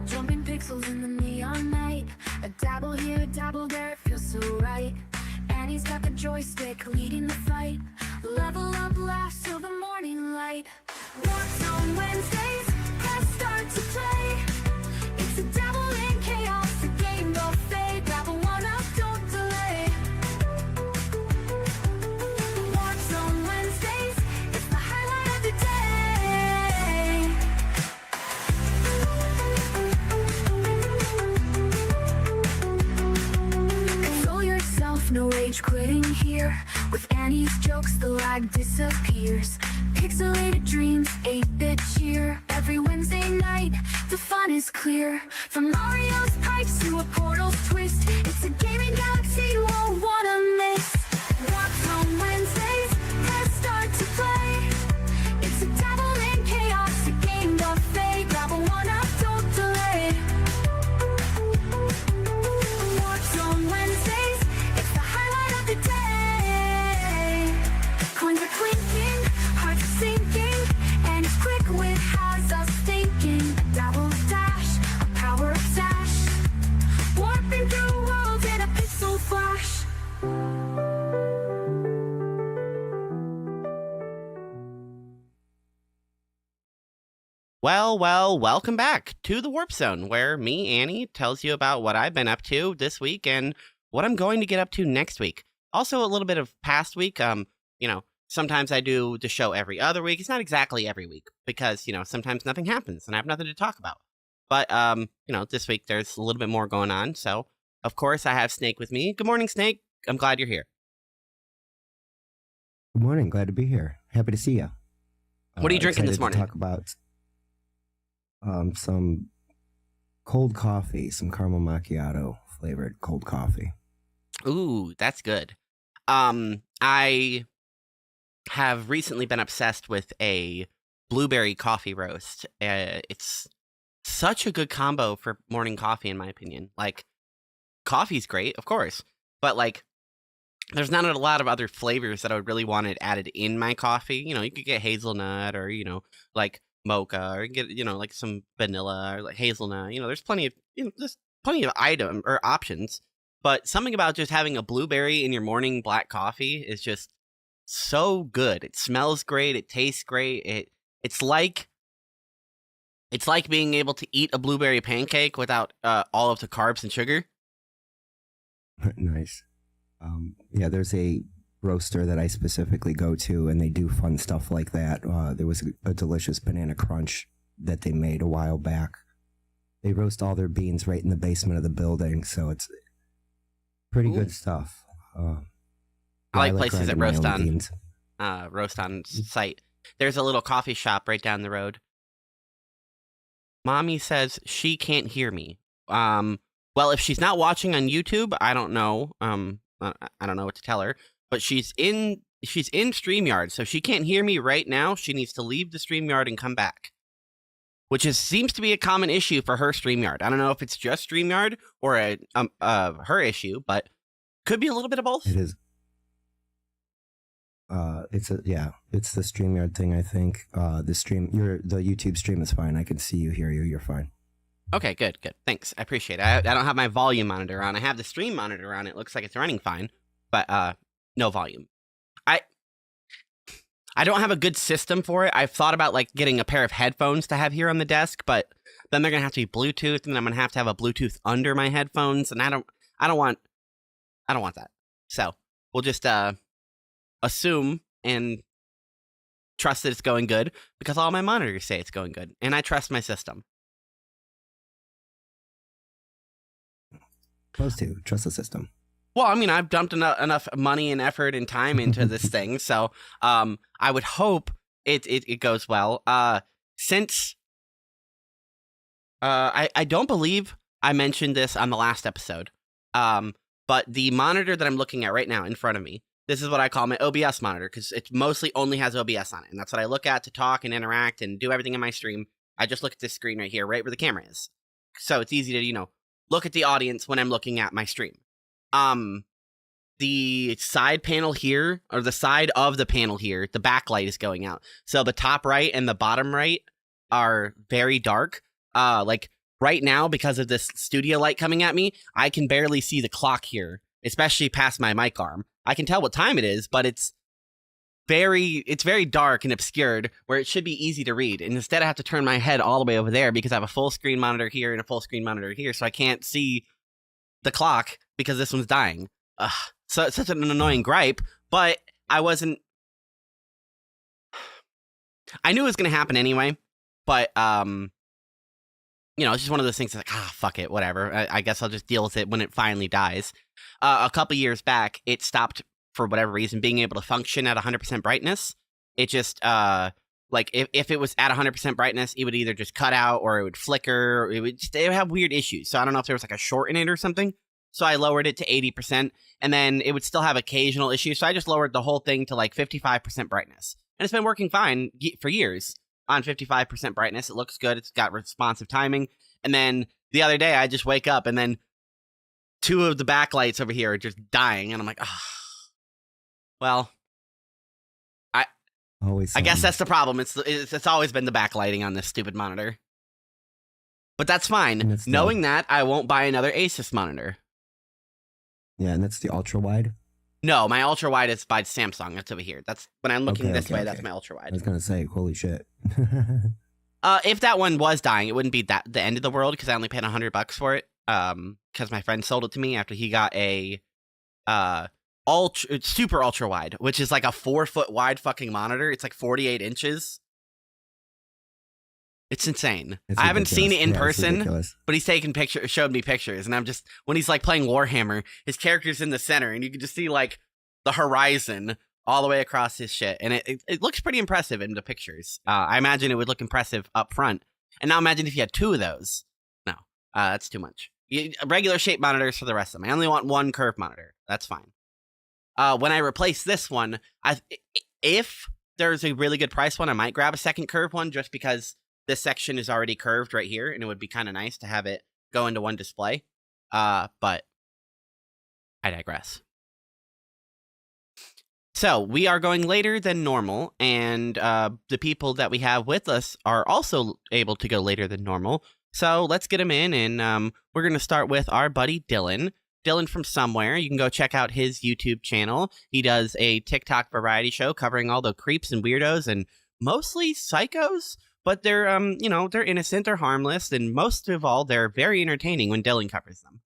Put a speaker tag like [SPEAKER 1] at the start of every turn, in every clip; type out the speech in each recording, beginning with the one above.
[SPEAKER 1] Jumping pixels in the neon night. A dabble here, a dabble there, it feels so right. Annie's got the joystick leading the fight. Level up, laughs till the morning light. Walks on Wednesdays, press start to play. It's a dabble in chaos, a game buffet. Dabble one up, don't delay. Walks on Wednesdays, it's the highlight of the day. Console yourself, no rage quitting here. With Annie's jokes, the lag disappears. Pixelated dreams, 8-bit cheer. Every Wednesday night, the fun is clear. From Mario's pipes to a portal's twist, it's a gaming galaxy you won't wanna miss. Walks on Wednesdays, press start to play. It's a dabble in chaos, a game buffet. Dabble one up, don't delay. Walks on Wednesdays, it's the highlight of the day. Coins are clinking, hearts are sinking, and it's quick wit has us thinking. A dabble dash, a power up dash, warping through worlds in a pixel flash.
[SPEAKER 2] Well, welcome back to the Warp Zone, where me, Annie, tells you about what I've been up to this week and what I'm going to get up to next week. Also, a little bit of past week. Sometimes I do the show every other week. It's not exactly every week because, sometimes nothing happens and I have nothing to talk about. But, this week there's a little bit more going on. So, of course, I have Snake with me. Good morning, Snake. I'm glad you're here.
[SPEAKER 3] Good morning. Glad to be here. Happy to see you.
[SPEAKER 2] What are you drinking this
[SPEAKER 3] excited
[SPEAKER 2] morning?
[SPEAKER 3] To talk about some cold coffee, some caramel macchiato flavored cold coffee.
[SPEAKER 2] Ooh, that's good. I have recently been obsessed with a blueberry coffee roast. It's such a good combo for morning coffee, in my opinion. Like, coffee's great, of course, but there's not a lot of other flavors that I would really want it added in my coffee. You could get hazelnut or, like mocha or get, like some vanilla or like hazelnut. There's plenty of, item or options. But something about just having a blueberry in your morning black coffee is just so good. It smells great. It tastes great. It's like being able to eat a blueberry pancake without all of the carbs and sugar.
[SPEAKER 3] Nice. Yeah, there's a roaster that I specifically go to, and they do fun stuff like that. There was a delicious banana crunch that they made a while back. They roast all their beans right in the basement of the building, so it's pretty good stuff.
[SPEAKER 2] I like places that
[SPEAKER 3] grinding my own beans.
[SPEAKER 2] roast on site. There's a little coffee shop right down the road. Mommy says she can't hear me. Well, if she's not watching on YouTube, I don't know. I don't know what to tell her. But she's in StreamYard, so she can't hear me right now. She needs to leave the StreamYard and come back, which seems to be a common issue for her StreamYard. I don't know if it's just StreamYard or her issue, but could be a little bit of both.
[SPEAKER 3] It is. It's the StreamYard thing. I think the YouTube stream is fine. I can see you, hear you. You're fine.
[SPEAKER 2] Okay, good. Thanks. I appreciate it. I don't have my volume monitor on. I have the stream monitor on. It looks like it's running fine, but no volume. I don't have a good system for it. I've thought about getting a pair of headphones to have here on the desk, but then they're gonna have to be Bluetooth, and then I'm gonna have to have a Bluetooth under my headphones, and I don't want that. So we'll just assume and trust that it's going good because all my monitors say it's going good, and I trust my system.
[SPEAKER 3] Supposed to trust the system.
[SPEAKER 2] Well, I mean, I've dumped enough money and effort and time into this thing, so I would hope it goes well. Since I don't believe I mentioned this on the last episode, but the monitor that I'm looking at right now in front of me, this is what I call my OBS monitor because it mostly only has OBS on it, and that's what I look at to talk and interact and do everything in my stream. I just look at this screen right here, right where the camera is, so it's easy to look at the audience when I'm looking at my stream. The side panel here, or the side of the panel here, the backlight is going out. So the top right and the bottom right are very dark. right now, because of this studio light coming at me, I can barely see the clock here, especially past my mic arm. I can tell what time it is, but it's very dark and obscured where it should be easy to read. And instead I have to turn my head all the way over there because I have a full screen monitor here and a full screen monitor here. So I can't see the clock because this one's dying. Ugh. So it's such an annoying gripe, but I knew it was going to happen anyway, but, it's just one of those things that's like, fuck it, whatever. I guess I'll just deal with it when it finally dies. A couple years back, it stopped for whatever reason being able to function at 100% brightness. It just if it was at 100% brightness, it would either just cut out or it would flicker, or it would have weird issues. So I don't know if there was like a short in it or something. So I lowered it to 80%, and then it would still have occasional issues. So I just lowered the whole thing to like 55% brightness, and it's been working fine for years on 55% brightness. It looks good. It's got responsive timing. And then the other day I just wake up and then 2 of the backlights over here are just dying, and I'm like, well, I guess that's the problem. It's always been the backlighting on this stupid monitor. But that's fine. Knowing that, I won't buy another Asus monitor.
[SPEAKER 3] Yeah, and that's the ultra wide.
[SPEAKER 2] No, my ultra wide is by Samsung. That's over here. That's when I'm looking this way. That's my ultra wide.
[SPEAKER 3] I was gonna say, holy shit.
[SPEAKER 2] If that one was dying, it wouldn't be the end of the world because I only paid $100 for it. Because my friend sold it to me after he got a super ultra wide, which is like a 4-foot wide fucking monitor. It's like 48 inches. It's insane. I haven't seen it in person, but he's taken pictures, showed me pictures, and I'm just, when he's like playing Warhammer, his character's in the center, and you can just see like the horizon all the way across his shit, and it looks pretty impressive in the pictures. I imagine it would look impressive up front, and now imagine if you had 2 of those. No, that's too much. Regular shape monitors for the rest of them. I only want 1 curved monitor. That's fine. When I replace this one, if there's a really good price one, I might grab a second curved one just because this section is already curved right here, and it would be kind of nice to have it go into one display. But I digress. So we are going later than normal, and the people that we have with us are also able to go later than normal. So let's get them in, and we're going to start with our buddy Dylan. Dylan from somewhere. You can go check out his YouTube channel. He does a TikTok variety show covering all the creeps and weirdos and mostly psychos, but they're they're innocent, they're harmless, and most of all, they're very entertaining when Dylan covers them.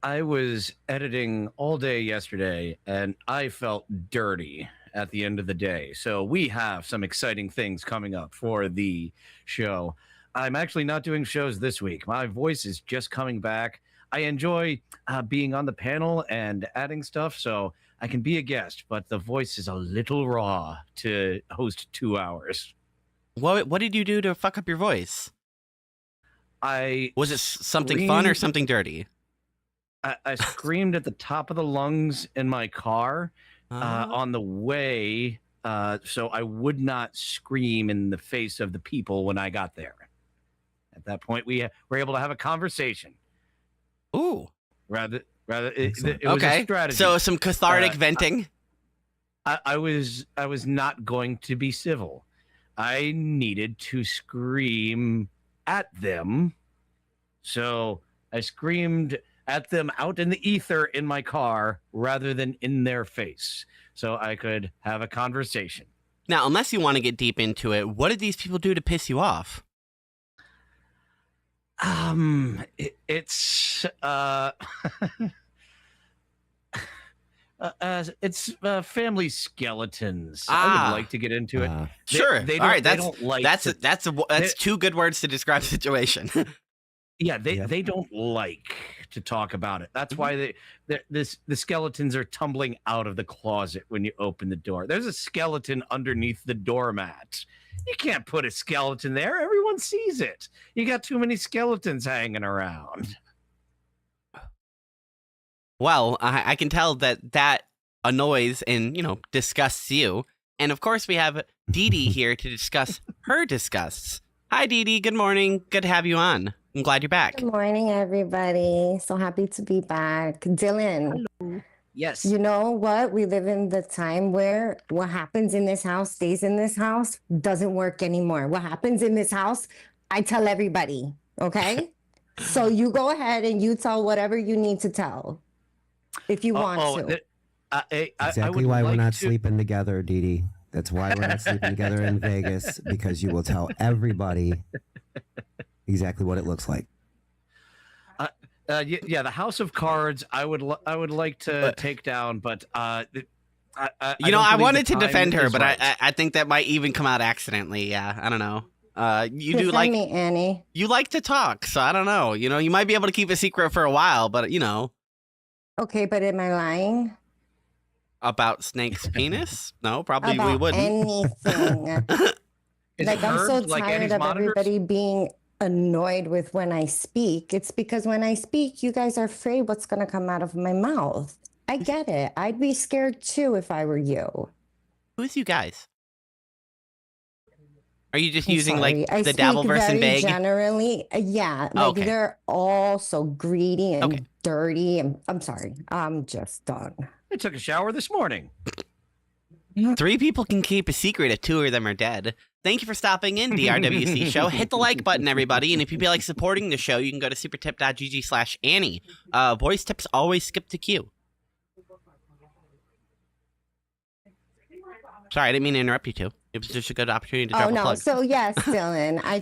[SPEAKER 4] I was editing all day yesterday, and I felt dirty at the end of the day. So we have some exciting things coming up for the show. I'm actually not doing shows this week. My voice is just coming back. I enjoy being on the panel and adding stuff, so I can be a guest, but the voice is a little raw to host 2 hours.
[SPEAKER 2] What did you do to fuck up your voice? Was it something fun or something dirty?
[SPEAKER 4] I screamed at the top of the lungs in my car on the way, so I would not scream in the face of the people when I got there. At that point, we were able to have a conversation.
[SPEAKER 2] Ooh.
[SPEAKER 4] Rather, it was a strategy.
[SPEAKER 2] So some cathartic venting.
[SPEAKER 4] I was not going to be civil. I needed to scream at them, so I screamed at them out in the ether in my car rather than in their face, so I could have a conversation.
[SPEAKER 2] Now, unless you want to get deep into it, what did these people do to piss you off?
[SPEAKER 4] It's family skeletons. I would like to get into it.
[SPEAKER 2] Sure.
[SPEAKER 4] They
[SPEAKER 2] all right.
[SPEAKER 4] don't like
[SPEAKER 2] that's 2 good words to describe the situation.
[SPEAKER 4] Yeah, they don't like to talk about it. That's why the skeletons are tumbling out of the closet when you open the door. There's a skeleton underneath the doormat. You can't put a skeleton there. Everyone sees it. You got too many skeletons hanging around.
[SPEAKER 2] Well, I can tell that annoys and, disgusts you. And of course, we have Dee Dee here to discuss her disgusts. Hi, Dee Dee. Good morning. Good to have you on. I'm glad you're back.
[SPEAKER 5] Good morning, everybody. So happy to be back. Dylan.
[SPEAKER 4] Hello. Yes.
[SPEAKER 5] You know what? We live in the time where what happens in this house stays in this house, doesn't work anymore. What happens in this house, I tell everybody. Okay? So you go ahead and you tell whatever you need to tell if you want to.
[SPEAKER 4] I
[SPEAKER 3] Exactly
[SPEAKER 4] would
[SPEAKER 3] why we're
[SPEAKER 4] like
[SPEAKER 3] not
[SPEAKER 4] to-
[SPEAKER 3] sleeping together, Dee Dee. That's why we're not sleeping together in Vegas, because you will tell everybody exactly what it looks like.
[SPEAKER 4] Yeah, the House of Cards. I would like to take down, but I
[SPEAKER 2] You know,
[SPEAKER 4] don't
[SPEAKER 2] I
[SPEAKER 4] believe
[SPEAKER 2] wanted
[SPEAKER 4] the
[SPEAKER 2] to
[SPEAKER 4] time
[SPEAKER 2] defend her,
[SPEAKER 4] is
[SPEAKER 2] but
[SPEAKER 4] right.
[SPEAKER 2] I think that might even come out accidentally. Yeah, I don't know. You do
[SPEAKER 5] Defend
[SPEAKER 2] like
[SPEAKER 5] me, Annie.
[SPEAKER 2] you like to talk, so I don't know. You know, you might be able to keep a secret for a while, but you know,
[SPEAKER 5] Okay, but am I lying?
[SPEAKER 2] about Snake's penis? No, probably we
[SPEAKER 5] About
[SPEAKER 2] wouldn't.
[SPEAKER 5] anything.
[SPEAKER 4] Is
[SPEAKER 5] Like,
[SPEAKER 4] it
[SPEAKER 5] I'm so
[SPEAKER 4] heard like
[SPEAKER 5] tired
[SPEAKER 4] Annie's
[SPEAKER 5] of
[SPEAKER 4] monitors?
[SPEAKER 5] everybody being annoyed with when I speak. It's because when I speak, you guys are afraid what's going to come out of my mouth. I get it. I'd be scared too if I were you.
[SPEAKER 2] Who's you guys? Are you just
[SPEAKER 5] I'm
[SPEAKER 2] using
[SPEAKER 5] sorry.
[SPEAKER 2] like
[SPEAKER 5] I
[SPEAKER 2] the
[SPEAKER 5] speak
[SPEAKER 2] Dabbleverse and
[SPEAKER 5] very
[SPEAKER 2] vague?
[SPEAKER 5] generally. Yeah,
[SPEAKER 2] Oh,
[SPEAKER 5] like
[SPEAKER 2] okay.
[SPEAKER 5] they're all so greedy and
[SPEAKER 2] Okay.
[SPEAKER 5] dirty. And I'm sorry. I'm just done.
[SPEAKER 4] I took a shower this morning.
[SPEAKER 2] 3 people can keep a secret if 2 of them are dead. Thank you for stopping in, the RWC show. Hit the like button, everybody. And if you feel like supporting the show, you can go to supertip.gg/Annie. Voice tips always skip to queue. Sorry, I didn't mean to interrupt you two. It was just a good opportunity to drop
[SPEAKER 5] Oh
[SPEAKER 2] a
[SPEAKER 5] no.
[SPEAKER 2] plug.
[SPEAKER 5] So yes, Dylan, I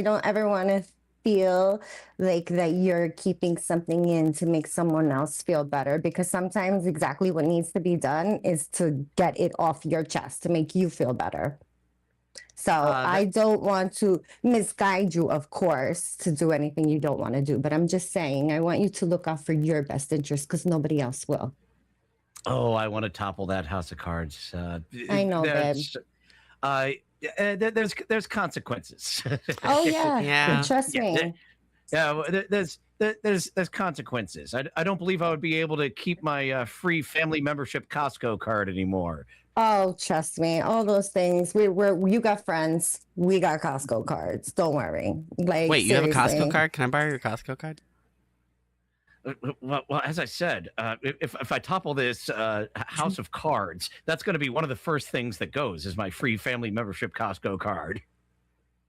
[SPEAKER 5] don't ever want to feel like that you're keeping something in to make someone else feel better, because sometimes exactly what needs to be done is to get it off your chest to make you feel better. So I don't want to misguide you, of course, to do anything you don't want to do. But I'm just saying, I want you to look out for your best interest because nobody else will.
[SPEAKER 4] Oh, I want to topple that House of Cards.
[SPEAKER 5] I know, babe.
[SPEAKER 4] There's consequences.
[SPEAKER 5] Oh yeah,
[SPEAKER 2] Yeah.
[SPEAKER 5] trust me.
[SPEAKER 4] Yeah, there's consequences. I don't believe I would be able to keep my free family membership Costco card anymore.
[SPEAKER 5] Oh, trust me, all those things. You got friends. We got Costco cards. Don't worry. Like,
[SPEAKER 2] Wait, you have a Costco
[SPEAKER 5] seriously.
[SPEAKER 2] card? Can I borrow your Costco card?
[SPEAKER 4] Well, as I said, if I topple this House of Cards, that's going to be one of the first things that goes is my free family membership Costco card.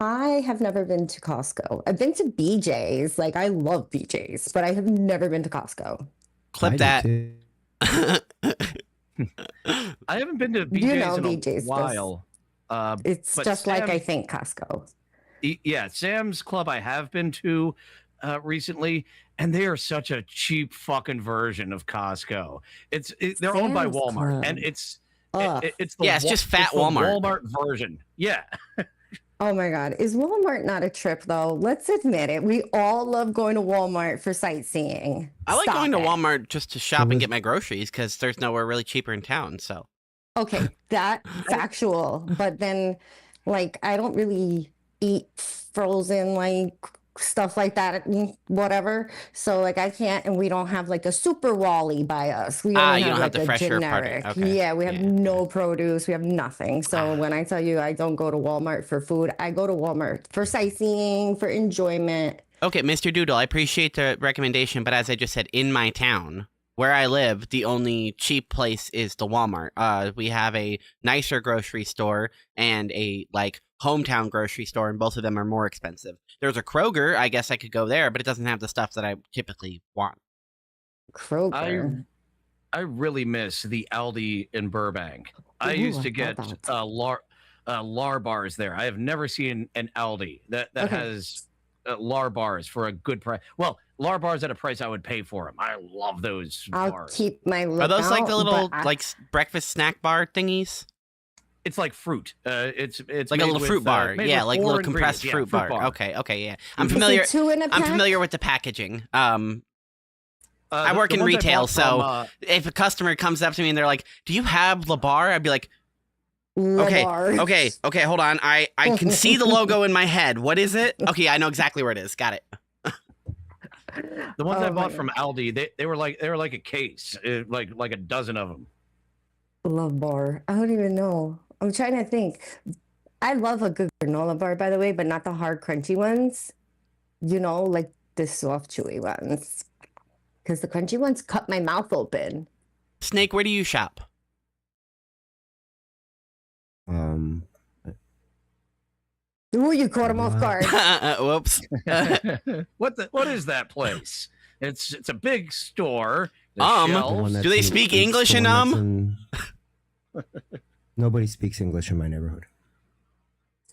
[SPEAKER 5] I have never been to Costco. I've been to BJ's. Like, I love BJ's, but I have never been to Costco.
[SPEAKER 2] Clip
[SPEAKER 3] I do
[SPEAKER 2] that.
[SPEAKER 3] too.
[SPEAKER 4] I haven't been to BJ's
[SPEAKER 5] You know
[SPEAKER 4] in
[SPEAKER 5] BJ's,
[SPEAKER 4] a while.
[SPEAKER 5] It's
[SPEAKER 4] But
[SPEAKER 5] just like
[SPEAKER 4] Sam-
[SPEAKER 5] I think Costco.
[SPEAKER 4] Yeah, Sam's Club I have been to recently, and they are such a cheap fucking version of Costco. They're owned by
[SPEAKER 5] Sam's
[SPEAKER 4] Walmart, and
[SPEAKER 5] Club.
[SPEAKER 4] it's
[SPEAKER 5] Ugh.
[SPEAKER 4] it's the
[SPEAKER 2] Yeah, it's just fat
[SPEAKER 4] the
[SPEAKER 2] Walmart.
[SPEAKER 4] Walmart version. Yeah.
[SPEAKER 5] Oh my God. Is Walmart not a trip though? Let's admit it. We all love going to Walmart for sightseeing.
[SPEAKER 2] I like
[SPEAKER 5] Stop
[SPEAKER 2] going to
[SPEAKER 5] it.
[SPEAKER 2] Walmart just to shop and
[SPEAKER 3] was-
[SPEAKER 2] get my groceries because there's nowhere really cheaper in town. So
[SPEAKER 5] Okay, that factual. But then, like, I don't really eat frozen like stuff like that, whatever. So like I can't, and we don't have like a super Wally by us. We only
[SPEAKER 2] you don't have
[SPEAKER 5] like
[SPEAKER 2] the
[SPEAKER 5] a
[SPEAKER 2] fresher part.
[SPEAKER 5] generic.
[SPEAKER 2] Okay.
[SPEAKER 5] Yeah, we have
[SPEAKER 2] Yeah.
[SPEAKER 5] no produce. We have nothing. So when I tell you I don't go to Walmart for food, I go to Walmart for sightseeing, for enjoyment.
[SPEAKER 2] okay, Mr. Doodle, I appreciate the recommendation, but as I just said, in my town where I live, the only cheap place is the Walmart. We have a nicer grocery store and a like hometown grocery store, and both of them are more expensive. There's a Kroger, I guess I could go there, but it doesn't have the stuff that I typically want.
[SPEAKER 5] Kroger.
[SPEAKER 4] I really miss the Aldi in Burbank. I
[SPEAKER 5] Ooh,
[SPEAKER 4] used to
[SPEAKER 5] I
[SPEAKER 4] get
[SPEAKER 5] love that.
[SPEAKER 4] lar bars there. I have never seen an Aldi that
[SPEAKER 5] Okay.
[SPEAKER 4] has lar bars for a good price. Well, lar bars at a price I would pay for them. I love those
[SPEAKER 5] I'll
[SPEAKER 4] bars.
[SPEAKER 5] keep my lookout.
[SPEAKER 2] Are those like the little
[SPEAKER 5] but I-
[SPEAKER 2] like breakfast snack bar thingies?
[SPEAKER 4] It's like fruit. It's
[SPEAKER 2] Like a
[SPEAKER 4] made
[SPEAKER 2] little
[SPEAKER 4] with,
[SPEAKER 2] fruit bar,
[SPEAKER 4] made
[SPEAKER 2] yeah,
[SPEAKER 4] with
[SPEAKER 2] like
[SPEAKER 4] 4
[SPEAKER 2] little compressed
[SPEAKER 4] ingredients.
[SPEAKER 2] fruit
[SPEAKER 4] Yeah,
[SPEAKER 2] bar. Okay, yeah. I'm
[SPEAKER 5] Is it
[SPEAKER 2] familiar.
[SPEAKER 5] 2 in a
[SPEAKER 2] I'm
[SPEAKER 5] pack?
[SPEAKER 2] familiar with the packaging. I work
[SPEAKER 4] The
[SPEAKER 2] in
[SPEAKER 4] ones I
[SPEAKER 2] retail,
[SPEAKER 4] bought
[SPEAKER 2] so
[SPEAKER 4] from,
[SPEAKER 2] if a customer comes up to me and they're like, "Do you have Labar?" I'd be like, "Okay,
[SPEAKER 5] Labar.
[SPEAKER 2] okay, hold on. I can see the logo in my head. What is it? Okay, I know exactly where it is. Got it."
[SPEAKER 4] the ones
[SPEAKER 5] Oh
[SPEAKER 4] I
[SPEAKER 5] my
[SPEAKER 4] bought
[SPEAKER 5] God.
[SPEAKER 4] from Aldi, they were like a case, like a dozen of them.
[SPEAKER 5] Love bar. I don't even know. I'm trying to think. I love a good granola bar, by the way, but not the hard, crunchy ones. You know, like the soft, chewy ones. Because the crunchy ones cut my mouth open.
[SPEAKER 2] Snake, where do you shop?
[SPEAKER 3] Um,
[SPEAKER 5] Ooh, you caught him off guard.
[SPEAKER 2] Whoops.
[SPEAKER 4] What is that place? It's a big store. The
[SPEAKER 2] The
[SPEAKER 3] The
[SPEAKER 4] shelves.
[SPEAKER 3] one
[SPEAKER 2] Do
[SPEAKER 3] that's
[SPEAKER 2] they
[SPEAKER 3] in-
[SPEAKER 2] speak
[SPEAKER 3] it's
[SPEAKER 2] English
[SPEAKER 3] the
[SPEAKER 2] in,
[SPEAKER 3] one that's in- Nobody speaks English in my neighborhood.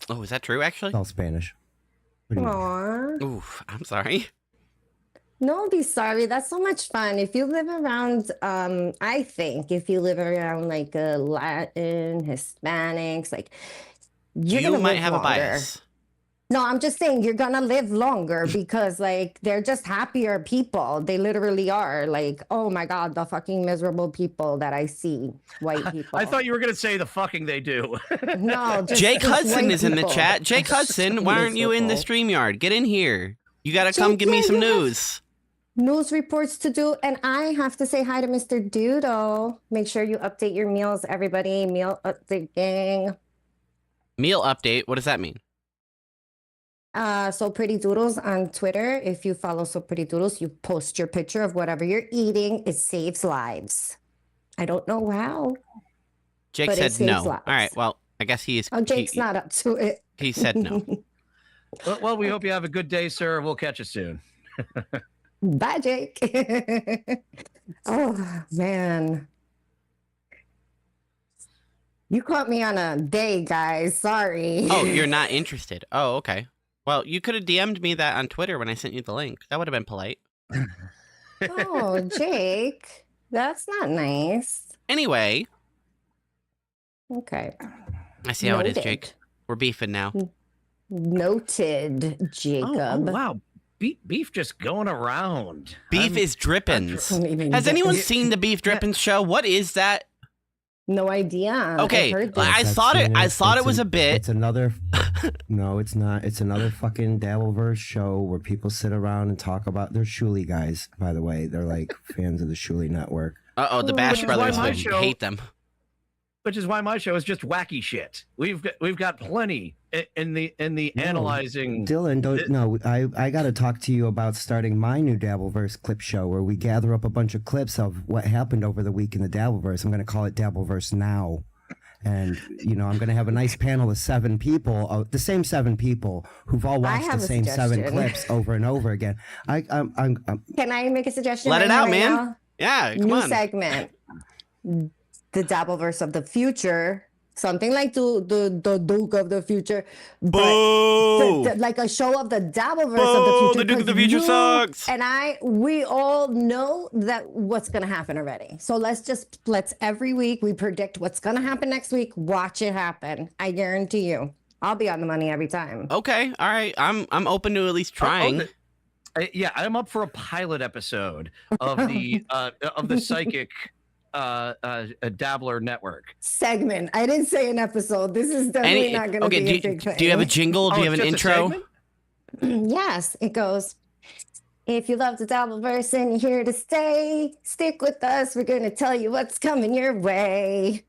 [SPEAKER 2] Oh, is that true, actually?
[SPEAKER 3] It's all Spanish. What do you mean?
[SPEAKER 5] Aw.
[SPEAKER 2] Ooh, I'm sorry.
[SPEAKER 5] No, be sorry. That's so much fun. If you live around, I think if you live around like Latin, Hispanics, like you're
[SPEAKER 2] You
[SPEAKER 5] gonna
[SPEAKER 2] might
[SPEAKER 5] live
[SPEAKER 2] have a
[SPEAKER 5] longer.
[SPEAKER 2] bias.
[SPEAKER 5] No, I'm just saying you're gonna live longer because like they're just happier people. They literally are. Like, oh my God, the fucking miserable people that I see, white people.
[SPEAKER 4] I thought you were gonna say the fucking they do.
[SPEAKER 5] No, just
[SPEAKER 2] Jake
[SPEAKER 5] just
[SPEAKER 2] Hudson
[SPEAKER 5] white
[SPEAKER 2] is in the
[SPEAKER 5] people.
[SPEAKER 2] chat. Jake Hudson, why aren't you in the
[SPEAKER 5] Miserable.
[SPEAKER 2] StreamYard? Get in here. You gotta come
[SPEAKER 5] Jake,
[SPEAKER 2] give me
[SPEAKER 5] yeah,
[SPEAKER 2] some
[SPEAKER 5] you have-
[SPEAKER 2] news.
[SPEAKER 5] News reports to do, and I have to say hi to Mr. Dudo. Make sure you update your meals, everybody. Meal update gang.
[SPEAKER 2] Meal update. What does that mean?
[SPEAKER 5] So Pretty Doodles on Twitter. If you follow So Pretty Doodles, you post your picture of whatever you're eating. It saves lives. I don't know how.
[SPEAKER 2] Jake
[SPEAKER 5] But it
[SPEAKER 2] said
[SPEAKER 5] saves
[SPEAKER 2] no.
[SPEAKER 5] lives.
[SPEAKER 2] All right. Well, I guess he is.
[SPEAKER 5] Oh, Jake's
[SPEAKER 2] he,
[SPEAKER 5] not up to it.
[SPEAKER 2] he said no.
[SPEAKER 4] Well, we hope you have a good day, sir. We'll catch you soon.
[SPEAKER 5] Bye, Jake. Oh man. You caught me on a day, guys. Sorry.
[SPEAKER 2] Oh, you're not interested. Oh, okay. Well, you could have DM'd me that on Twitter when I sent you the link. That would have been polite.
[SPEAKER 5] Oh, Jake. That's not nice.
[SPEAKER 2] Anyway,
[SPEAKER 5] Okay.
[SPEAKER 2] I see how it is,
[SPEAKER 5] Noted.
[SPEAKER 2] Jake. We're beefing now.
[SPEAKER 5] Noted, Jacob.
[SPEAKER 4] Oh, wow. Beef just going around.
[SPEAKER 2] Beef
[SPEAKER 4] I'm-
[SPEAKER 2] is drippins.
[SPEAKER 5] Don't even
[SPEAKER 2] Has
[SPEAKER 5] get
[SPEAKER 2] anyone
[SPEAKER 5] this.
[SPEAKER 2] seen the Beef Drippins show? What is that?
[SPEAKER 5] No idea.
[SPEAKER 2] Okay,
[SPEAKER 5] I've heard this.
[SPEAKER 2] I
[SPEAKER 3] Yes, I've
[SPEAKER 2] thought it.
[SPEAKER 3] seen
[SPEAKER 2] I thought it was a bit.
[SPEAKER 3] It's another. No, it's not. It's another fucking Dabbleverse show where people sit around and talk about. They're Shuli guys, by the way. They're like fans of the Shuli network.
[SPEAKER 2] Uh-oh, the
[SPEAKER 5] Oh,
[SPEAKER 2] Bash
[SPEAKER 5] which is why
[SPEAKER 2] Brothers
[SPEAKER 4] my
[SPEAKER 2] would
[SPEAKER 4] show-
[SPEAKER 2] hate them.
[SPEAKER 4] Which is why my show is just wacky shit. We've got plenty in the
[SPEAKER 3] No,
[SPEAKER 4] analyzing.
[SPEAKER 3] Dylan, don't no. I got to talk to you about starting my new Dabbleverse clip show where we gather up a bunch of clips of what happened over the week in the Dabbleverse. I'm going to call it Dabbleverse Now. And I'm going to have a nice panel of 7 people, the same 7 people who've all
[SPEAKER 5] I
[SPEAKER 3] watched
[SPEAKER 5] have
[SPEAKER 3] the
[SPEAKER 5] a
[SPEAKER 3] same 7
[SPEAKER 5] suggestion.
[SPEAKER 3] clips over and over again. I'm
[SPEAKER 5] Can I make a suggestion?
[SPEAKER 2] Let it
[SPEAKER 5] right
[SPEAKER 2] out,
[SPEAKER 5] here, right
[SPEAKER 2] man.
[SPEAKER 5] now?
[SPEAKER 2] Yeah, come
[SPEAKER 5] New
[SPEAKER 2] on.
[SPEAKER 5] segment. The Dabbleverse of the future. Something like the Duke of the future. But
[SPEAKER 2] Boo!
[SPEAKER 5] like a show of the Dabbleverse
[SPEAKER 2] Boo!
[SPEAKER 5] of the future.
[SPEAKER 2] The Duke of the
[SPEAKER 5] 'cause
[SPEAKER 2] Future
[SPEAKER 5] you
[SPEAKER 2] sucks.
[SPEAKER 5] And we all know that what's gonna happen already. So let's every week we predict what's gonna happen next week. Watch it happen. I guarantee you. I'll be on the money every time.
[SPEAKER 2] Okay, all right. I'm open to at least
[SPEAKER 4] Oh,
[SPEAKER 2] trying.
[SPEAKER 4] Yeah, I'm up for a pilot episode of the psychic Dabbler network.
[SPEAKER 5] Segment. I didn't say an episode. This is definitely not gonna
[SPEAKER 2] okay,
[SPEAKER 5] be
[SPEAKER 2] do,
[SPEAKER 5] a big thing.
[SPEAKER 2] do you have a jingle? Do
[SPEAKER 4] Oh,
[SPEAKER 2] you have
[SPEAKER 4] it's
[SPEAKER 2] an
[SPEAKER 4] just a
[SPEAKER 2] intro?
[SPEAKER 4] segment?
[SPEAKER 5] Yes, it goes. If you love the Dabbleverse and you're here to stay, stick with us. We're going to tell you what's coming your way.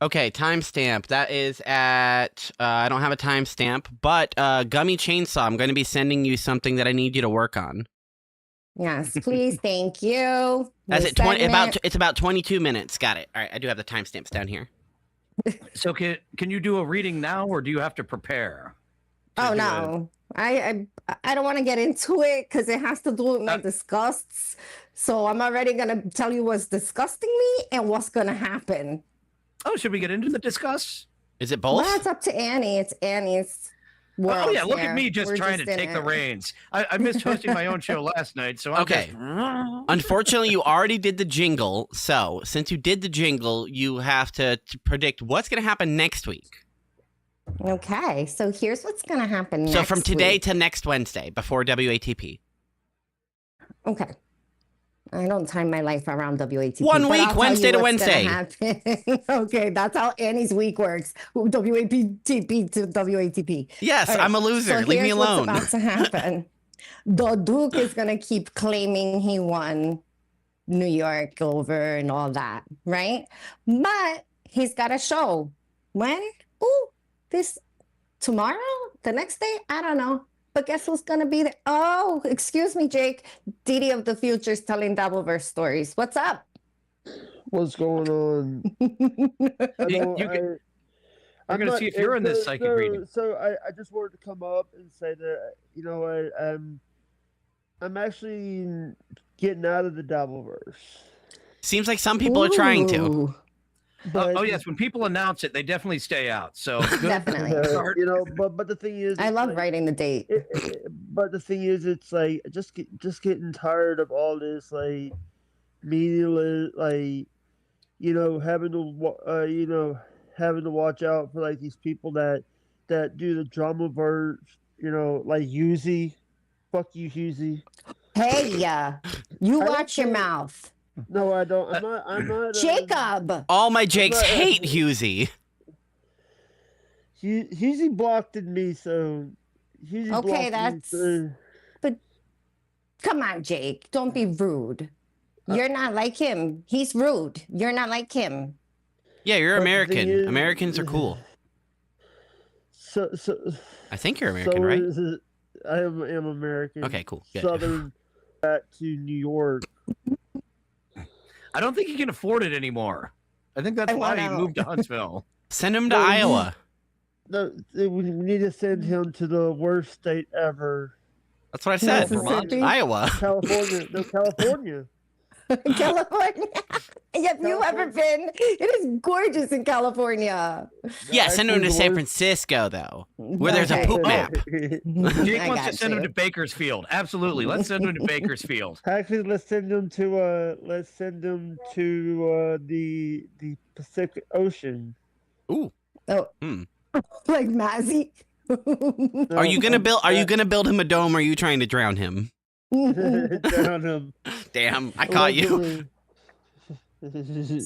[SPEAKER 2] Okay, timestamp. That is at. I don't have a timestamp, but Gummy Chainsaw. I'm going to be sending you something that I need you to work on.
[SPEAKER 5] Yes, please. Thank you.
[SPEAKER 2] That's
[SPEAKER 5] New
[SPEAKER 2] it.
[SPEAKER 5] segment.
[SPEAKER 2] It's about 22 minutes. Got it. All right, I do have the timestamps down here.
[SPEAKER 4] So can you do a reading now, or do you have to prepare? to
[SPEAKER 5] Oh
[SPEAKER 4] do
[SPEAKER 5] no, I don't want to get into it because it has to do with my
[SPEAKER 4] Uh,
[SPEAKER 5] disgusts. So I'm already gonna tell you what's disgusting me and what's gonna happen.
[SPEAKER 4] Oh, should we get into the discuss?
[SPEAKER 2] Is it both?
[SPEAKER 5] Well, it's up to Annie. It's Annie's world.
[SPEAKER 4] Oh yeah, look
[SPEAKER 5] here.
[SPEAKER 4] at me just
[SPEAKER 5] We're
[SPEAKER 4] trying
[SPEAKER 5] just
[SPEAKER 4] to
[SPEAKER 5] in
[SPEAKER 4] take the
[SPEAKER 5] it.
[SPEAKER 4] reins. I missed hosting my own show last night, so I'm
[SPEAKER 2] Okay.
[SPEAKER 4] just-
[SPEAKER 2] Unfortunately, you already did the jingle. So, since you did the jingle, you have to predict what's going to happen next week.
[SPEAKER 5] Okay, so here's what's gonna happen.
[SPEAKER 2] So,
[SPEAKER 5] next
[SPEAKER 2] from today
[SPEAKER 5] week.
[SPEAKER 2] to next Wednesday before WATP.
[SPEAKER 5] Okay. I don't time my life around WATP.
[SPEAKER 2] 1
[SPEAKER 5] but
[SPEAKER 2] week,
[SPEAKER 5] I'll tell
[SPEAKER 2] Wednesday
[SPEAKER 5] you
[SPEAKER 2] to
[SPEAKER 5] what's gonna
[SPEAKER 2] Wednesday.
[SPEAKER 5] happen. Okay, that's how Annie's week works. WATP to WATP.
[SPEAKER 2] Yes,
[SPEAKER 5] All right,
[SPEAKER 2] I'm a loser.
[SPEAKER 5] so
[SPEAKER 2] Leave me
[SPEAKER 5] here's what's
[SPEAKER 2] alone.
[SPEAKER 5] about to happen. The Duke is gonna keep claiming he won New York over and all that, right? But he's got a show. When? Ooh, this tomorrow? The next day? I don't know. But guess who's gonna be there? Oh, excuse me, Jake. Didi of the Future's telling Dabbleverse stories. What's up?
[SPEAKER 6] What's going on?
[SPEAKER 4] You- you We're gonna see if you're in this psychic reading.
[SPEAKER 6] So I just wanted to come up and say that you know what I'm actually getting out of the Dabbleverse.
[SPEAKER 2] Seems like some people are trying to.
[SPEAKER 5] Ooh,
[SPEAKER 6] But
[SPEAKER 4] Oh yes, when people announce it, they definitely stay out. So good.
[SPEAKER 5] Definitely.
[SPEAKER 4] Start.
[SPEAKER 6] you know, but the thing is,
[SPEAKER 5] I
[SPEAKER 6] it's
[SPEAKER 5] love
[SPEAKER 6] like,
[SPEAKER 5] writing the date.
[SPEAKER 6] but the thing is, it's like just getting tired of all this like meaningless like having to having to watch out for like these people that do the drama verse, like Yuzi. Fuck you, Yuzi.
[SPEAKER 5] Hey, you
[SPEAKER 6] I don't
[SPEAKER 5] watch your
[SPEAKER 6] care.
[SPEAKER 5] mouth.
[SPEAKER 6] No, I don't. I'm not.
[SPEAKER 5] Jacob!
[SPEAKER 2] All my Jakes
[SPEAKER 6] But-
[SPEAKER 2] hate Husey.
[SPEAKER 6] Yuzi blocked me, so. Yuzi
[SPEAKER 5] Okay,
[SPEAKER 6] blocked me, so-
[SPEAKER 5] Come on, Jake. Don't be rude. You're not like him. He's rude. You're not like him.
[SPEAKER 2] Yeah, you're
[SPEAKER 6] But the thing
[SPEAKER 2] American.
[SPEAKER 6] is-
[SPEAKER 2] Americans are cool.
[SPEAKER 6] So
[SPEAKER 2] I think you're American, right?
[SPEAKER 6] I am American.
[SPEAKER 2] Okay, cool. Good.
[SPEAKER 6] Southern back to New York.
[SPEAKER 4] I don't think he can afford it anymore. I think that's
[SPEAKER 5] I
[SPEAKER 4] why
[SPEAKER 5] want
[SPEAKER 4] he
[SPEAKER 5] out.
[SPEAKER 4] moved to Huntsville.
[SPEAKER 2] Send him to
[SPEAKER 6] No, he-
[SPEAKER 2] Iowa.
[SPEAKER 6] No, we need to send him to the worst state ever.
[SPEAKER 2] That's what I said.
[SPEAKER 5] Mississippi?
[SPEAKER 2] Iowa.
[SPEAKER 6] California. No, California.
[SPEAKER 5] California. Have you ever been? It is gorgeous in California.
[SPEAKER 2] Yeah, send him
[SPEAKER 6] Actually,
[SPEAKER 2] to
[SPEAKER 6] the
[SPEAKER 2] San
[SPEAKER 6] worst-
[SPEAKER 2] Francisco, though, where there's a
[SPEAKER 5] Okay.
[SPEAKER 2] poop map.
[SPEAKER 4] Jake
[SPEAKER 5] I
[SPEAKER 4] wants to
[SPEAKER 5] got
[SPEAKER 4] send him
[SPEAKER 5] you.
[SPEAKER 4] to Bakersfield. Absolutely, let's send him to Bakersfield.
[SPEAKER 6] Actually, let's send him to the Pacific Ocean.
[SPEAKER 2] Ooh.
[SPEAKER 5] Oh,
[SPEAKER 2] Hmm.
[SPEAKER 5] like Mazzy.
[SPEAKER 2] Are you gonna build? Are you gonna build him a dome? Or are you trying to drown him?
[SPEAKER 6] down him?
[SPEAKER 2] Damn, I caught you.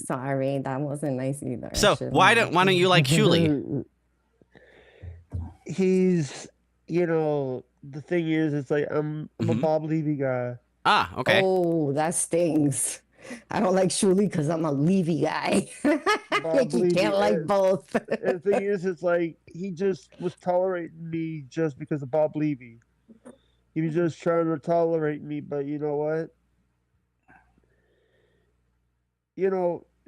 [SPEAKER 5] Sorry, that wasn't nice either. I
[SPEAKER 2] So
[SPEAKER 5] shouldn't
[SPEAKER 2] why
[SPEAKER 5] have.
[SPEAKER 2] don't you like Shuli?
[SPEAKER 6] He's, the thing is, it's like I'm a
[SPEAKER 2] Mhm.
[SPEAKER 6] Bob Levy guy.
[SPEAKER 2] Ah, okay.
[SPEAKER 5] Oh, that stings. I don't like Shuli because I'm a Levy guy. Like you
[SPEAKER 6] Levy,
[SPEAKER 5] can't like
[SPEAKER 6] yeah.
[SPEAKER 5] both.
[SPEAKER 6] And the thing is, it's like he just was tolerating me just because of Bob Levy. He was just trying to tolerate me, but you know what?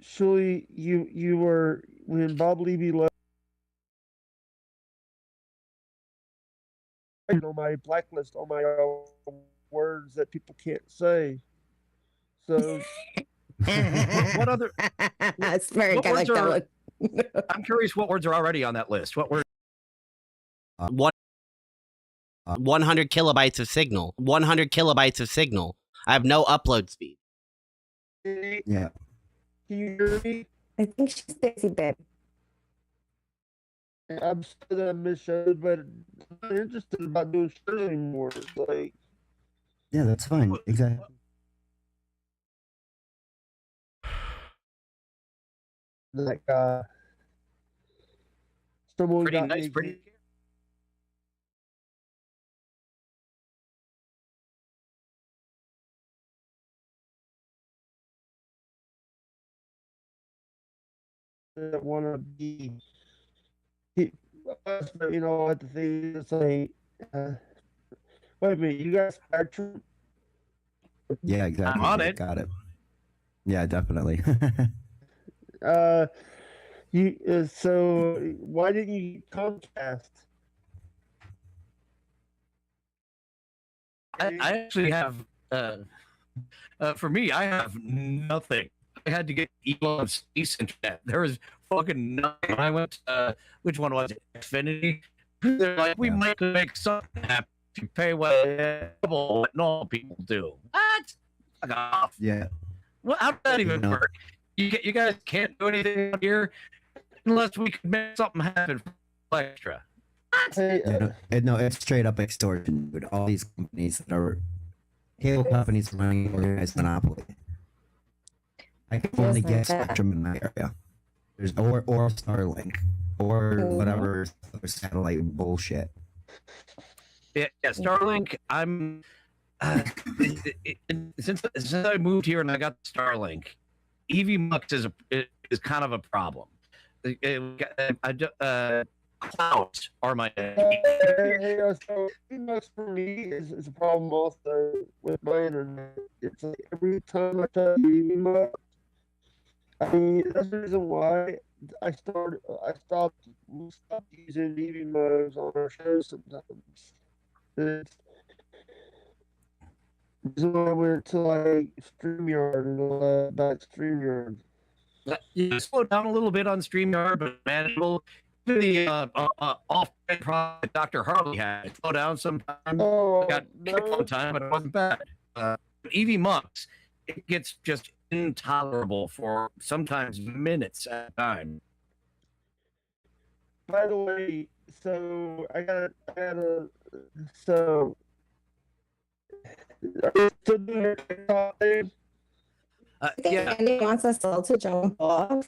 [SPEAKER 6] Shuli, you were when Bob Levy left. On my blacklist, on my words that people can't say. So
[SPEAKER 4] What other?
[SPEAKER 5] Smirk,
[SPEAKER 4] what
[SPEAKER 5] I like
[SPEAKER 4] words
[SPEAKER 5] that
[SPEAKER 4] are-
[SPEAKER 5] one.
[SPEAKER 4] I'm curious what words are already on that list. What words?
[SPEAKER 2] One. 100 kilobytes of signal. 100 kilobytes of signal. I have no upload speed.
[SPEAKER 6] can
[SPEAKER 3] Yeah.
[SPEAKER 6] you hear me?
[SPEAKER 5] I think she's busy, babe.
[SPEAKER 6] I'm still that I miss shows, but I'm not interested about doing shows anymore. It's like
[SPEAKER 3] Yeah, that's fine. Exactly.
[SPEAKER 6] someone
[SPEAKER 4] Pretty
[SPEAKER 6] got
[SPEAKER 4] nice,
[SPEAKER 6] me-
[SPEAKER 4] pretty.
[SPEAKER 6] that want to be. What the thing is like. Wait a minute, you guys Spectrum?
[SPEAKER 3] Yeah, exactly.
[SPEAKER 4] on it.
[SPEAKER 3] Got it. Yeah, definitely.
[SPEAKER 6] So why didn't you get Comcast?
[SPEAKER 4] I actually have. For me, I have nothing. I had to get Elon's space internet. There was fucking nothing. I went. Which one was it? Xfinity. They're like, we
[SPEAKER 3] Yeah.
[SPEAKER 4] might make something happen if you pay what normal people do. What? Fuck off.
[SPEAKER 3] Yeah.
[SPEAKER 4] Well, how does that even
[SPEAKER 3] No.
[SPEAKER 4] work? You guys can't do anything out here unless we could make something happen for extra.
[SPEAKER 6] Hey,
[SPEAKER 3] No, it's straight up extortion, dude. All these companies that are cable companies running organized monopoly. I can
[SPEAKER 5] Feels
[SPEAKER 3] only
[SPEAKER 5] like
[SPEAKER 3] get
[SPEAKER 5] that.
[SPEAKER 3] Spectrum in my area. There's or Starlink or
[SPEAKER 5] Mhm.
[SPEAKER 3] whatever other satellite bullshit.
[SPEAKER 4] Yeah, Starlink. I'm since I moved here and I got Starlink, EV Mux is kind of a problem. Clouds are my.
[SPEAKER 6] So Emacs for me is a problem also with my internet. It's like every time I try to Emacs, I mean that's the reason why we stopped using EV modes on our show sometimes. It's so I went to like StreamYard and all that back StreamYard.
[SPEAKER 4] Yeah, slow down a little bit on StreamYard, but manageable. The off-brand product Dr. Harley had it slow down sometimes.
[SPEAKER 6] Oh
[SPEAKER 4] Got kicked one
[SPEAKER 6] no!
[SPEAKER 4] time, but it wasn't bad. EV Mux, it gets just intolerable for sometimes minutes at a time.
[SPEAKER 6] By the way, so so are you still doing your TikTok thing?
[SPEAKER 5] I think
[SPEAKER 4] Yeah,
[SPEAKER 5] Andy wants us all to jump off.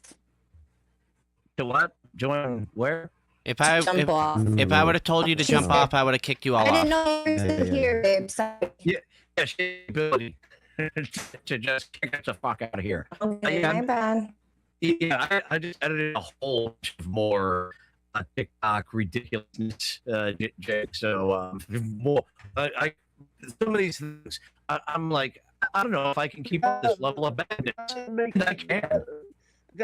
[SPEAKER 4] to what? Join where?
[SPEAKER 2] If I
[SPEAKER 5] Jump off.
[SPEAKER 2] if I would have told you to jump
[SPEAKER 5] She's-
[SPEAKER 2] off, I would have kicked you all
[SPEAKER 5] I didn't
[SPEAKER 2] off.
[SPEAKER 5] know you were
[SPEAKER 3] Yeah,
[SPEAKER 5] still
[SPEAKER 3] yeah,
[SPEAKER 5] here, babe. Sorry.
[SPEAKER 4] Yeah, she had the ability to just kick us the fuck out of here.
[SPEAKER 5] Okay,
[SPEAKER 4] Yeah.
[SPEAKER 5] my bad.
[SPEAKER 4] Yeah, I just edited a whole bunch of more TikTok ridiculousness, Jake. So more, I some of these things, I'm like, I don't know if I can keep up this level of badness. I can.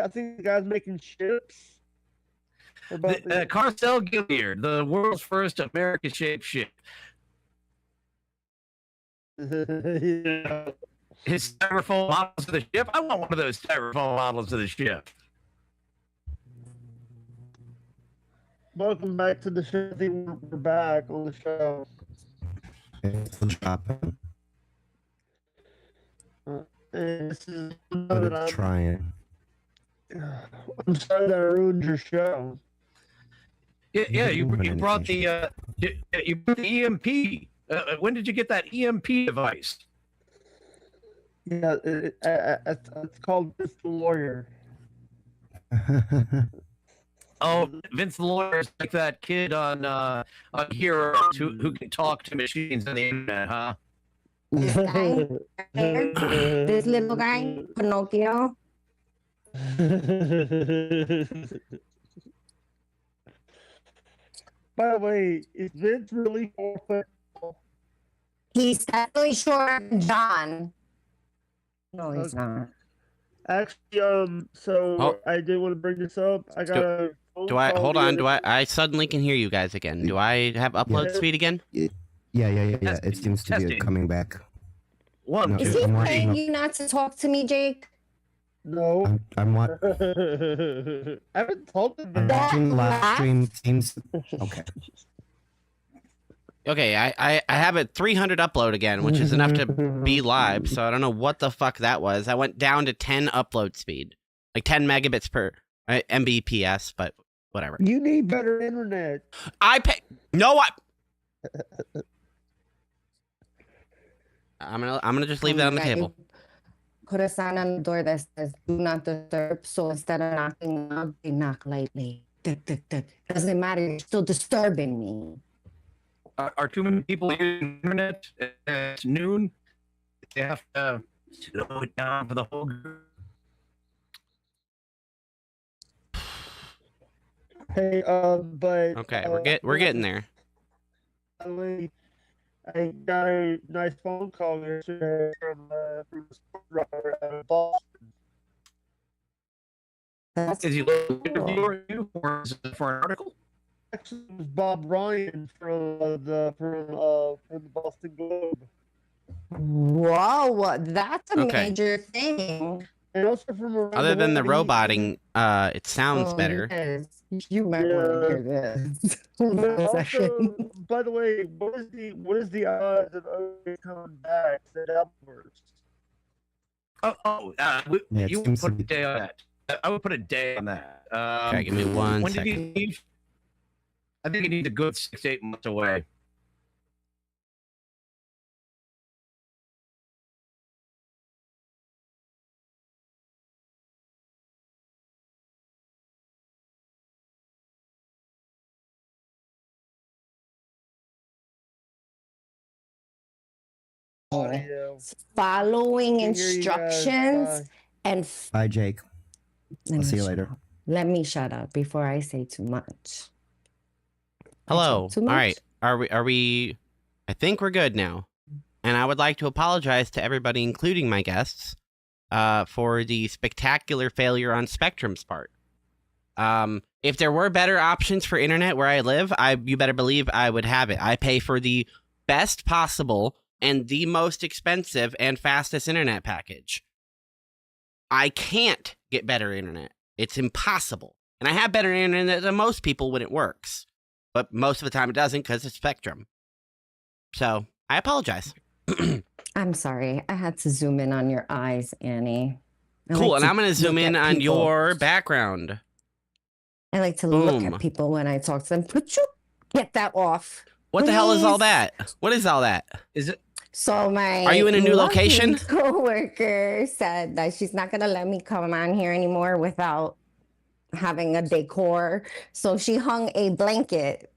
[SPEAKER 6] I think the guy's making chips. About
[SPEAKER 4] Carcel Gilliard, the world's first American shaped ship.
[SPEAKER 6] yeah.
[SPEAKER 4] His styrofoam models of the ship. I want one of those styrofoam models of the ship.
[SPEAKER 6] Welcome back to the show. I think we're back on the show.
[SPEAKER 3] It's dropping,
[SPEAKER 6] And this is
[SPEAKER 3] but
[SPEAKER 6] that
[SPEAKER 3] it's trying.
[SPEAKER 6] I'm sorry that I ruined your show.
[SPEAKER 4] Yeah, you
[SPEAKER 3] Moving
[SPEAKER 4] brought
[SPEAKER 3] anything.
[SPEAKER 4] you brought the EMP. When did you get that EMP device?
[SPEAKER 6] Yeah, it's called This the Lawyer.
[SPEAKER 4] Oh, Vince the Lawyer is like that kid on Heroes who can talk to machines on the internet, huh?
[SPEAKER 5] This guy, this little guy, Pinocchio.
[SPEAKER 6] By the way, is Vince really 4 foot?
[SPEAKER 5] He's definitely shorter than John. No, he's not.
[SPEAKER 6] Actually, so
[SPEAKER 2] Oh.
[SPEAKER 6] I did want to bring this up. I got a phone
[SPEAKER 2] Do I
[SPEAKER 6] call
[SPEAKER 2] hold
[SPEAKER 6] the
[SPEAKER 2] on?
[SPEAKER 6] other-
[SPEAKER 2] Do I suddenly can hear you guys again? Do I have upload
[SPEAKER 6] Yeah.
[SPEAKER 2] speed again?
[SPEAKER 3] Yeah. It seems to be
[SPEAKER 4] Testing.
[SPEAKER 3] coming back.
[SPEAKER 4] One,
[SPEAKER 3] No,
[SPEAKER 5] Is
[SPEAKER 4] two,
[SPEAKER 5] he
[SPEAKER 3] I'm watching
[SPEAKER 5] paying
[SPEAKER 3] the-
[SPEAKER 5] you not to talk to me, Jake?
[SPEAKER 6] No.
[SPEAKER 3] I'm
[SPEAKER 6] I haven't told him that.
[SPEAKER 3] watching live
[SPEAKER 5] laugh?
[SPEAKER 3] stream. Seems okay.
[SPEAKER 2] Okay, I have it 300 upload again, which is enough to be live. So I don't know what the fuck that was. I went down to 10 upload speed, like 10 megabits per Mbps, but whatever.
[SPEAKER 6] You need better internet.
[SPEAKER 2] I pay. No, what? I'm gonna just leave that on the table.
[SPEAKER 5] Put a sign on the door that says "Do not disturb." So instead of knocking out, they knock lightly. Tick, tick, tick. Doesn't matter. You're still disturbing me.
[SPEAKER 4] are too many people using the internet at noon? They have to slow it down for the whole group.
[SPEAKER 6] Hey, but
[SPEAKER 2] Okay, we're getting there.
[SPEAKER 6] By the way, I got a nice phone call yesterday from the sports writer out of Boston.
[SPEAKER 5] That's
[SPEAKER 4] Is he looking to interview you, or is it for an article?
[SPEAKER 6] Actually, it was Bob Ryan from the Boston Globe,
[SPEAKER 5] whoa. That's a
[SPEAKER 2] Okay.
[SPEAKER 5] major thing.
[SPEAKER 6] and also from around
[SPEAKER 2] Other than the
[SPEAKER 6] world.
[SPEAKER 2] roboting, it sounds
[SPEAKER 5] Oh,
[SPEAKER 2] better.
[SPEAKER 5] yes. You might want to hear this. Hold on
[SPEAKER 6] But
[SPEAKER 5] a second.
[SPEAKER 6] also, by the way, what is the odds of OJ coming back to the Outburst?
[SPEAKER 3] Yeah, it
[SPEAKER 4] You would
[SPEAKER 3] seems to
[SPEAKER 4] put a
[SPEAKER 3] be-
[SPEAKER 4] day on that. I would put a day on that.
[SPEAKER 2] Okay, give me one
[SPEAKER 4] when did he
[SPEAKER 2] second.
[SPEAKER 4] leave? I think he needs a good 6 to 8 months away.
[SPEAKER 6] Audio.
[SPEAKER 5] Following
[SPEAKER 6] Can hear you guys.
[SPEAKER 5] instructions and
[SPEAKER 3] Bye, Jake.
[SPEAKER 5] let
[SPEAKER 3] I'll
[SPEAKER 5] me
[SPEAKER 3] see you
[SPEAKER 5] shut
[SPEAKER 3] later.
[SPEAKER 5] up. Let me shut up before I say too much. I
[SPEAKER 2] Hello.
[SPEAKER 5] talk too
[SPEAKER 2] All
[SPEAKER 5] much?
[SPEAKER 2] right. Are we I think we're good now. And I would like to apologize to everybody, including my guests, for the spectacular failure on Spectrum's part. If there were better options for internet where I live, you better believe I would have it. I pay for the best possible and the most expensive and fastest internet package. I can't get better internet. It's impossible. And I have better internet than most people when it works. But most of the time it doesn't because it's Spectrum. So I apologize.
[SPEAKER 5] I'm sorry. I had to zoom in on your eyes, Annie. I
[SPEAKER 2] Cool.
[SPEAKER 5] like
[SPEAKER 2] And
[SPEAKER 5] to
[SPEAKER 2] I'm going to zoom
[SPEAKER 5] look
[SPEAKER 2] in
[SPEAKER 5] at
[SPEAKER 2] on
[SPEAKER 5] people.
[SPEAKER 2] your background.
[SPEAKER 5] I like to look
[SPEAKER 2] Boom.
[SPEAKER 5] at people when I talk to them. Get that off.
[SPEAKER 2] What the hell is all
[SPEAKER 5] Please.
[SPEAKER 2] that? What is all that?
[SPEAKER 4] Is it?
[SPEAKER 5] So my
[SPEAKER 2] Are you in a new
[SPEAKER 5] lovely
[SPEAKER 2] location?
[SPEAKER 5] coworker said that she's not gonna let me come on here anymore without having a decor. So she hung a blanket.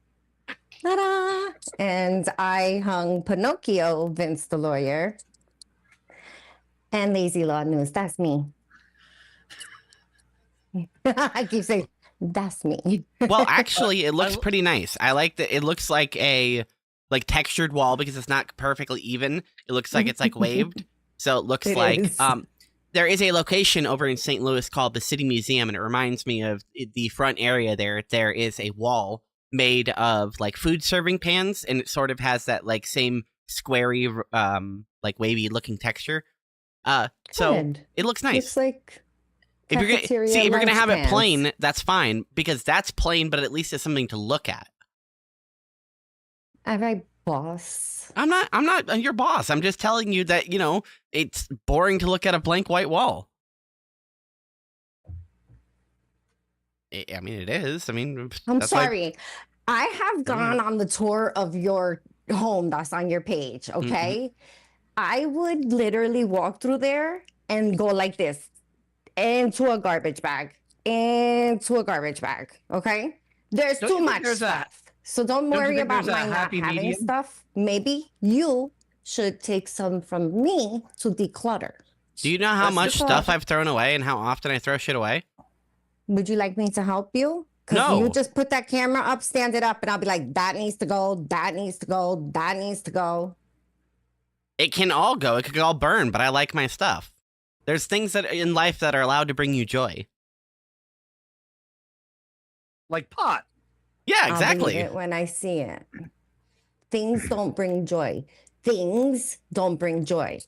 [SPEAKER 5] Ta-da! And I hung Pinocchio, Vince the lawyer, and Lazy Law News. That's me. I keep saying that's me.
[SPEAKER 2] Well, actually, it looks pretty nice. I like that. It looks like a textured wall because it's not perfectly even. It looks like it's like waved. So it looks
[SPEAKER 5] It
[SPEAKER 2] like
[SPEAKER 5] is.
[SPEAKER 2] there is a location over in St. Louis called the City Museum, and it reminds me of the front area there. There is a wall made of like food serving pans, and it sort of has that like same squarey, like wavy looking texture. So
[SPEAKER 5] Good.
[SPEAKER 2] it looks nice.
[SPEAKER 5] Looks like
[SPEAKER 2] If you're gonna
[SPEAKER 5] cafeteria
[SPEAKER 2] see, if you're gonna
[SPEAKER 5] lunch
[SPEAKER 2] have it
[SPEAKER 5] pans.
[SPEAKER 2] plain, that's fine because that's plain, but at least it's something to look at.
[SPEAKER 5] All right, boss.
[SPEAKER 2] I'm not your boss. I'm just telling you that, it's boring to look at a blank white wall. I mean, it is. I mean,
[SPEAKER 5] I'm
[SPEAKER 2] that's why-
[SPEAKER 5] sorry. I have gone on the tour of your home that's on your page, okay? I would literally walk through there and go like this into a garbage bag, okay? There's
[SPEAKER 4] Don't
[SPEAKER 5] too
[SPEAKER 4] you think
[SPEAKER 5] much
[SPEAKER 4] there's a-
[SPEAKER 5] stuff. So don't
[SPEAKER 4] don't you
[SPEAKER 5] worry
[SPEAKER 4] think
[SPEAKER 5] about
[SPEAKER 4] there's a
[SPEAKER 5] my not
[SPEAKER 4] happy
[SPEAKER 5] having
[SPEAKER 4] medium?
[SPEAKER 5] stuff. Maybe you should take some from me to declutter.
[SPEAKER 2] Do you know how
[SPEAKER 4] That's
[SPEAKER 2] much
[SPEAKER 5] the
[SPEAKER 2] stuff
[SPEAKER 5] thought.
[SPEAKER 2] I've thrown away and how often I throw shit away?
[SPEAKER 5] Would you like me to help you? Because
[SPEAKER 2] No.
[SPEAKER 5] you just put that camera up, stand it up, and I'll be like, that needs to go, that needs to go, that needs to go.
[SPEAKER 2] It can all go. It could all burn, but I like my stuff. There's things that in life that are allowed to bring you joy.
[SPEAKER 4] Like pot.
[SPEAKER 2] Yeah,
[SPEAKER 5] I'll believe
[SPEAKER 2] exactly.
[SPEAKER 5] it when I see it. Things don't bring joy. Things don't bring joy.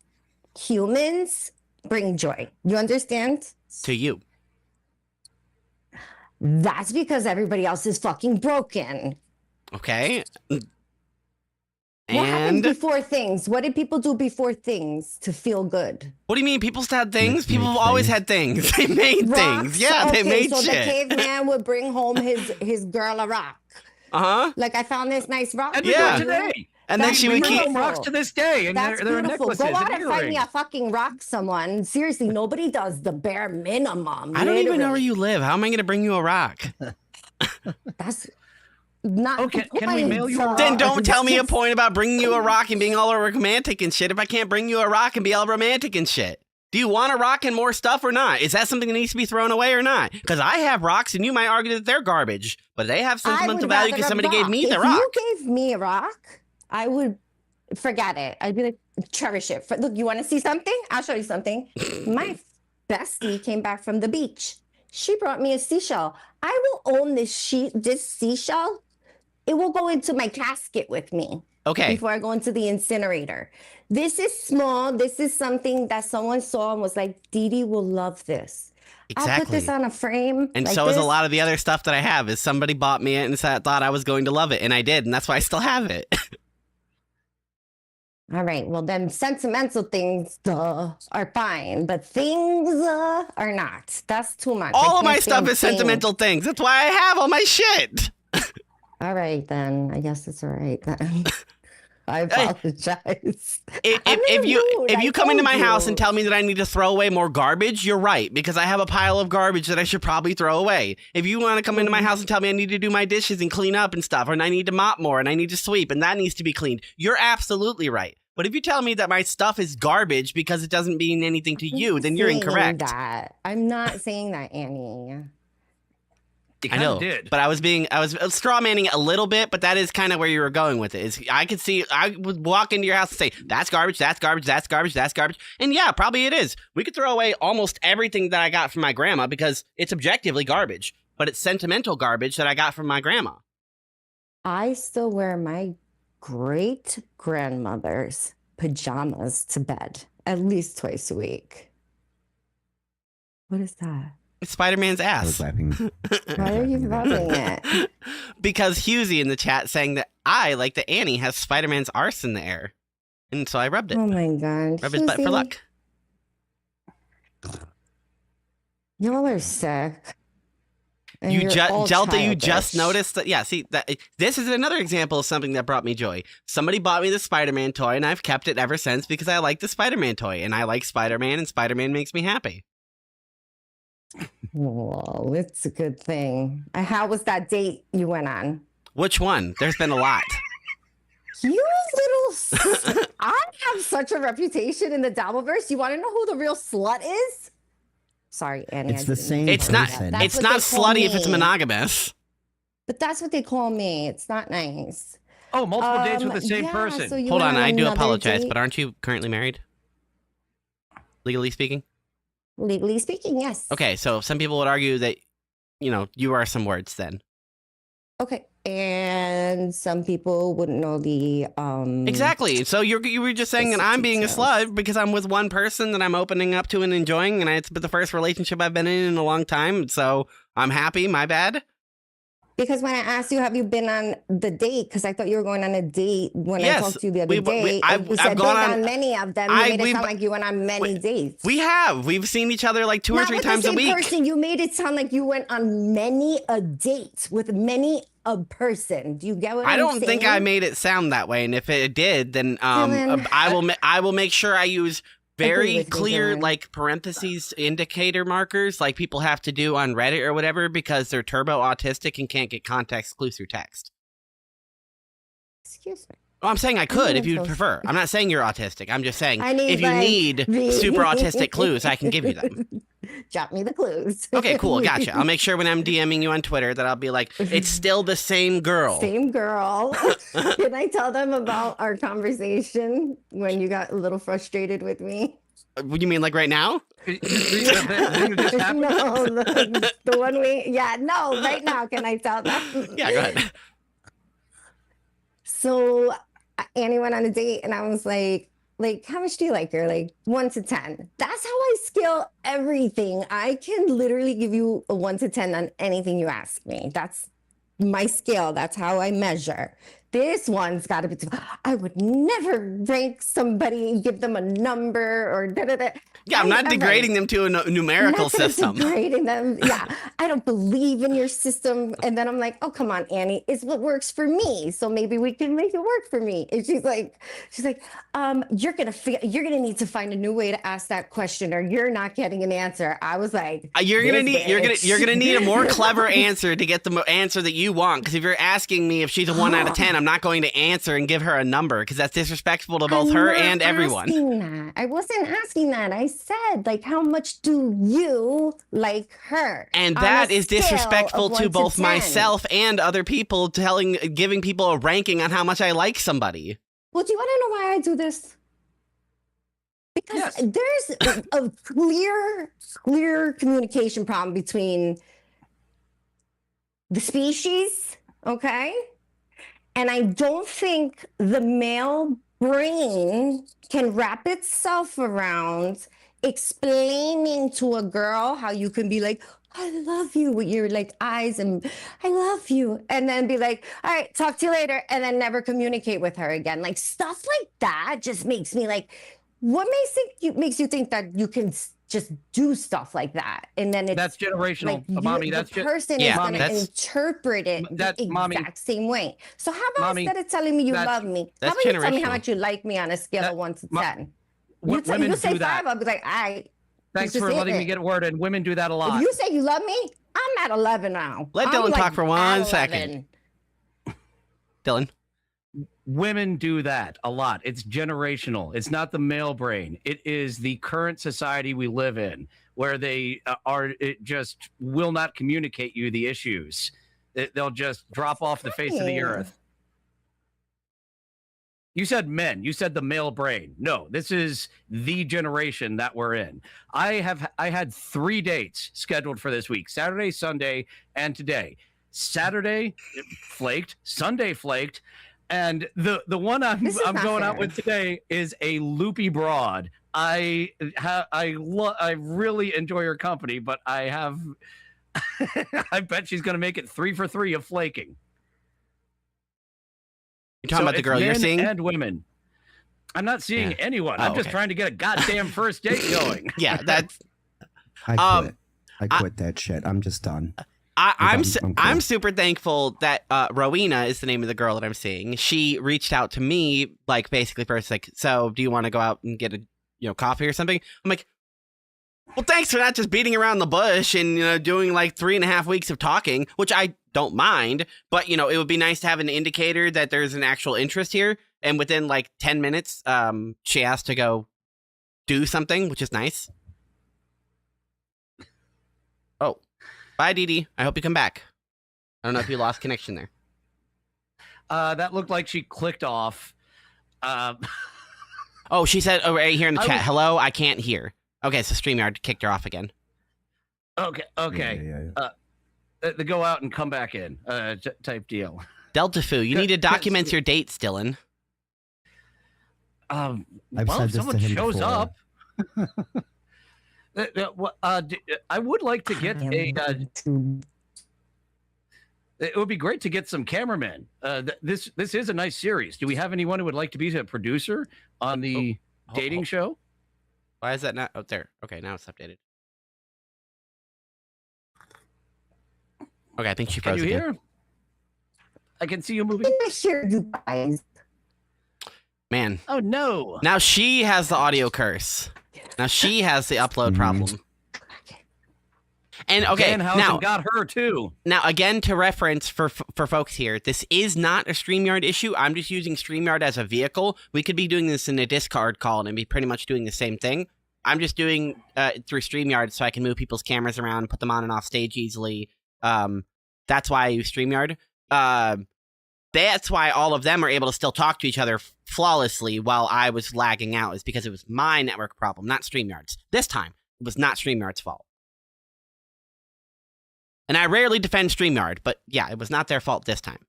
[SPEAKER 5] Humans bring joy. You understand?
[SPEAKER 2] To you.
[SPEAKER 5] That's because everybody else is fucking broken.
[SPEAKER 2] Okay.
[SPEAKER 5] What happened
[SPEAKER 2] And
[SPEAKER 5] before things? What did people do before things to feel good?
[SPEAKER 2] what do you mean? People still had things?
[SPEAKER 3] Make
[SPEAKER 2] People have always
[SPEAKER 3] things.
[SPEAKER 2] had things. They made things.
[SPEAKER 5] Rocks?
[SPEAKER 2] Yeah, they
[SPEAKER 5] Okay,
[SPEAKER 2] made
[SPEAKER 5] so
[SPEAKER 2] shit.
[SPEAKER 5] the caveman would bring home his girl a rock.
[SPEAKER 2] Uh-huh.
[SPEAKER 5] Like, I found this nice rock.
[SPEAKER 4] And
[SPEAKER 2] Yeah.
[SPEAKER 4] we do today.
[SPEAKER 2] And then
[SPEAKER 5] That's
[SPEAKER 2] she would
[SPEAKER 4] bring
[SPEAKER 2] keep
[SPEAKER 4] home rocks to this day, and
[SPEAKER 5] That's
[SPEAKER 4] they're
[SPEAKER 5] beautiful.
[SPEAKER 4] necklaces
[SPEAKER 5] Go out
[SPEAKER 4] and
[SPEAKER 5] and find me
[SPEAKER 4] earrings.
[SPEAKER 5] a fucking rock, someone. Seriously, nobody does the bare minimum.
[SPEAKER 2] I don't even know where
[SPEAKER 5] literally.
[SPEAKER 2] you live. How am I going to bring you a rock?
[SPEAKER 5] That's not.
[SPEAKER 4] Oh, can we mail you a rock?
[SPEAKER 2] Then don't tell me a point about bringing you a rock and being all romantic and shit if I can't bring you a rock and be all romantic and shit. Do you want a rock and more stuff or not? Is that something that needs to be thrown away or not? Because I have rocks and you might argue that they're garbage, but they have
[SPEAKER 5] I
[SPEAKER 2] sentimental
[SPEAKER 5] would
[SPEAKER 2] value
[SPEAKER 5] rather
[SPEAKER 2] because
[SPEAKER 5] a
[SPEAKER 2] somebody gave
[SPEAKER 5] rock.
[SPEAKER 2] me the
[SPEAKER 5] If
[SPEAKER 2] rock.
[SPEAKER 5] you gave me a rock, I would forget it. I'd be like, cherish it. Look, you want to see something? I'll show you something. My bestie came back from the beach. She brought me a seashell. I will own this seashell. It will go into my casket with me
[SPEAKER 2] Okay.
[SPEAKER 5] before I go into the incinerator. This is small. This is something that someone saw and was like, Dee Dee will love this. I'll put
[SPEAKER 2] Exactly.
[SPEAKER 5] this on a frame.
[SPEAKER 2] And
[SPEAKER 5] like
[SPEAKER 2] so is a
[SPEAKER 5] this.
[SPEAKER 2] lot of the other stuff that I have. Is somebody bought me it and thought I was going to love it, and I did, and that's why I still have it.
[SPEAKER 5] All right. Well, then sentimental things are fine, but things are not. That's too much. I
[SPEAKER 2] All of
[SPEAKER 5] can't
[SPEAKER 2] my stuff
[SPEAKER 5] stand
[SPEAKER 2] is
[SPEAKER 5] things.
[SPEAKER 2] sentimental things. That's why I have all my shit.
[SPEAKER 5] All right, then. I guess it's all right then. I apologize.
[SPEAKER 2] If
[SPEAKER 5] I'm in a mood,
[SPEAKER 2] if
[SPEAKER 5] I
[SPEAKER 2] you come into
[SPEAKER 5] told
[SPEAKER 2] my house
[SPEAKER 5] you.
[SPEAKER 2] and tell me that I need to throw away more garbage, you're right, because I have a pile of garbage that I should probably throw away. If you want to come into my house and tell me I need to do my dishes and clean up and stuff, and I need to mop more and I need to sweep and that needs to be cleaned, you're absolutely right. But if you tell me that my stuff is garbage because it doesn't mean anything to you, then you're
[SPEAKER 5] saying
[SPEAKER 2] incorrect.
[SPEAKER 5] That. I'm not saying that, Annie.
[SPEAKER 4] You
[SPEAKER 2] I
[SPEAKER 4] kinda
[SPEAKER 2] know,
[SPEAKER 4] did.
[SPEAKER 2] but I was straw manning a little bit, but that is kind of where you were going with it. Is I could see, I would walk into your house and say, that's garbage, that's garbage, that's garbage, that's garbage. And yeah, probably it is. We could throw away almost everything that I got from my grandma because it's objectively garbage. but it's sentimental garbage that I got from my grandma.
[SPEAKER 5] I still wear my great grandmother's pajamas to bed at least twice a week. What is that?
[SPEAKER 2] It's Spider-Man's
[SPEAKER 3] I was
[SPEAKER 2] ass.
[SPEAKER 3] laughing.
[SPEAKER 5] Why are you rubbing it?
[SPEAKER 2] Because Husey in the chat saying that I, like the Annie, has Spider-Man's arse in the air. And so I rubbed it.
[SPEAKER 5] Oh my god.
[SPEAKER 2] Rub his butt for
[SPEAKER 5] Susie,
[SPEAKER 2] luck.
[SPEAKER 5] Y'all are sick. And
[SPEAKER 2] You
[SPEAKER 5] you're
[SPEAKER 2] just
[SPEAKER 5] all
[SPEAKER 2] Delta, you just
[SPEAKER 5] childish.
[SPEAKER 2] noticed that. Yeah, see that this is another example of something that brought me joy. Somebody bought me the Spider-Man toy, and I've kept it ever since because I like the Spider-Man toy, and I like Spider-Man, and Spider-Man makes me happy.
[SPEAKER 5] Well, it's a good thing. How was that date you went on?
[SPEAKER 2] Which one? There's been a lot.
[SPEAKER 5] You little. I have such a reputation in the Dabbleverse. You want to know who the real slut is? Sorry, Annie.
[SPEAKER 3] It's
[SPEAKER 5] I
[SPEAKER 3] the
[SPEAKER 5] didn't
[SPEAKER 3] same
[SPEAKER 5] mean
[SPEAKER 2] It's
[SPEAKER 5] to
[SPEAKER 2] not.
[SPEAKER 5] do that.
[SPEAKER 3] person.
[SPEAKER 5] That's
[SPEAKER 2] It's
[SPEAKER 5] what
[SPEAKER 2] not
[SPEAKER 5] they call
[SPEAKER 2] slutty if it's
[SPEAKER 5] me.
[SPEAKER 2] monogamous.
[SPEAKER 5] But that's what they call me. It's not nice.
[SPEAKER 4] Oh, multiple dates with the same
[SPEAKER 5] yeah,
[SPEAKER 4] person.
[SPEAKER 5] so you
[SPEAKER 2] Hold
[SPEAKER 5] went
[SPEAKER 2] on, I do
[SPEAKER 5] another
[SPEAKER 2] apologize,
[SPEAKER 5] date?
[SPEAKER 2] but aren't you currently married? Legally speaking.
[SPEAKER 5] Legally speaking, yes.
[SPEAKER 2] Okay, so some people would argue that, you are some words then.
[SPEAKER 5] Okay. And some people wouldn't know the
[SPEAKER 2] Exactly. So you were just saying that I'm being a
[SPEAKER 5] details.
[SPEAKER 2] slut because I'm with one person that I'm opening up to and enjoying, and it's the first relationship I've been in a long time. So I'm happy. My bad.
[SPEAKER 5] Because when I asked you, have you been on the date? Because I thought you were going on a date when I
[SPEAKER 2] Yes,
[SPEAKER 5] talked to you the other day.
[SPEAKER 2] I've
[SPEAKER 5] You said
[SPEAKER 2] gone
[SPEAKER 5] been
[SPEAKER 2] on-
[SPEAKER 5] on many of them. You made it sound like you went on many dates.
[SPEAKER 2] We've seen each other like two or
[SPEAKER 5] Not
[SPEAKER 2] three
[SPEAKER 5] with
[SPEAKER 2] times
[SPEAKER 5] the
[SPEAKER 2] a
[SPEAKER 5] same
[SPEAKER 2] week.
[SPEAKER 5] person. You made it sound like you went on many a date with many a person. Do you get what
[SPEAKER 2] I
[SPEAKER 5] I'm
[SPEAKER 2] don't think I
[SPEAKER 5] saying?
[SPEAKER 2] made it sound that way, and if it did, then
[SPEAKER 5] Dylan.
[SPEAKER 2] I will make sure I use very
[SPEAKER 5] with me,
[SPEAKER 2] clear
[SPEAKER 5] Dylan.
[SPEAKER 2] like parentheses indicator markers like people have to do on Reddit or whatever because they're turbo autistic and can't get context clues through text.
[SPEAKER 5] Excuse me.
[SPEAKER 2] Well, I'm saying I could if
[SPEAKER 5] being
[SPEAKER 2] you
[SPEAKER 5] so
[SPEAKER 2] prefer. I'm not saying you're autistic. I'm just saying
[SPEAKER 5] I need,
[SPEAKER 2] if you
[SPEAKER 5] like,
[SPEAKER 2] need
[SPEAKER 5] the-
[SPEAKER 2] super autistic clues, I can give you them.
[SPEAKER 5] Drop me the clues.
[SPEAKER 2] Okay, cool. Gotcha. I'll make sure when I'm DMing you on Twitter that I'll be like, it's still the same girl.
[SPEAKER 5] Same girl. Can I tell them about our conversation when you got a little frustrated with me?
[SPEAKER 2] What do you mean, like right now?
[SPEAKER 4] The thing that just happened?
[SPEAKER 5] No, the one no, right now. Can I tell them?
[SPEAKER 2] Yeah, go ahead.
[SPEAKER 5] So Annie went on a date and I was like, how much do you like her? Like 1 to 10. That's how I scale everything. I can literally give you a 1 to 10 on anything you ask me. That's my scale. That's how I measure. This one's got to be. I would never rank somebody and give them a number or da da da.
[SPEAKER 2] Yeah, I'm not
[SPEAKER 5] Ever.
[SPEAKER 2] degrading them to a numerical
[SPEAKER 5] Not that I'm
[SPEAKER 2] system.
[SPEAKER 5] degrading them. Yeah, I don't believe in your system. And then I'm like, oh, come on, Annie, it's what works for me. So maybe we can make it work for me. And she's like, you're gonna need to find a new way to ask that question, or you're not getting an answer. I was like,
[SPEAKER 2] You're gonna
[SPEAKER 5] this
[SPEAKER 2] need
[SPEAKER 5] bitch.
[SPEAKER 2] you're gonna need a more clever answer to get the answer that you want. Because if you're asking me if she's a 1 out of 10, I'm not going to answer and give her a number because that's disrespectful to both
[SPEAKER 5] I'm
[SPEAKER 2] her
[SPEAKER 5] not
[SPEAKER 2] and everyone.
[SPEAKER 5] asking that. I wasn't asking that. I said, like, how much do you like her?
[SPEAKER 2] And
[SPEAKER 5] On
[SPEAKER 2] that
[SPEAKER 5] a
[SPEAKER 2] is
[SPEAKER 5] scale
[SPEAKER 2] disrespectful
[SPEAKER 5] of 1
[SPEAKER 2] to both
[SPEAKER 5] 10.
[SPEAKER 2] myself and other people, giving people a ranking on how much I like somebody.
[SPEAKER 5] Well, do you want to know why I do this? Because
[SPEAKER 4] Yes.
[SPEAKER 5] there's a clear communication problem between the species, okay? And I don't think the male brain can wrap itself around explaining to a girl how you can be like, I love you with your like eyes and I love you. And then be like, all right, talk to you later. And then never communicate with her again. Like stuff like that just makes me like, what makes you think that you can just do stuff like that? And then it's
[SPEAKER 4] That's generational,
[SPEAKER 5] like
[SPEAKER 4] mommy.
[SPEAKER 5] the
[SPEAKER 4] That's just
[SPEAKER 5] person
[SPEAKER 2] Yeah,
[SPEAKER 5] is going to
[SPEAKER 2] that's-
[SPEAKER 5] interpret it
[SPEAKER 4] That's-
[SPEAKER 5] the
[SPEAKER 4] mommy.
[SPEAKER 5] exact same way. So how about
[SPEAKER 4] Mommy,
[SPEAKER 5] instead of telling me you
[SPEAKER 4] that's-
[SPEAKER 5] love me, how
[SPEAKER 2] that's
[SPEAKER 5] about you tell me how
[SPEAKER 2] generational.
[SPEAKER 5] much you like me on a scale
[SPEAKER 4] That-
[SPEAKER 5] of 1 to
[SPEAKER 4] mo-
[SPEAKER 5] 10?
[SPEAKER 4] women
[SPEAKER 5] You say
[SPEAKER 4] do that.
[SPEAKER 5] 5, I'll be like, all right.
[SPEAKER 4] Thanks
[SPEAKER 5] just
[SPEAKER 4] for letting
[SPEAKER 5] it.
[SPEAKER 4] me get a word in. Women do that a lot.
[SPEAKER 5] If you say you love me, I'm at 11 now.
[SPEAKER 2] Let
[SPEAKER 5] I'm
[SPEAKER 2] Dylan
[SPEAKER 5] like
[SPEAKER 2] talk for
[SPEAKER 5] at
[SPEAKER 2] 1 second.
[SPEAKER 5] 11.
[SPEAKER 2] Dylan.
[SPEAKER 4] Women do that a lot. It's generational. It's not the male brain. It is the current society we live in where they just will not communicate you the issues. They'll just drop off the face of the
[SPEAKER 5] Right.
[SPEAKER 4] earth. You said men. You said the male brain. No, this is the generation that we're in. I had 3 dates scheduled for this week: Saturday, Sunday, and today. Saturday flaked, Sunday flaked, and the one I'm
[SPEAKER 5] This is not
[SPEAKER 4] going out
[SPEAKER 5] fair.
[SPEAKER 4] with today is a loopy broad. I really enjoy her company, but I have I bet she's going to make it 3 for 3 of flaking.
[SPEAKER 2] You're talking about the
[SPEAKER 4] it's
[SPEAKER 2] girl you're
[SPEAKER 4] men
[SPEAKER 2] seeing?
[SPEAKER 4] and women. I'm not seeing
[SPEAKER 2] Yeah.
[SPEAKER 4] anyone.
[SPEAKER 2] Oh,
[SPEAKER 4] I'm just
[SPEAKER 2] okay.
[SPEAKER 4] trying to get a goddamn first date going.
[SPEAKER 2] Yeah, that's.
[SPEAKER 3] I
[SPEAKER 2] Um,
[SPEAKER 3] quit. I quit that shit. I'm just done.
[SPEAKER 2] I'm
[SPEAKER 3] I'm
[SPEAKER 2] I'm
[SPEAKER 3] cool.
[SPEAKER 2] super thankful that Rowena is the name of the girl that I'm seeing. She reached out to me like basically first like, so do you want to go out and get a coffee or something? I'm like, well, thanks for not just beating around the bush and doing like 3.5 weeks of talking, which I don't mind, but it would be nice to have an indicator that there's an actual interest here. And within like 10 minutes, she asked to go do something, which is nice. Oh, bye, Dee Dee. I hope you come back. I don't know if you lost connection there.
[SPEAKER 4] That looked like she clicked off.
[SPEAKER 2] Oh, she said, oh, right here in the
[SPEAKER 4] I
[SPEAKER 2] chat,
[SPEAKER 4] was-
[SPEAKER 2] hello, I can't hear. Okay, so StreamYard kicked her off again.
[SPEAKER 4] Okay.
[SPEAKER 3] Yeah.
[SPEAKER 4] The go out and come back in type deal.
[SPEAKER 2] Delta Foo, you need to document your dates, Dylan.
[SPEAKER 3] I've
[SPEAKER 4] Well,
[SPEAKER 3] said
[SPEAKER 4] if
[SPEAKER 3] this
[SPEAKER 4] someone
[SPEAKER 3] to him
[SPEAKER 4] shows
[SPEAKER 3] before.
[SPEAKER 4] up. I would like to get it would be great to get some cameramen. This is a nice series. Do we have anyone who would like to be a producer on the dating show?
[SPEAKER 2] Why is that not? Oh, there. Okay, now it's updated. Okay, I think she
[SPEAKER 4] Can
[SPEAKER 2] froze
[SPEAKER 4] you
[SPEAKER 2] again.
[SPEAKER 4] hear? I can see you moving.
[SPEAKER 5] I hear you guys.
[SPEAKER 2] Man,
[SPEAKER 4] Oh no!
[SPEAKER 2] now she has the audio curse. Now she has the upload
[SPEAKER 3] Mhm.
[SPEAKER 2] problem. And okay,
[SPEAKER 4] Danhausen got her too.
[SPEAKER 2] now again to reference for folks here, this is not a StreamYard issue. I'm just using StreamYard as a vehicle. We could be doing this in a Discord call and be pretty much doing the same thing. I'm just doing through StreamYard so I can move people's cameras around, put them on and off stage easily. That's why I use StreamYard. That's why all of them are able to still talk to each other flawlessly while I was lagging out, is because it was my network problem, not StreamYard's. This time, it was not StreamYard's fault. And I rarely defend StreamYard, but yeah, it was not their fault this time.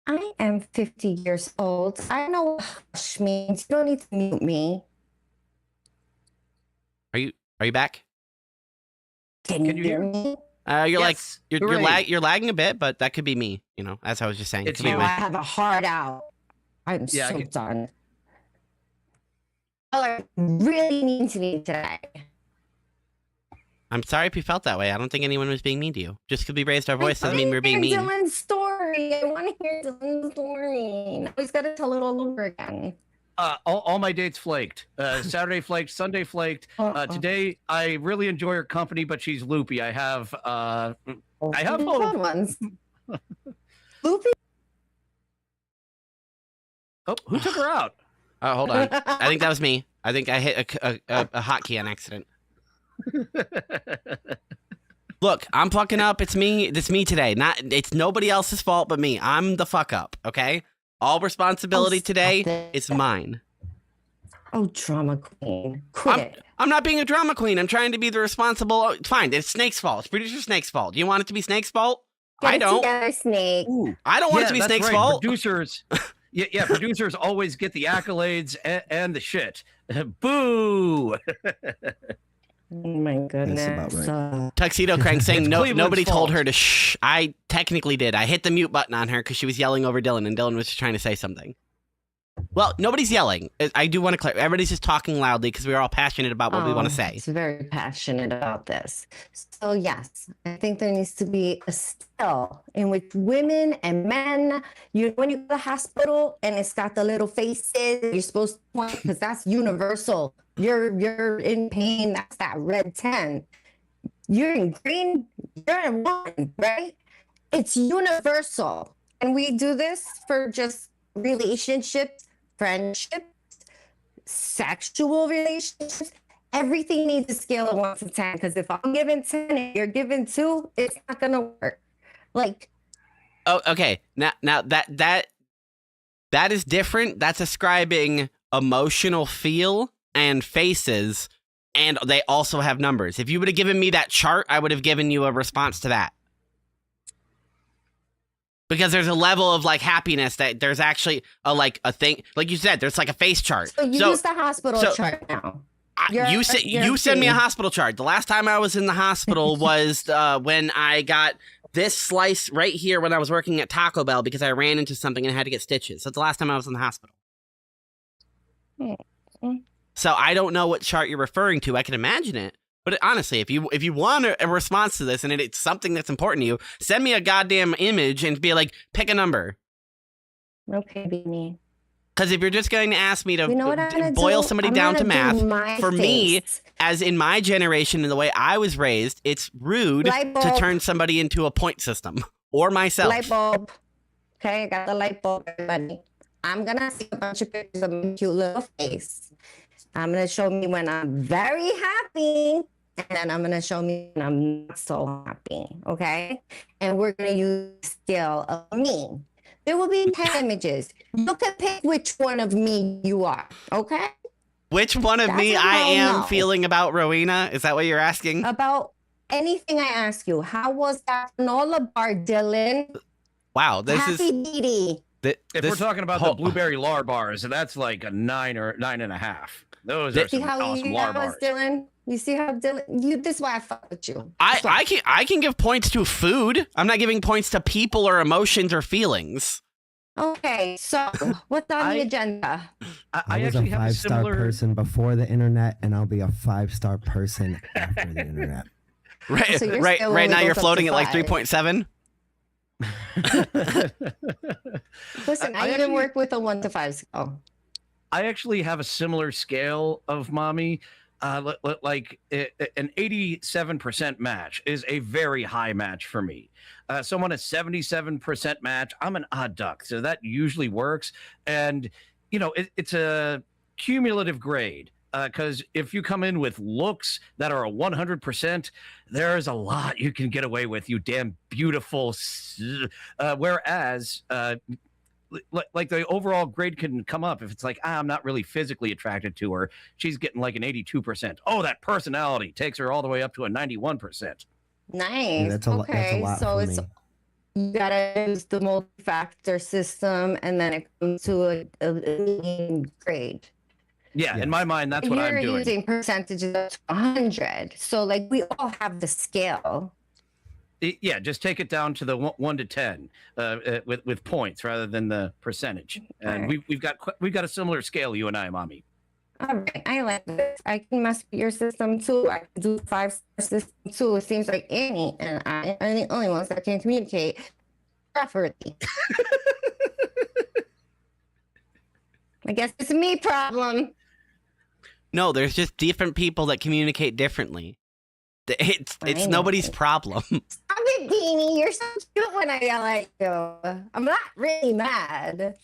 [SPEAKER 5] I am 50 years old. I know what hush means. You don't need to mute me.
[SPEAKER 2] Are you back?
[SPEAKER 5] Can you
[SPEAKER 4] you
[SPEAKER 5] hear
[SPEAKER 4] hear?
[SPEAKER 5] me?
[SPEAKER 2] You're like
[SPEAKER 4] Yes.
[SPEAKER 2] you're
[SPEAKER 4] Hooray.
[SPEAKER 2] you're lagging a bit, but that could be me. As I was just saying, it
[SPEAKER 4] It's
[SPEAKER 2] could be
[SPEAKER 4] you.
[SPEAKER 5] Oh, I
[SPEAKER 2] me.
[SPEAKER 5] have a heart out. I'm
[SPEAKER 4] Yeah, I
[SPEAKER 5] so
[SPEAKER 4] can-
[SPEAKER 5] done. Y'all are really mean to me today.
[SPEAKER 2] I'm sorry if you felt that way. I don't think anyone was being mean to you. Just because we raised our voice
[SPEAKER 5] I
[SPEAKER 2] doesn't mean we're being
[SPEAKER 5] hear
[SPEAKER 2] mean.
[SPEAKER 5] Dylan's story. I want to hear Dylan's story. Now he's got to tell it all over again.
[SPEAKER 4] All my dates flaked. Saturday flaked. Sunday flaked. Today, I really enjoy her company, but she's loopy. I have I have
[SPEAKER 5] Good
[SPEAKER 4] hope.
[SPEAKER 5] ones. Loopy.
[SPEAKER 4] Oh, who took her out?
[SPEAKER 2] Oh, hold on. I think that was me. I think I hit a hotkey on accident. Look, I'm fucking up. It's me. It's me today. It's nobody else's fault but me. I'm the fuck up. Okay. All responsibility
[SPEAKER 5] stop
[SPEAKER 2] today
[SPEAKER 5] it.
[SPEAKER 2] is mine.
[SPEAKER 5] Oh, drama queen. Quit it.
[SPEAKER 2] I'm not being a drama queen. I'm trying to be the responsible. Oh, fine. It's Snake's fault. It's producer Snake's fault. Do you want it to be Snake's fault?
[SPEAKER 5] Get
[SPEAKER 2] I
[SPEAKER 5] it
[SPEAKER 2] don't.
[SPEAKER 5] together, Snake.
[SPEAKER 4] Ooh,
[SPEAKER 2] I don't want it to be
[SPEAKER 4] that's
[SPEAKER 2] Snake's
[SPEAKER 4] right.
[SPEAKER 2] fault.
[SPEAKER 4] Producers, yeah, producers always get the accolades and the shit. Boo!
[SPEAKER 5] Oh my goodness.
[SPEAKER 3] about right.
[SPEAKER 2] Tuxedo Crank saying
[SPEAKER 4] It's
[SPEAKER 2] no.
[SPEAKER 4] Cleveland's
[SPEAKER 2] Nobody told
[SPEAKER 4] fault.
[SPEAKER 2] her to shh. I technically did. I hit the mute button on her because she was yelling over Dylan, and Dylan was just trying to say something. Well, nobody's yelling. I do want to clarify. Everybody's just talking loudly because we're all passionate about what we want to say.
[SPEAKER 5] He's very passionate about this. So yes, I think there needs to be a still in which women and men, when you go to the hospital and it's got the little faces, you're supposed to point because that's universal. You're in pain, that's that red 10. You're in green, you're in 1, right? It's universal. And we do this for just relationships, friendships, sexual relationships. Everything needs a scale of 1 to 10 because if I'm giving 10 and you're giving 2, it's not gonna work. Like,
[SPEAKER 2] Oh, okay. Now that That is different. That's ascribing emotional feel and faces, and they also have numbers. If you would have given me that chart, I would have given you a response to that. Because there's a level of like happiness that there's actually a thing, like you said, there's like a face chart.
[SPEAKER 5] So you use the hospital chart now.
[SPEAKER 2] You send me a hospital chart. The last time I was in the hospital was when I got this slice right here when I was working at Taco Bell because I ran into something and had to get stitches. That's the last time I was in the hospital. So I don't know what chart you're referring to. I can imagine it. But honestly, if you want a response to this and it's something that's important to you, send me a goddamn image and be like, pick a number.
[SPEAKER 5] Okay, Beanie.
[SPEAKER 2] Because if you're just going to ask me to
[SPEAKER 5] You know what I'm gonna
[SPEAKER 2] boil
[SPEAKER 5] do?
[SPEAKER 2] somebody
[SPEAKER 5] I'm
[SPEAKER 2] down to
[SPEAKER 5] gonna do
[SPEAKER 2] math,
[SPEAKER 5] my
[SPEAKER 2] for me,
[SPEAKER 5] face.
[SPEAKER 2] as in my generation and the way I was raised, it's rude
[SPEAKER 5] Light
[SPEAKER 2] to
[SPEAKER 5] bulb.
[SPEAKER 2] turn somebody into a point system or myself.
[SPEAKER 5] Light bulb. Okay, I got the light bulb, everybody. I'm gonna see a bunch of pictures of my cute little face. I'm gonna show me when I'm very happy, and then I'm gonna show me when I'm not so happy. Okay, and we're gonna use the scale of me. There will be 10 images. You can pick which one of me you are. Okay,
[SPEAKER 2] Which one of
[SPEAKER 5] That's
[SPEAKER 2] me
[SPEAKER 5] a
[SPEAKER 2] I am
[SPEAKER 5] no-no.
[SPEAKER 2] feeling about Rowena? Is that what you're asking?
[SPEAKER 5] about anything I ask you. How was that granola bar, Dylan?
[SPEAKER 2] Wow, this
[SPEAKER 5] Happy
[SPEAKER 2] is
[SPEAKER 5] Dee.
[SPEAKER 4] If we're
[SPEAKER 2] this-
[SPEAKER 4] talking about
[SPEAKER 2] hold-
[SPEAKER 4] the blueberry lar bars, that's like a 9 or 9.5. Those are
[SPEAKER 5] See
[SPEAKER 4] some
[SPEAKER 5] how
[SPEAKER 4] awesome
[SPEAKER 5] you
[SPEAKER 4] lar
[SPEAKER 5] that was,
[SPEAKER 4] bars.
[SPEAKER 5] Dylan? You see how Dylan? This is why I fuck with you.
[SPEAKER 2] I can give points to food. I'm not giving points to people or emotions or feelings.
[SPEAKER 5] Okay, so what's on the
[SPEAKER 4] I-
[SPEAKER 5] agenda?
[SPEAKER 3] I was a
[SPEAKER 4] actually have a
[SPEAKER 3] 5-star
[SPEAKER 4] similar.
[SPEAKER 3] person before the internet, and I'll be a 5-star person after the internet.
[SPEAKER 2] Right,
[SPEAKER 5] So you're
[SPEAKER 2] right,
[SPEAKER 5] still
[SPEAKER 2] right
[SPEAKER 5] only
[SPEAKER 2] now you're
[SPEAKER 5] goes up to
[SPEAKER 2] floating at like
[SPEAKER 5] 5.
[SPEAKER 2] 3.7.
[SPEAKER 5] Listen, I
[SPEAKER 4] I
[SPEAKER 5] even
[SPEAKER 4] actually-
[SPEAKER 5] work with a 1 to 5 scale.
[SPEAKER 4] I actually have a similar scale of mommy. Like an 87% match is a very high match for me. Someone a 77% match, I'm an odd duck, so that usually works. And it's a cumulative grade because if you come in with looks that are a 100%, there's a lot you can get away with. You damn beautiful. Whereas. Like the overall grade can come up if it's like I'm not really physically attracted to her. She's getting like an 82%. Oh, that personality takes her all the way up to a 91%.
[SPEAKER 5] Nice.
[SPEAKER 3] Yeah, that's a
[SPEAKER 5] okay,
[SPEAKER 3] lot
[SPEAKER 5] so
[SPEAKER 3] for
[SPEAKER 5] it's
[SPEAKER 3] me.
[SPEAKER 5] you gotta use the multi-factor system, and then it comes to a median grade.
[SPEAKER 4] Yeah,
[SPEAKER 3] Yes.
[SPEAKER 4] in my mind, that's what
[SPEAKER 5] You're
[SPEAKER 4] I'm doing.
[SPEAKER 5] using percentages of 100, so like we all have the scale.
[SPEAKER 4] Yeah, just take it down to the 1 to 10 with points rather than the percentage. And
[SPEAKER 5] Alright.
[SPEAKER 4] we've got a similar scale, you and I, mommy.
[SPEAKER 5] All right, I like this. I can mess with your system too. I can do 5-star system too. It seems like Annie and I are the only ones that can communicate properly. I guess it's a me problem.
[SPEAKER 2] No, there's just different people that communicate differently. It's
[SPEAKER 5] I know.
[SPEAKER 2] nobody's problem.
[SPEAKER 5] Stop it, Beanie. You're so cute when I yell at you. I'm not really mad.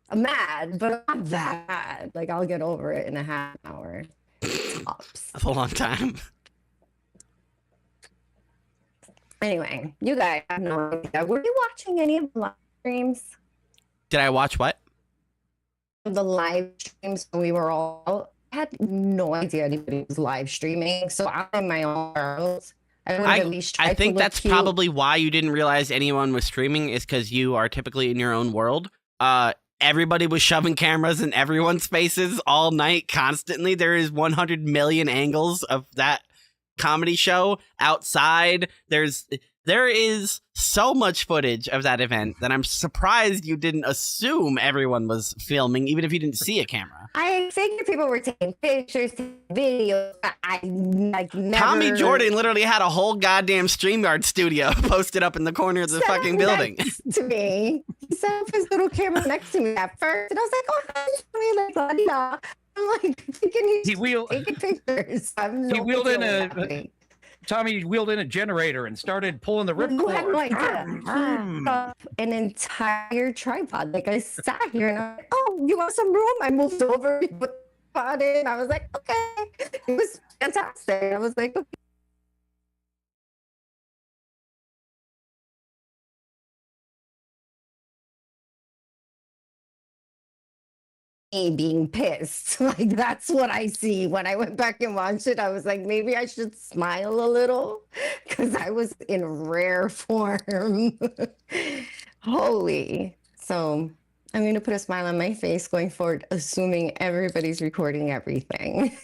[SPEAKER 5] I'm mad, but I'm not that mad. Like I'll get over it in a half hour. Tops.
[SPEAKER 2] That's a long time.
[SPEAKER 5] Anyway, you guys have no idea. Were you watching any of the live streams?
[SPEAKER 2] Did I watch what?
[SPEAKER 5] The live streams when we were all out? I had no idea anybody was live streaming, so I'm in my own world. I would have at least tried
[SPEAKER 2] I
[SPEAKER 5] to
[SPEAKER 2] think
[SPEAKER 5] look
[SPEAKER 2] that's
[SPEAKER 5] cute.
[SPEAKER 2] probably why you didn't realize anyone was streaming is because you are typically in your own world. Everybody was shoving cameras in everyone's faces all night, constantly. There is 100 million angles of that comedy show outside. There is so much footage of that event that I'm surprised you didn't assume everyone was filming, even if you didn't see a camera.
[SPEAKER 5] I figured people were taking pictures, taking videos. I like never.
[SPEAKER 2] Tommy Jordan literally had a whole goddamn StreamYard studio posted up in the corner of the
[SPEAKER 5] sat
[SPEAKER 2] fucking building.
[SPEAKER 5] next to me. He set up his little camera next to me at first, and I was like, "Oh, hi, Tommy," like, la-di-da. I'm like, thinking
[SPEAKER 4] He
[SPEAKER 5] he's
[SPEAKER 4] wheeled
[SPEAKER 5] taking pictures. I have no
[SPEAKER 4] He wheeled
[SPEAKER 5] picture
[SPEAKER 4] in
[SPEAKER 5] of
[SPEAKER 4] a-
[SPEAKER 5] that happening.
[SPEAKER 4] Tommy wheeled in a generator and started pulling the
[SPEAKER 5] You have no
[SPEAKER 4] ripcord.
[SPEAKER 5] idea. I set up an entire tripod. Like I sat here and I'm like, "Oh, you want some room?" I moved over, put the tripod in. I was like, "Okay." It was fantastic. I was like, "Okay." being pissed. Like that's what I see. When I went back and watched it, I was like, maybe I should smile a little because I was in rare form. Holy. So I'm going to put a smile on my face going forward, assuming everybody's recording everything.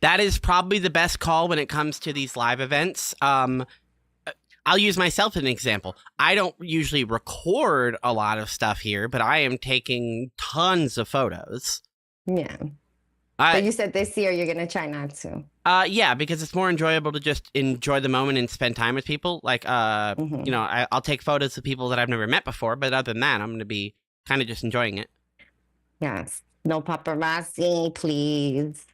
[SPEAKER 2] That is probably the best call when it comes to these live events. I'll use myself as an example. I don't usually record a lot of stuff here, but I am taking tons of photos.
[SPEAKER 5] Yeah. But you said this year you're going to try not to.
[SPEAKER 2] Yeah, because it's more enjoyable to just enjoy the moment and spend time with people. Like, you know, I'll take photos of people that I've never met before, but other than that, I'm going to be kind of just enjoying it.
[SPEAKER 5] Yes. No paparazzi, please.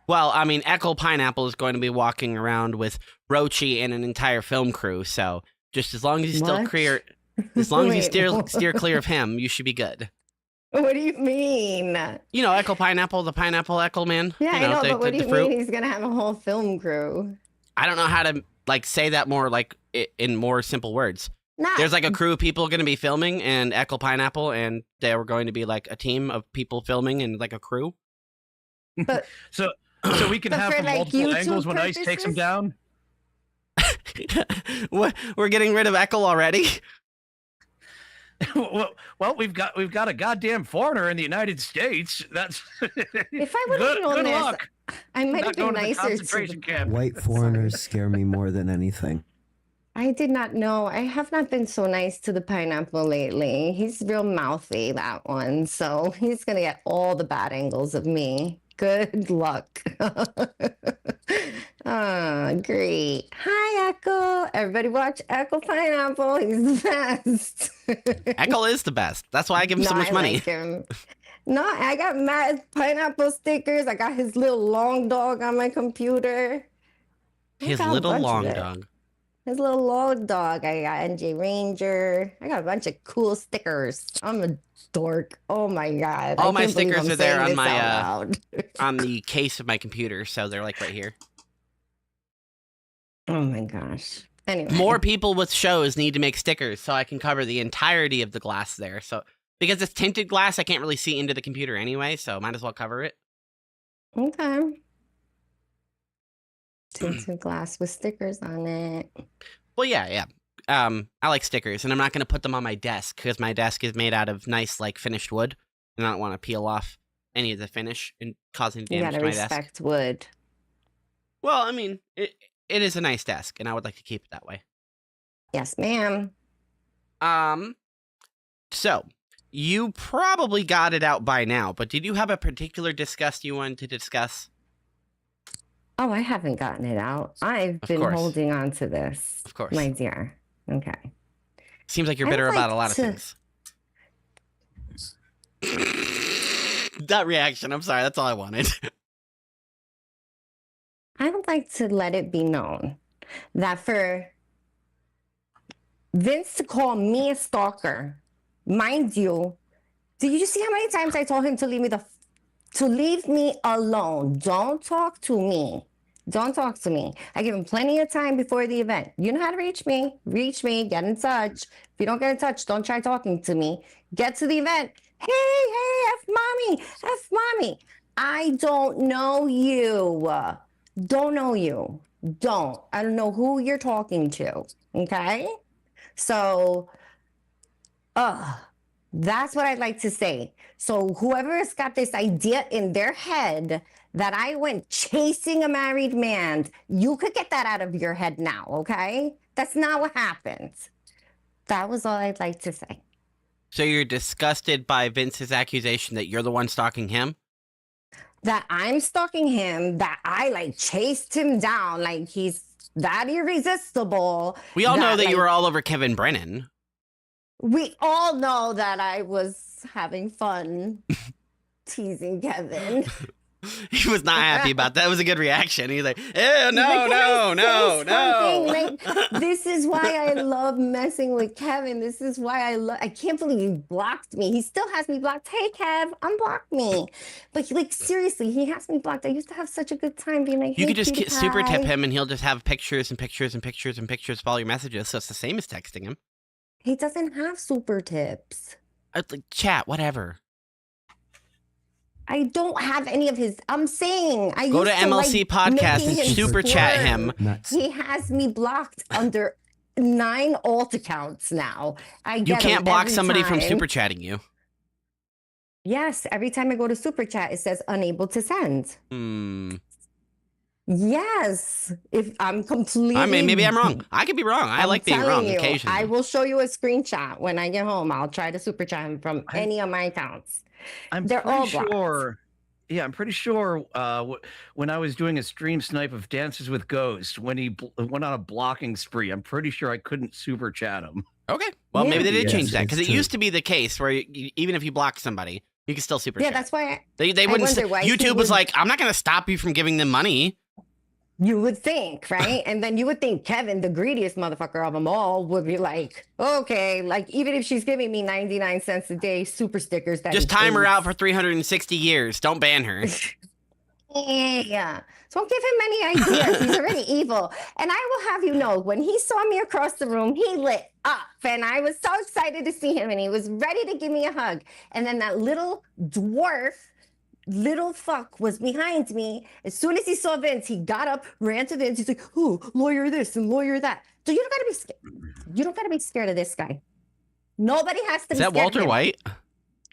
[SPEAKER 2] Well, I mean, Eckel Pineapple is going to be walking around with Rochi and an entire film crew, so just as long as you still
[SPEAKER 5] What?
[SPEAKER 2] clear, as long as you
[SPEAKER 5] Wait,
[SPEAKER 2] steer clear of him, you should be good.
[SPEAKER 5] What do you mean?
[SPEAKER 2] You know, Eckel Pineapple, the pineapple Eckel man.
[SPEAKER 5] Yeah,
[SPEAKER 2] you
[SPEAKER 5] I know,
[SPEAKER 2] the,
[SPEAKER 5] but what do
[SPEAKER 2] the
[SPEAKER 5] you
[SPEAKER 2] fruit.
[SPEAKER 5] mean he's going to have a whole film crew?
[SPEAKER 2] I don't know how to like say that more like in more simple words.
[SPEAKER 5] Nah,
[SPEAKER 2] There's like a crew of people going to be filming, and Eckel Pineapple, and they were going to be like a team of people filming and like a crew.
[SPEAKER 5] but
[SPEAKER 4] So we can
[SPEAKER 5] But
[SPEAKER 4] have
[SPEAKER 5] for,
[SPEAKER 4] from
[SPEAKER 5] like,
[SPEAKER 4] multiple
[SPEAKER 5] YouTube
[SPEAKER 4] angles when Ice takes him
[SPEAKER 5] purposes?
[SPEAKER 4] down.
[SPEAKER 2] What? We're getting rid of Eckel already?
[SPEAKER 4] Well, we've got a goddamn foreigner in the United States. That's
[SPEAKER 5] if I would have known
[SPEAKER 4] good
[SPEAKER 5] this,
[SPEAKER 4] luck.
[SPEAKER 5] I might
[SPEAKER 4] Not
[SPEAKER 5] have been
[SPEAKER 4] going to the
[SPEAKER 5] nicer to
[SPEAKER 4] concentration
[SPEAKER 5] the
[SPEAKER 4] camp.
[SPEAKER 3] White foreigners scare me more than anything.
[SPEAKER 5] I did not know. I have not been so nice to the pineapple lately. He's real mouthy, that one. So he's going to get all the bad angles of me. Good luck. Ah, great. Hi, Echo. Everybody watch Echo Pineapple. He's the best.
[SPEAKER 2] Eckel is the best. That's why I give him so
[SPEAKER 5] No,
[SPEAKER 2] much
[SPEAKER 5] I
[SPEAKER 2] money.
[SPEAKER 5] like him. No, I got mad pineapple stickers. I got his little long dog on my computer. I
[SPEAKER 2] His
[SPEAKER 5] got a
[SPEAKER 2] little
[SPEAKER 5] bunch of
[SPEAKER 2] long
[SPEAKER 5] it.
[SPEAKER 2] dog.
[SPEAKER 5] His little long dog. I got NJ Ranger. I got a bunch of cool stickers. I'm a dork. Oh my god.
[SPEAKER 2] All
[SPEAKER 5] I
[SPEAKER 2] my
[SPEAKER 5] can't believe
[SPEAKER 2] stickers
[SPEAKER 5] I'm
[SPEAKER 2] are there
[SPEAKER 5] saying
[SPEAKER 2] on
[SPEAKER 5] this
[SPEAKER 2] my,
[SPEAKER 5] out loud.
[SPEAKER 2] On the case of my computer, so they're like right here.
[SPEAKER 5] Oh my gosh. Anyway.
[SPEAKER 2] More people with shows need to make stickers so I can cover the entirety of the glass there. So because it's tinted glass, I can't really see into the computer anyway, so might as well cover it.
[SPEAKER 5] Okay. Tinted glass with stickers on it.
[SPEAKER 2] Well, yeah. I like stickers, and I'm not going to put them on my desk because my desk is made out of nice, like, finished wood, and I don't want to peel off any of the finish and cause any
[SPEAKER 5] You
[SPEAKER 2] damage
[SPEAKER 5] gotta
[SPEAKER 2] to my desk.
[SPEAKER 5] respect wood.
[SPEAKER 2] Well, I mean, it is a nice desk, and I would like to keep it that way.
[SPEAKER 5] Yes, ma'am.
[SPEAKER 2] So you probably got it out by now, but did you have a particular disgust you wanted to discuss?
[SPEAKER 5] Oh, I haven't gotten it out. I've
[SPEAKER 2] Of
[SPEAKER 5] been
[SPEAKER 2] course.
[SPEAKER 5] holding on to this.
[SPEAKER 2] Of course.
[SPEAKER 5] My dear. Okay.
[SPEAKER 2] Seems like you're
[SPEAKER 5] I
[SPEAKER 2] bitter
[SPEAKER 5] would
[SPEAKER 2] about a
[SPEAKER 5] like
[SPEAKER 2] lot of
[SPEAKER 5] to-
[SPEAKER 2] things. That reaction, I'm sorry, that's all I wanted.
[SPEAKER 5] I would like to let it be known that for Vince to call me a stalker, mind you, did you see how many times I told him to leave me alone? Don't talk to me. Don't talk to me. I give him plenty of time before the event. You know how to reach me. Reach me. Get in touch. If you don't get in touch, don't try talking to me. Get to the event. Hey, F mommy. I don't know you. Don't know you. Don't. I don't know who you're talking to. Okay? So, that's what I'd like to say. So whoever has got this idea in their head that I went chasing a married man, you could get that out of your head now, okay? That's not what happened. That was all I'd like to say.
[SPEAKER 2] So you're disgusted by Vince's accusation that you're the one stalking him?
[SPEAKER 5] That I'm stalking him, that I like chased him down, like he's that irresistible.
[SPEAKER 2] We all know that you
[SPEAKER 5] like,
[SPEAKER 2] were all over Kevin Brennan.
[SPEAKER 5] We all know that I was having fun teasing Kevin.
[SPEAKER 2] He was not happy about that. It was a good reaction. He's like, "Ew, no,
[SPEAKER 5] Like,
[SPEAKER 2] no,
[SPEAKER 5] can I
[SPEAKER 2] no,
[SPEAKER 5] say
[SPEAKER 2] no."
[SPEAKER 5] something? Like, this is why I love messing with Kevin. This is why I can't believe he blocked me. He still has me blocked. Hey, Kev, unblock me. But like, seriously, he has me blocked. I used to have such a good time being like,
[SPEAKER 2] You
[SPEAKER 5] hey,
[SPEAKER 2] could just
[SPEAKER 5] cutie
[SPEAKER 2] super tip
[SPEAKER 5] pie.
[SPEAKER 2] him, and he'll just have pictures and pictures and pictures and pictures of all your messages. So it's the same as texting him.
[SPEAKER 5] He doesn't have super tips.
[SPEAKER 2] Like, chat, whatever.
[SPEAKER 5] I don't have any of his. I'm saying I
[SPEAKER 2] Go to
[SPEAKER 5] used to
[SPEAKER 2] MLC
[SPEAKER 5] like
[SPEAKER 2] podcast
[SPEAKER 5] making
[SPEAKER 2] and
[SPEAKER 5] him
[SPEAKER 2] super chat
[SPEAKER 5] squirm.
[SPEAKER 2] him.
[SPEAKER 3] Nuts.
[SPEAKER 5] He has me blocked under 9 alt accounts now. I
[SPEAKER 2] You
[SPEAKER 5] get 'em
[SPEAKER 2] can't block
[SPEAKER 5] every
[SPEAKER 2] somebody from
[SPEAKER 5] time.
[SPEAKER 2] super chatting you.
[SPEAKER 5] Yes, every time I go to super chat, it says unable to send.
[SPEAKER 2] Hmm.
[SPEAKER 5] Yes, if I'm completely.
[SPEAKER 2] I mean, maybe I'm wrong. I could be wrong. I
[SPEAKER 5] I'm
[SPEAKER 2] like being
[SPEAKER 5] telling
[SPEAKER 2] wrong
[SPEAKER 5] you,
[SPEAKER 2] occasionally.
[SPEAKER 5] I will show you a screenshot when I get home. I'll try to super chat him from any of my accounts.
[SPEAKER 4] I'm
[SPEAKER 5] They're
[SPEAKER 4] pretty
[SPEAKER 5] all blocked.
[SPEAKER 4] sure. Yeah, I'm pretty sure when I was doing a stream snipe of Dances with Ghosts, when he went on a blocking spree, I'm pretty sure I couldn't super chat him.
[SPEAKER 2] Okay. Well,
[SPEAKER 5] Yeah.
[SPEAKER 2] maybe they did
[SPEAKER 3] Yes,
[SPEAKER 2] change that
[SPEAKER 3] it's
[SPEAKER 2] because it
[SPEAKER 3] true.
[SPEAKER 2] used to be the case where even if you blocked somebody, you could still super
[SPEAKER 5] Yeah,
[SPEAKER 2] chat.
[SPEAKER 5] that's why
[SPEAKER 2] They
[SPEAKER 5] I
[SPEAKER 2] wouldn't.
[SPEAKER 5] wonder why he
[SPEAKER 2] YouTube was
[SPEAKER 5] would-
[SPEAKER 2] like, I'm not going to stop you from giving them money.
[SPEAKER 5] you would think, right? And then you would think Kevin, the greediest motherfucker of them all, would be like, okay, like even if she's giving me 99 cents a day, super stickers that
[SPEAKER 2] Just
[SPEAKER 5] he
[SPEAKER 2] time her
[SPEAKER 5] hates.
[SPEAKER 2] out for 360 years. Don't ban her.
[SPEAKER 5] Yeah. So don't give him any ideas. He's already evil. And I will have you know, when he saw me across the room, he lit up. And I was so excited to see him. And he was ready to give me a hug. And then that little dwarf, little fuck was behind me. As soon as he saw Vince, he got up, ran to Vince. He's like, oh, lawyer this and lawyer that. So you don't gotta be scared. You don't gotta be scared of this guy. Nobody has to
[SPEAKER 2] Is
[SPEAKER 5] be
[SPEAKER 2] that
[SPEAKER 5] scared of
[SPEAKER 2] Walter
[SPEAKER 5] him.
[SPEAKER 2] White?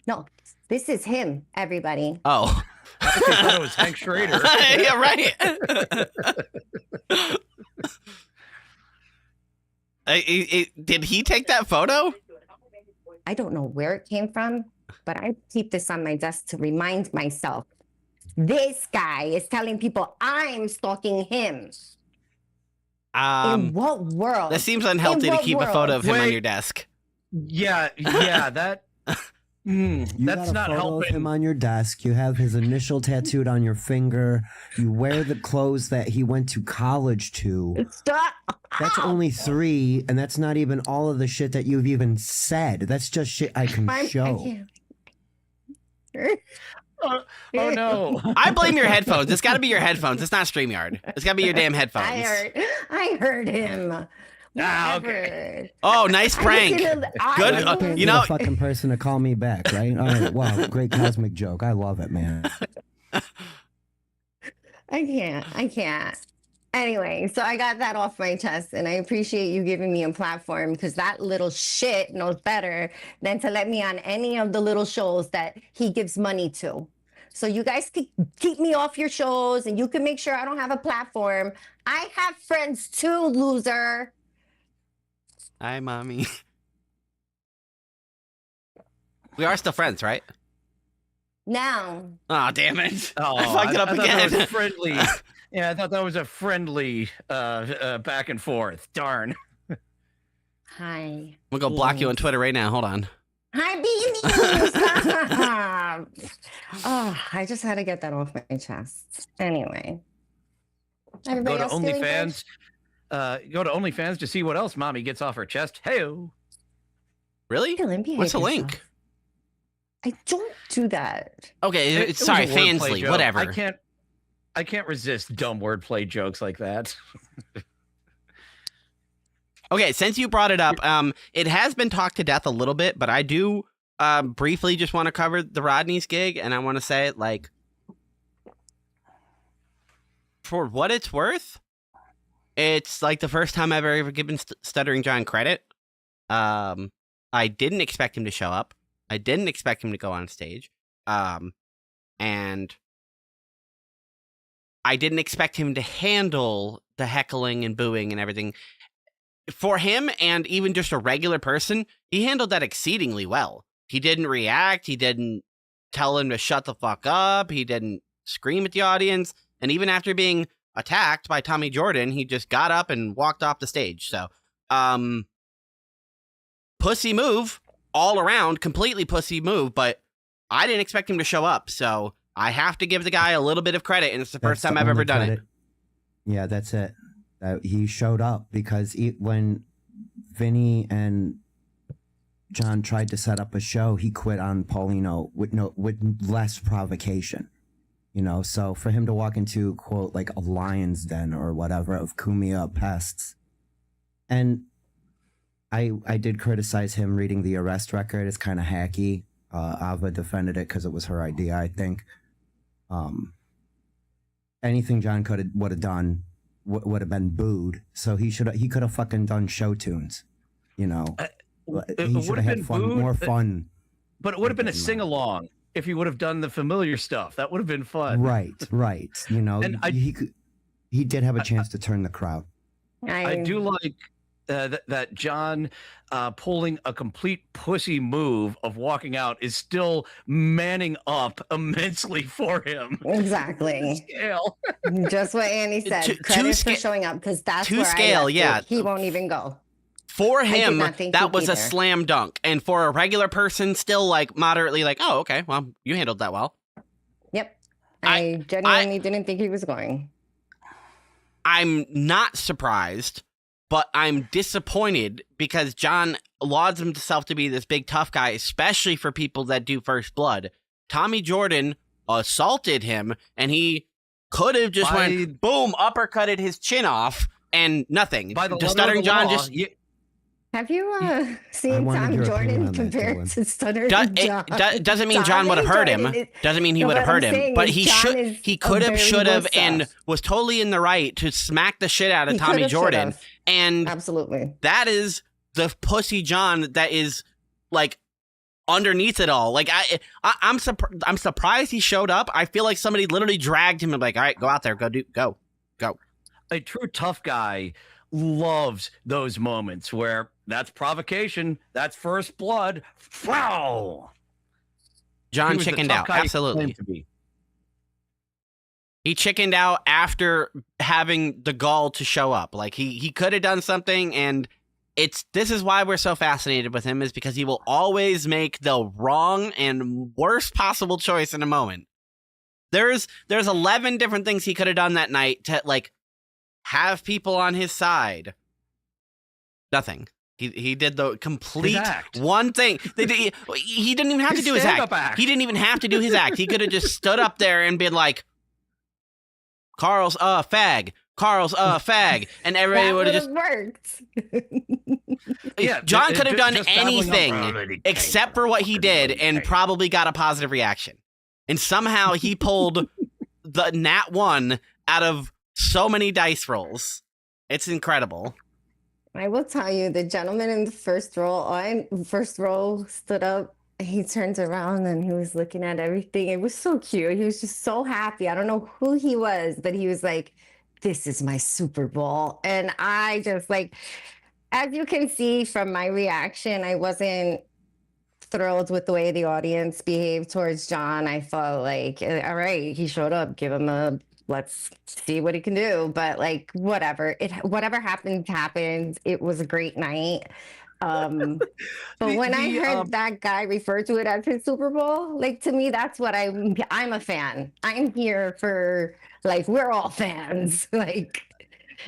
[SPEAKER 5] No, this is him, everybody.
[SPEAKER 2] Oh.
[SPEAKER 4] I thought it was Hank Schrader.
[SPEAKER 2] Yeah, right. Did he take that photo?
[SPEAKER 5] I don't know where it came from, but I keep this on my desk to remind myself. This guy is telling people I'm stalking him. In what world?
[SPEAKER 2] That seems unhealthy to
[SPEAKER 5] what
[SPEAKER 2] keep a
[SPEAKER 5] world?
[SPEAKER 2] photo of him on
[SPEAKER 4] Wait.
[SPEAKER 2] your desk.
[SPEAKER 4] Yeah, that.
[SPEAKER 3] You
[SPEAKER 4] That's
[SPEAKER 3] got a
[SPEAKER 4] not
[SPEAKER 3] photo of
[SPEAKER 4] helping.
[SPEAKER 3] him on your desk. You have his initial tattooed on your finger. You wear the clothes that he went to college to.
[SPEAKER 5] Stop.
[SPEAKER 3] That's only 3, and that's not even all of the shit that you've even said. That's just shit I can
[SPEAKER 5] I
[SPEAKER 3] show.
[SPEAKER 5] can't.
[SPEAKER 4] Oh no!
[SPEAKER 2] I blame your headphones. It's got to be your headphones. It's not StreamYard. It's got to be your damn headphones.
[SPEAKER 5] I heard him.
[SPEAKER 4] Ah,
[SPEAKER 5] Whatever.
[SPEAKER 2] Oh, nice
[SPEAKER 5] I was
[SPEAKER 2] prank.
[SPEAKER 5] in a- I
[SPEAKER 2] Good,
[SPEAKER 5] was
[SPEAKER 3] You're
[SPEAKER 5] in
[SPEAKER 3] paying
[SPEAKER 5] a-
[SPEAKER 2] you
[SPEAKER 3] for
[SPEAKER 2] know-
[SPEAKER 3] the fucking person to call me back, right? All right, wow, great cosmic joke. I love it, man.
[SPEAKER 5] I can't. Anyway, so I got that off my chest, and I appreciate you giving me a platform because that little shit knows better than to let me on any of the little shows that he gives money to. So you guys can keep me off your shows, and you can make sure I don't have a platform. I have friends too, loser.
[SPEAKER 2] Hi, mommy. We are still friends, right?
[SPEAKER 5] Now,
[SPEAKER 2] Oh, damn it.
[SPEAKER 4] Oh,
[SPEAKER 2] I fucked it up
[SPEAKER 4] I thought that was
[SPEAKER 2] again.
[SPEAKER 4] friendly. Yeah, I thought that was a friendly back and forth. Darn.
[SPEAKER 5] hi.
[SPEAKER 2] I'm going to go block you on Twitter right now. Hold on.
[SPEAKER 5] Hi, Beanie. Stop. Oh, I just had to get that off my chest. Anyway. Everybody
[SPEAKER 4] Go to
[SPEAKER 5] else feeling good?
[SPEAKER 4] OnlyFans. Go to OnlyFans to see what else mommy gets off her chest. Hey,
[SPEAKER 2] Really?
[SPEAKER 5] Dylan, behave
[SPEAKER 2] What's the
[SPEAKER 5] yourself.
[SPEAKER 2] link?
[SPEAKER 5] I don't do that.
[SPEAKER 2] Okay,
[SPEAKER 4] was
[SPEAKER 2] sorry,
[SPEAKER 4] a wordplay
[SPEAKER 2] Fansly,
[SPEAKER 4] joke.
[SPEAKER 2] whatever.
[SPEAKER 4] I can't resist dumb wordplay jokes like that.
[SPEAKER 2] Okay, since you brought it up, it has been talked to death a little bit, but I do briefly just want to cover the Rodney's gig, and I want to say, like, for what it's worth, it's like the first time I've ever given Stuttering John credit. I didn't expect him to show up. I didn't expect him to go on stage. And I didn't expect him to handle the heckling and booing and everything. For him, and even just a regular person, he handled that exceedingly well. He didn't react. He didn't tell him to shut the fuck up. He didn't scream at the audience. And even after being attacked by Tommy Jordan, he just got up and walked off the stage. So, pussy move all around, completely pussy move, but I didn't expect him to show up. So I have to give the guy a little bit of credit, and it's the first
[SPEAKER 3] That's
[SPEAKER 2] time
[SPEAKER 3] the
[SPEAKER 2] I've ever
[SPEAKER 3] only
[SPEAKER 2] done it.
[SPEAKER 3] credit. Yeah, that's it. He showed up because when Vinny and John tried to set up a show, he quit on Paulino with less provocation. You know, so for him to walk into, quote, like a lion's den or whatever of Kumia pests. And I did criticize him reading the arrest record. It's kind of hacky. Ava defended it because it was her idea, I think. Anything John would have done would have been booed. So he could have fucking done show tunes. You know, he should have had more fun.
[SPEAKER 4] But it would have been a sing along if he would have done the familiar stuff. That would have been fun.
[SPEAKER 3] Right. You know,
[SPEAKER 4] And
[SPEAKER 3] he did have a chance to turn the crowd.
[SPEAKER 4] I do like that John pulling a complete pussy move of walking out is still manning up immensely for him.
[SPEAKER 5] Exactly.
[SPEAKER 4] Scale.
[SPEAKER 5] Just what Annie said.
[SPEAKER 2] To
[SPEAKER 5] Credit for showing up, because that's
[SPEAKER 2] to
[SPEAKER 5] where
[SPEAKER 2] scale,
[SPEAKER 5] I left
[SPEAKER 2] yeah.
[SPEAKER 5] it. He won't even go.
[SPEAKER 2] For
[SPEAKER 5] did
[SPEAKER 2] him,
[SPEAKER 5] not think
[SPEAKER 2] that
[SPEAKER 5] he'd
[SPEAKER 2] was
[SPEAKER 5] be
[SPEAKER 2] a
[SPEAKER 5] there.
[SPEAKER 2] slam dunk. And for a regular person, still like moderately like, oh, okay, well, you handled that well.
[SPEAKER 5] Yep.
[SPEAKER 2] I-
[SPEAKER 5] I genuinely didn't think he was going.
[SPEAKER 2] I'm not surprised, but I'm disappointed because John lauds himself to be this big tough guy, especially for people that do First Blood. Tommy Jordan assaulted him, and he could have just went boom, uppercutted his chin off, and nothing.
[SPEAKER 4] By the
[SPEAKER 2] Just
[SPEAKER 4] letter of
[SPEAKER 2] Stuttering
[SPEAKER 4] the
[SPEAKER 2] John
[SPEAKER 4] law,
[SPEAKER 2] just
[SPEAKER 5] Have you seen
[SPEAKER 3] wanted
[SPEAKER 5] Tom
[SPEAKER 3] your opinion
[SPEAKER 5] Jordan
[SPEAKER 3] on that,
[SPEAKER 5] compared
[SPEAKER 3] Dylan.
[SPEAKER 5] to Stuttering John?
[SPEAKER 2] doesn't mean John would have hurt him.
[SPEAKER 5] Jordan is-
[SPEAKER 2] Doesn't mean he
[SPEAKER 5] No,
[SPEAKER 2] would have
[SPEAKER 5] what I'm
[SPEAKER 2] hurt him.
[SPEAKER 5] saying
[SPEAKER 2] But
[SPEAKER 5] is
[SPEAKER 2] he
[SPEAKER 5] John is
[SPEAKER 2] he
[SPEAKER 5] a
[SPEAKER 2] could have,
[SPEAKER 5] very
[SPEAKER 2] should have,
[SPEAKER 5] good
[SPEAKER 2] and
[SPEAKER 5] stuff.
[SPEAKER 2] was totally in the right to smack the shit out of
[SPEAKER 5] He
[SPEAKER 2] Tommy
[SPEAKER 5] could've,
[SPEAKER 2] Jordan.
[SPEAKER 5] should've.
[SPEAKER 2] And
[SPEAKER 5] Absolutely.
[SPEAKER 2] that is the pussy John that is like underneath it all. Like I'm surprised he showed up. I feel like somebody literally dragged him and like, all right, go out there, go.
[SPEAKER 4] a true tough guy loves those moments where that's provocation, that's First Blood. Wow.
[SPEAKER 2] John
[SPEAKER 4] He was the
[SPEAKER 2] chickened
[SPEAKER 4] tough
[SPEAKER 2] out.
[SPEAKER 4] guy he
[SPEAKER 2] Absolutely.
[SPEAKER 4] claimed to be.
[SPEAKER 2] He chickened out after having the gall to show up. Like he could have done something, and this is why we're so fascinated with him, is because he will always make the wrong and worst possible choice in a moment. There's 11 different things he could have done that night to like have people on his side. Nothing. He did the complete
[SPEAKER 4] His act.
[SPEAKER 2] one thing. He didn't even have to do his
[SPEAKER 4] stand-up
[SPEAKER 2] act.
[SPEAKER 4] act.
[SPEAKER 2] He didn't even have to do his act. He could have just stood up there and been like, Carl's a fag. Carl's a fag. And everybody
[SPEAKER 5] That
[SPEAKER 2] would
[SPEAKER 5] would
[SPEAKER 2] have
[SPEAKER 5] have
[SPEAKER 2] just.
[SPEAKER 5] worked.
[SPEAKER 4] Yeah,
[SPEAKER 2] John
[SPEAKER 4] it-
[SPEAKER 2] could have
[SPEAKER 4] it-
[SPEAKER 2] done
[SPEAKER 4] just babbling up,
[SPEAKER 2] anything except for what he did and probably got a positive reaction. And somehow he pulled the nat 1 out of so many dice rolls. It's incredible.
[SPEAKER 5] I will tell you, the gentleman in the first row stood up. He turns around and he was looking at everything. It was so cute. He was just so happy. I don't know who he was, but he was like, "This is my Super Bowl." And I just like, as you can see from my reaction, I wasn't thrilled with the way the audience behaved towards John. I felt like, all right, he showed up, give him let's see what he can do. But like, whatever happened. It was a great night. But when I heard that guy refer to it as his Super Bowl, like to me, that's what I'm a fan. I'm here for, like, we're all fans. Like,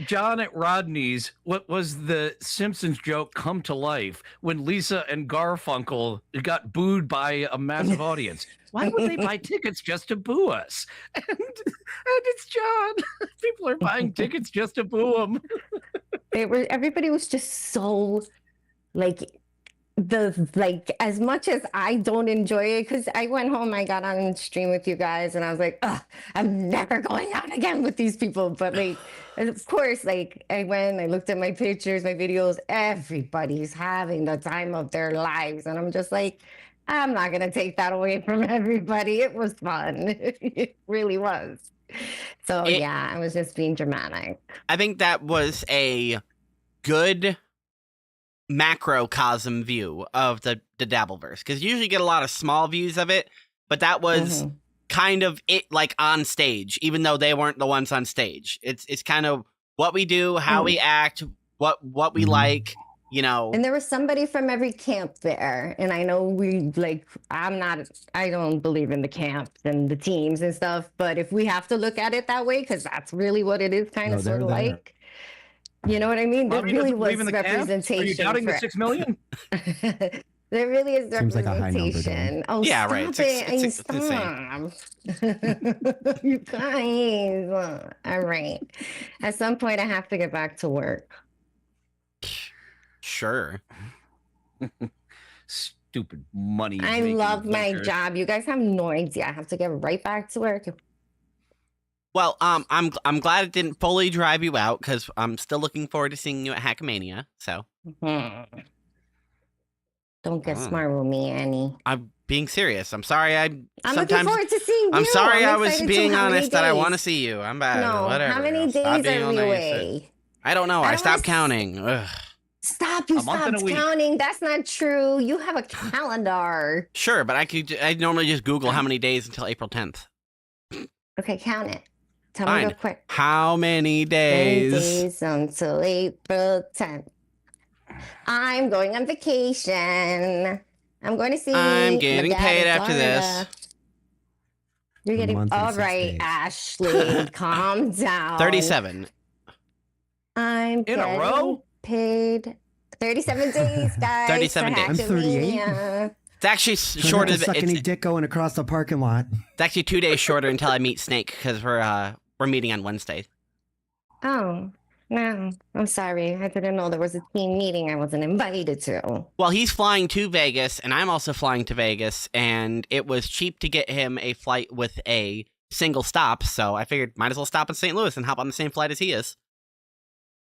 [SPEAKER 4] John at Rodney's, what was the Simpsons joke come to life when Lisa and Garfunkel got booed by a massive audience? Why would they buy tickets just to boo us? And it's John. People are buying tickets just to boo him.
[SPEAKER 5] everybody was just so like as much as I don't enjoy it, because I went home, I got on stream with you guys, and I was like, ugh, I'm never going out again with these people. But like, and of course, like I looked at my pictures, my videos, everybody's having the time of their lives. And I'm just like, I'm not gonna take that away from everybody. It was fun. It really was. So yeah, I was just being dramatic.
[SPEAKER 2] I think that was a good macrocosm view of the Dabbleverse, because you usually get a lot of small views of it, but that was kind of it, like on stage, even though they weren't the ones on stage. It's kind of what we do, how we act, what we like, you know.
[SPEAKER 5] And there was somebody from every camp there. And I know I don't believe in the camps and the teams and stuff, but if we have to look at it that way, because that's really what it is kind of sort of like, you know what I mean? There
[SPEAKER 4] Mommy
[SPEAKER 5] really
[SPEAKER 4] doesn't
[SPEAKER 5] was
[SPEAKER 4] believe in the camp?
[SPEAKER 5] representation.
[SPEAKER 4] Are you doubting the 6 million?
[SPEAKER 5] There really is
[SPEAKER 3] Seems like a high number,
[SPEAKER 5] representation.
[SPEAKER 3] though.
[SPEAKER 5] Oh,
[SPEAKER 2] Yeah,
[SPEAKER 5] stop
[SPEAKER 2] right.
[SPEAKER 5] it.
[SPEAKER 2] It's insane.
[SPEAKER 5] You guys. All right. At some point, I have to get back to work.
[SPEAKER 2] Sure.
[SPEAKER 4] Stupid money.
[SPEAKER 5] I love my job. You guys have no idea. I have to get right back to work.
[SPEAKER 2] Well, I'm glad it didn't fully drive you out because I'm still looking forward to seeing you at Hackmania. So
[SPEAKER 5] Don't get
[SPEAKER 2] Oh.
[SPEAKER 5] smart with me, Annie.
[SPEAKER 2] I'm being serious. I'm sorry.
[SPEAKER 5] I'm looking
[SPEAKER 2] sometimes
[SPEAKER 5] forward to seeing you.
[SPEAKER 2] I'm sorry. I was
[SPEAKER 5] excited too.
[SPEAKER 2] being
[SPEAKER 5] How many
[SPEAKER 2] honest that I want to
[SPEAKER 5] days?
[SPEAKER 2] see you. I'm bad.
[SPEAKER 5] No,
[SPEAKER 2] Whatever.
[SPEAKER 5] how many
[SPEAKER 2] I'll stop
[SPEAKER 5] days
[SPEAKER 2] being
[SPEAKER 5] are
[SPEAKER 2] all
[SPEAKER 5] we
[SPEAKER 2] nice.
[SPEAKER 5] away?
[SPEAKER 2] I don't know.
[SPEAKER 5] I
[SPEAKER 2] I
[SPEAKER 5] don't
[SPEAKER 2] stopped
[SPEAKER 5] wanna
[SPEAKER 2] counting. Ugh.
[SPEAKER 5] Stop! You
[SPEAKER 4] A month and a
[SPEAKER 5] stopped
[SPEAKER 4] week.
[SPEAKER 5] counting. That's not true. You have a calendar.
[SPEAKER 2] Sure, but I normally just Google how many days until April 10th.
[SPEAKER 5] Okay, count it. Tell me
[SPEAKER 2] Fine.
[SPEAKER 5] real quick.
[SPEAKER 2] How many
[SPEAKER 5] 10
[SPEAKER 2] days?
[SPEAKER 5] days until April 10th. I'm going on vacation. I'm going to see.
[SPEAKER 2] I'm
[SPEAKER 5] my
[SPEAKER 2] getting
[SPEAKER 5] dad
[SPEAKER 2] paid
[SPEAKER 5] in
[SPEAKER 2] after this.
[SPEAKER 5] Florida. You're
[SPEAKER 3] A
[SPEAKER 5] getting
[SPEAKER 3] month and
[SPEAKER 5] all
[SPEAKER 3] 6
[SPEAKER 5] right,
[SPEAKER 3] days.
[SPEAKER 5] Ashley. Calm down.
[SPEAKER 2] 37.
[SPEAKER 5] I'm
[SPEAKER 4] In a row?
[SPEAKER 5] paid 37 days, guys.
[SPEAKER 2] 37 days.
[SPEAKER 3] I'm 38.
[SPEAKER 5] Hackmania.
[SPEAKER 2] It's actually
[SPEAKER 3] Try
[SPEAKER 2] shorter.
[SPEAKER 3] not to suck any
[SPEAKER 2] It's
[SPEAKER 3] dick going across the parking lot.
[SPEAKER 2] actually 2 days shorter until I meet Snake because we're meeting on Wednesday.
[SPEAKER 5] Oh, no. I'm sorry. I didn't know there was a team meeting I wasn't invited to.
[SPEAKER 2] Well, he's flying to Vegas, and I'm also flying to Vegas, and it was cheap to get him a flight with a single stop, so I figured might as well stop in St. Louis and hop on the same flight as he is.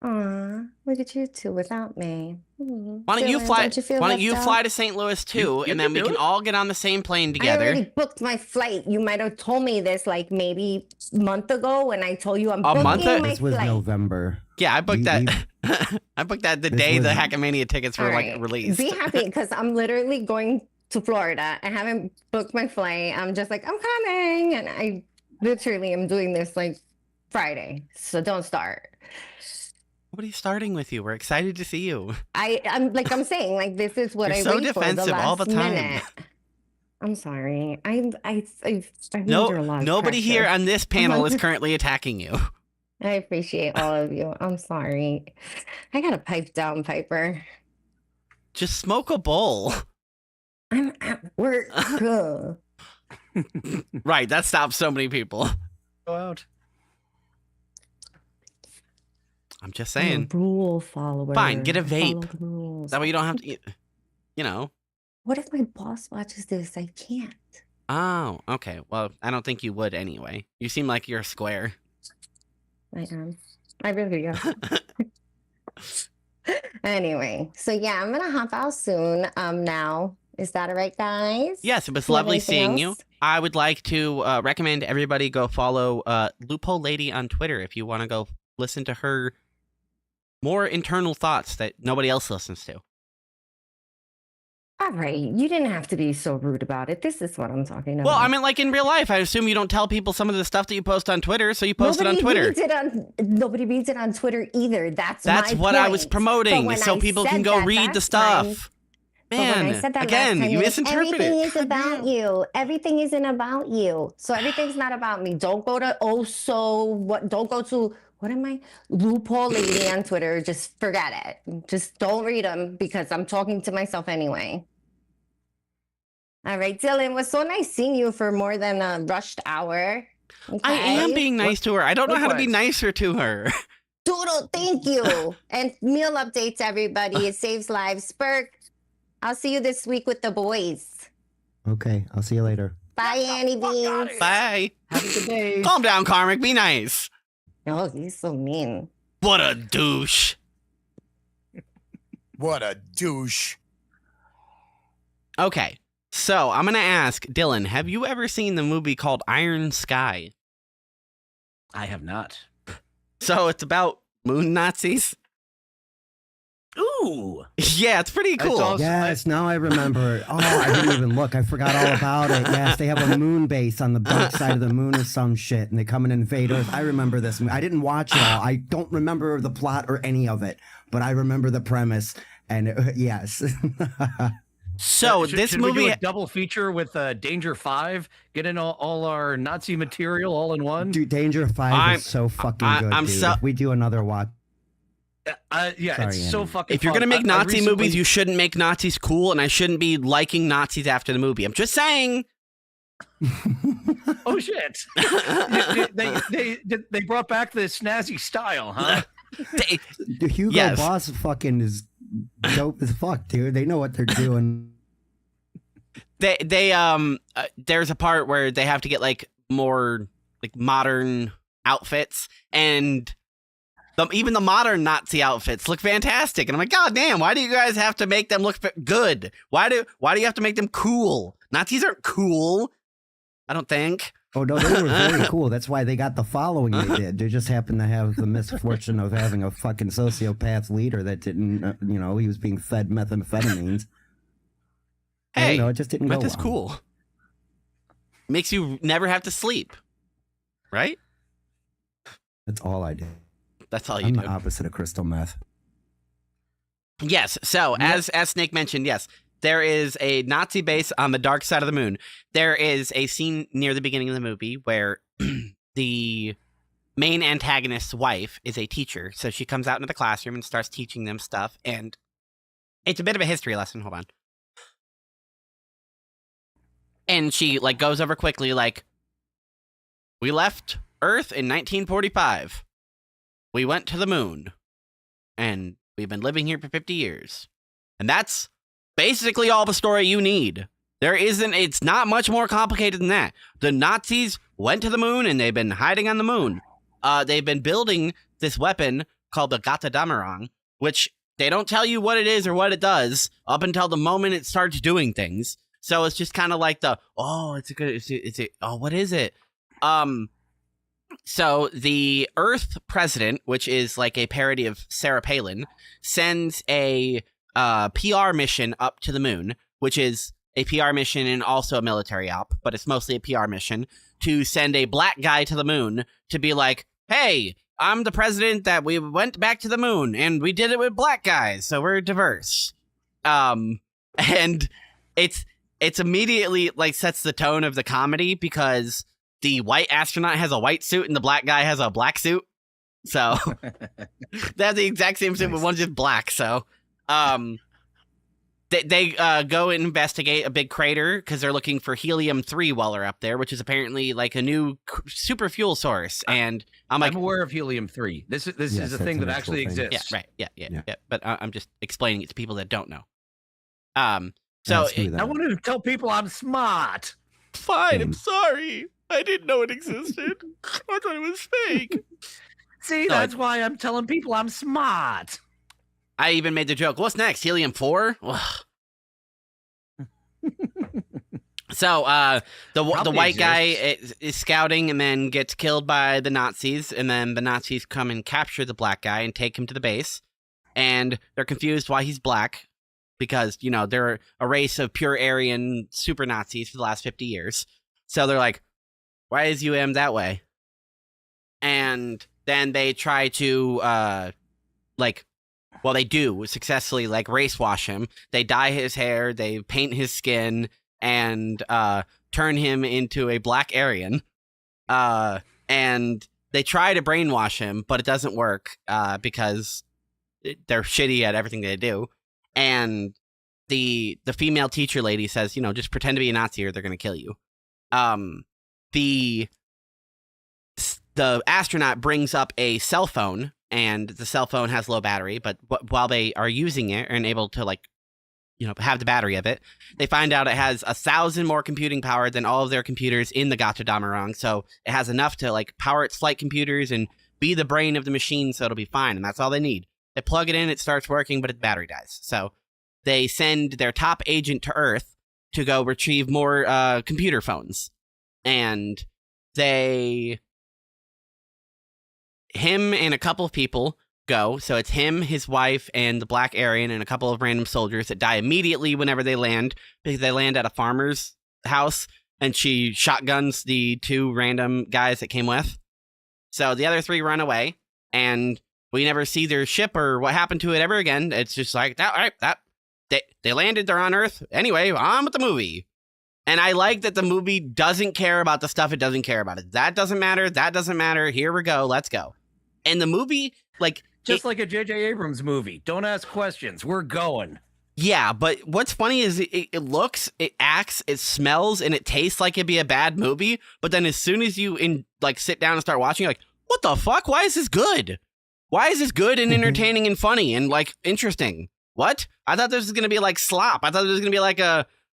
[SPEAKER 5] Aw, look at you two without me.
[SPEAKER 2] Why don't you
[SPEAKER 5] Dylan,
[SPEAKER 2] fly?
[SPEAKER 5] don't you feel
[SPEAKER 2] Why don't
[SPEAKER 5] left
[SPEAKER 2] you
[SPEAKER 5] out?
[SPEAKER 2] fly to St. Louis too,
[SPEAKER 4] You
[SPEAKER 2] and then
[SPEAKER 4] can
[SPEAKER 2] we
[SPEAKER 4] do
[SPEAKER 2] can
[SPEAKER 4] it.
[SPEAKER 2] all get on the same plane
[SPEAKER 5] I
[SPEAKER 2] together.
[SPEAKER 5] already booked my flight. You might have told me this like maybe a month ago when I told you I'm
[SPEAKER 2] A
[SPEAKER 5] booking
[SPEAKER 2] month a-
[SPEAKER 5] my
[SPEAKER 3] This was
[SPEAKER 5] flight.
[SPEAKER 3] November.
[SPEAKER 2] Yeah, I booked
[SPEAKER 3] You-
[SPEAKER 2] that. I booked that the
[SPEAKER 3] This
[SPEAKER 2] day the
[SPEAKER 3] was-
[SPEAKER 2] Hackmania tickets were
[SPEAKER 5] All
[SPEAKER 2] like
[SPEAKER 5] right.
[SPEAKER 2] released.
[SPEAKER 5] Be happy because I'm literally going to Florida. I haven't booked my flight. I'm just like, I'm coming. And I literally am doing this like Friday. So don't start.
[SPEAKER 2] What are you starting with you? We're excited to see you.
[SPEAKER 5] I'm saying, like, this is what
[SPEAKER 2] You're
[SPEAKER 5] I
[SPEAKER 2] so
[SPEAKER 5] wait for the
[SPEAKER 2] defensive all the
[SPEAKER 5] last
[SPEAKER 2] time.
[SPEAKER 5] minute. I'm sorry. I've
[SPEAKER 2] No,
[SPEAKER 5] under a lot of
[SPEAKER 2] nobody here
[SPEAKER 5] pressure.
[SPEAKER 2] on this panel is currently attacking you.
[SPEAKER 5] I appreciate all of you. I'm sorry. I gotta pipe down, Piper.
[SPEAKER 2] Just smoke a bowl.
[SPEAKER 5] I'm at work. Ugh.
[SPEAKER 2] Right, that stops so many people.
[SPEAKER 4] Go out.
[SPEAKER 2] I'm just
[SPEAKER 5] I'm a
[SPEAKER 2] saying.
[SPEAKER 5] rule follower.
[SPEAKER 2] Fine, get a
[SPEAKER 5] I follow
[SPEAKER 2] vape.
[SPEAKER 5] the rules.
[SPEAKER 2] That way you don't have to, you know.
[SPEAKER 5] What if my boss watches this? I can't.
[SPEAKER 2] Oh, okay. Well, I don't think you would anyway. You seem like you're a square.
[SPEAKER 5] I am. I really am. Anyway, so yeah, I'm gonna hop out soon. Now, is that all right, guys?
[SPEAKER 2] Yes, it was
[SPEAKER 5] Do you have
[SPEAKER 2] lovely
[SPEAKER 5] anything
[SPEAKER 2] seeing you.
[SPEAKER 5] else?
[SPEAKER 2] I would like to recommend everybody go follow Loophole Lady on Twitter if you want to go listen to her more internal thoughts that nobody else listens to.
[SPEAKER 5] All right, you didn't have to be so rude about it. This is what I'm talking about.
[SPEAKER 2] Well, I mean, like in real life, I assume you don't tell people some of the stuff that you post on Twitter, so you post it on Twitter.
[SPEAKER 5] Nobody reads it on Twitter either. That's
[SPEAKER 2] That's
[SPEAKER 5] my
[SPEAKER 2] what I was
[SPEAKER 5] point.
[SPEAKER 2] promoting,
[SPEAKER 5] But
[SPEAKER 2] so
[SPEAKER 5] when I
[SPEAKER 2] people can
[SPEAKER 5] said
[SPEAKER 2] go
[SPEAKER 5] that
[SPEAKER 2] read the
[SPEAKER 5] last time-
[SPEAKER 2] stuff.
[SPEAKER 5] But when I
[SPEAKER 2] Man,
[SPEAKER 5] said that
[SPEAKER 2] again,
[SPEAKER 5] last time,
[SPEAKER 2] you
[SPEAKER 5] you're like,
[SPEAKER 2] misinterpreted.
[SPEAKER 5] everything is
[SPEAKER 2] God
[SPEAKER 5] about
[SPEAKER 2] damn.
[SPEAKER 5] you. Everything isn't about you. So everything's not about me. Don't go to don't go to what am I? Loophole Lady on Twitter. Just forget it. Just don't read them because I'm talking to myself anyway. All right, Dylan, it was so nice seeing you for more than a rushed hour.
[SPEAKER 2] I am
[SPEAKER 5] Okay?
[SPEAKER 2] being nice to her. I don't know how to be
[SPEAKER 4] Likewise.
[SPEAKER 2] nicer to her.
[SPEAKER 5] Doodle, thank you. And meal updates, everybody. It saves lives. Spurk, I'll see you this week with the boys.
[SPEAKER 3] Okay, I'll see you later.
[SPEAKER 5] Bye, Annie Beans.
[SPEAKER 2] Bye.
[SPEAKER 4] Have a good day.
[SPEAKER 2] Calm down, Karmic. Be nice.
[SPEAKER 5] Oh, he's so mean.
[SPEAKER 2] What a douche.
[SPEAKER 7] What a douche.
[SPEAKER 2] Okay, so I'm going to ask Dylan, have you ever seen the movie called Iron Sky?
[SPEAKER 4] I have not.
[SPEAKER 2] So it's about moon Nazis?
[SPEAKER 4] Ooh.
[SPEAKER 2] Yeah, it's pretty
[SPEAKER 4] It's
[SPEAKER 2] cool.
[SPEAKER 4] also-
[SPEAKER 3] Yes, now I remember. Oh, I didn't even look. I forgot all about it. Yes, they have a moon base on the dark side of the moon or some shit, and they come and invade Earth. I remember this. I didn't watch it all. I don't remember the plot or any of it, but I remember the premise. And yes.
[SPEAKER 2] So
[SPEAKER 4] Should-
[SPEAKER 2] this
[SPEAKER 4] should we do
[SPEAKER 2] movie,
[SPEAKER 4] a double feature with Danger 5? Get in all our Nazi material all in one?
[SPEAKER 3] Dude, Danger 5
[SPEAKER 2] I'm-
[SPEAKER 3] is so fucking
[SPEAKER 2] I-
[SPEAKER 3] good,
[SPEAKER 2] I'm
[SPEAKER 3] dude.
[SPEAKER 2] so-
[SPEAKER 3] If we do another watch.
[SPEAKER 4] Yeah,
[SPEAKER 3] Sorry,
[SPEAKER 4] it's so
[SPEAKER 3] Andy.
[SPEAKER 4] fucking
[SPEAKER 2] if you're
[SPEAKER 4] fun.
[SPEAKER 2] going to make
[SPEAKER 4] I
[SPEAKER 2] Nazi
[SPEAKER 4] recently-
[SPEAKER 2] movies, you shouldn't make Nazis cool, and I shouldn't be liking Nazis after the movie. I'm just saying.
[SPEAKER 4] Oh, shit. they brought back the snazzy style, huh?
[SPEAKER 2] They-
[SPEAKER 3] Dude, Hugo
[SPEAKER 2] Yes.
[SPEAKER 3] Boss fucking is dope as fuck, dude. They know what they're doing.
[SPEAKER 2] there's a part where they have to get like more like modern outfits, and even the modern Nazi outfits look fantastic. And I'm like, God damn, why do you guys have to make them look good? Why do you have to make them cool? Nazis aren't cool, I don't think.
[SPEAKER 3] Oh no, they were very cool. That's why they got the following they did. They just happened to have the misfortune of having a fucking sociopath leader that didn't, he was being fed methamphetamines.
[SPEAKER 2] Hey,
[SPEAKER 3] it just didn't go
[SPEAKER 2] meth is
[SPEAKER 3] well.
[SPEAKER 2] cool. Makes you never have to sleep, right?
[SPEAKER 3] That's all I did.
[SPEAKER 2] That's all you
[SPEAKER 3] I'm
[SPEAKER 2] do.
[SPEAKER 3] the opposite of crystal meth.
[SPEAKER 2] Yes. So as Snake mentioned, yes, there is a Nazi base on the dark side of the moon. There is a scene near the beginning of the movie where the main antagonist's wife is a teacher. So she comes out into the classroom and starts teaching them stuff. And it's a bit of a history lesson. Hold on. And she goes over quickly we left Earth in 1945. We went to the moon, and we've been living here for 50 years. And that's basically all the story you need. It's not much more complicated than that. The Nazis went to the moon, and they've been hiding on the moon. They've been building this weapon called the Götterdämmerung, which they don't tell you what it is or what it does up until the moment it starts doing things. So it's just kind of like what is it? So the Earth president, which is like a parody of Sarah Palin, sends a PR mission up to the moon, which is a PR mission and also a military op, but it's mostly a PR mission to send a black guy to the moon to be like, hey, I'm the president that we went back to the moon and we did it with black guys, so we're diverse. And it's immediately sets the tone of the comedy because the white astronaut has a white suit and the black guy has a black suit. So they have the exact same suit, but one's just black. So they go and investigate a big crater because they're looking for helium-3 while they're up there, which is apparently a new super fuel source. And I'm
[SPEAKER 4] aware of helium-3. This is a thing that actually exists.
[SPEAKER 2] Yeah, right. Yeah. But I'm just explaining it to people that don't know. So
[SPEAKER 4] I wanted to tell people I'm smart.
[SPEAKER 2] Fine, I'm sorry. I didn't know it existed. I thought it was fake.
[SPEAKER 4] See, that's why I'm telling people I'm smart.
[SPEAKER 2] I even made the joke. What's next? Helium-4? So the white guy is scouting and then gets killed by the Nazis, and then the Nazis come and capture the black guy and take him to the base. And they're confused why he's black because, they're a race of pure Aryan super Nazis for the last 50 years. So they're like, why is UM that way? And then they try to, they do successfully, race wash him. They dye his hair, they paint his skin, and turn him into a black Aryan. And they try to brainwash him, but it doesn't work because they're shitty at everything they do. And the female teacher lady says, just pretend to be a Nazi or they're going to kill you. The astronaut brings up a cell phone, and the cell phone has low battery, but while they are using it and able to have the battery of it, they find out it has 1,000 more computing power than all of their computers in the Götterdämmerung. So it has enough to power its flight computers and be the brain of the machine, so it'll be fine. And that's all they need. They plug it in, it starts working, but its battery dies. So they send their top agent to Earth to go retrieve more computer phones. And him and a couple of people go. So it's him, his wife, and the black Aryan, and a couple of random soldiers that die immediately whenever they land, because they land at a farmer's house, and she shotguns the 2 random guys that came with. So the other 3 run away, and we never see their ship or what happened to it ever again. It's just all right, they landed, they're on Earth. Anyway, on with the movie. And I like that the movie doesn't care about the stuff it doesn't care about. That doesn't matter. That doesn't matter. Here we go. Let's go. And the movie, like
[SPEAKER 4] a J.J. Abrams movie. Don't ask questions. We're going.
[SPEAKER 2] Yeah, but what's funny is it looks, it acts, it smells, and it tastes like it'd be a bad movie. But then as soon as you sit down and start watching, you're like, what the fuck? Why is this good? Why is this good and entertaining and funny and interesting? What? I thought this was gonna be slop. I thought it was gonna be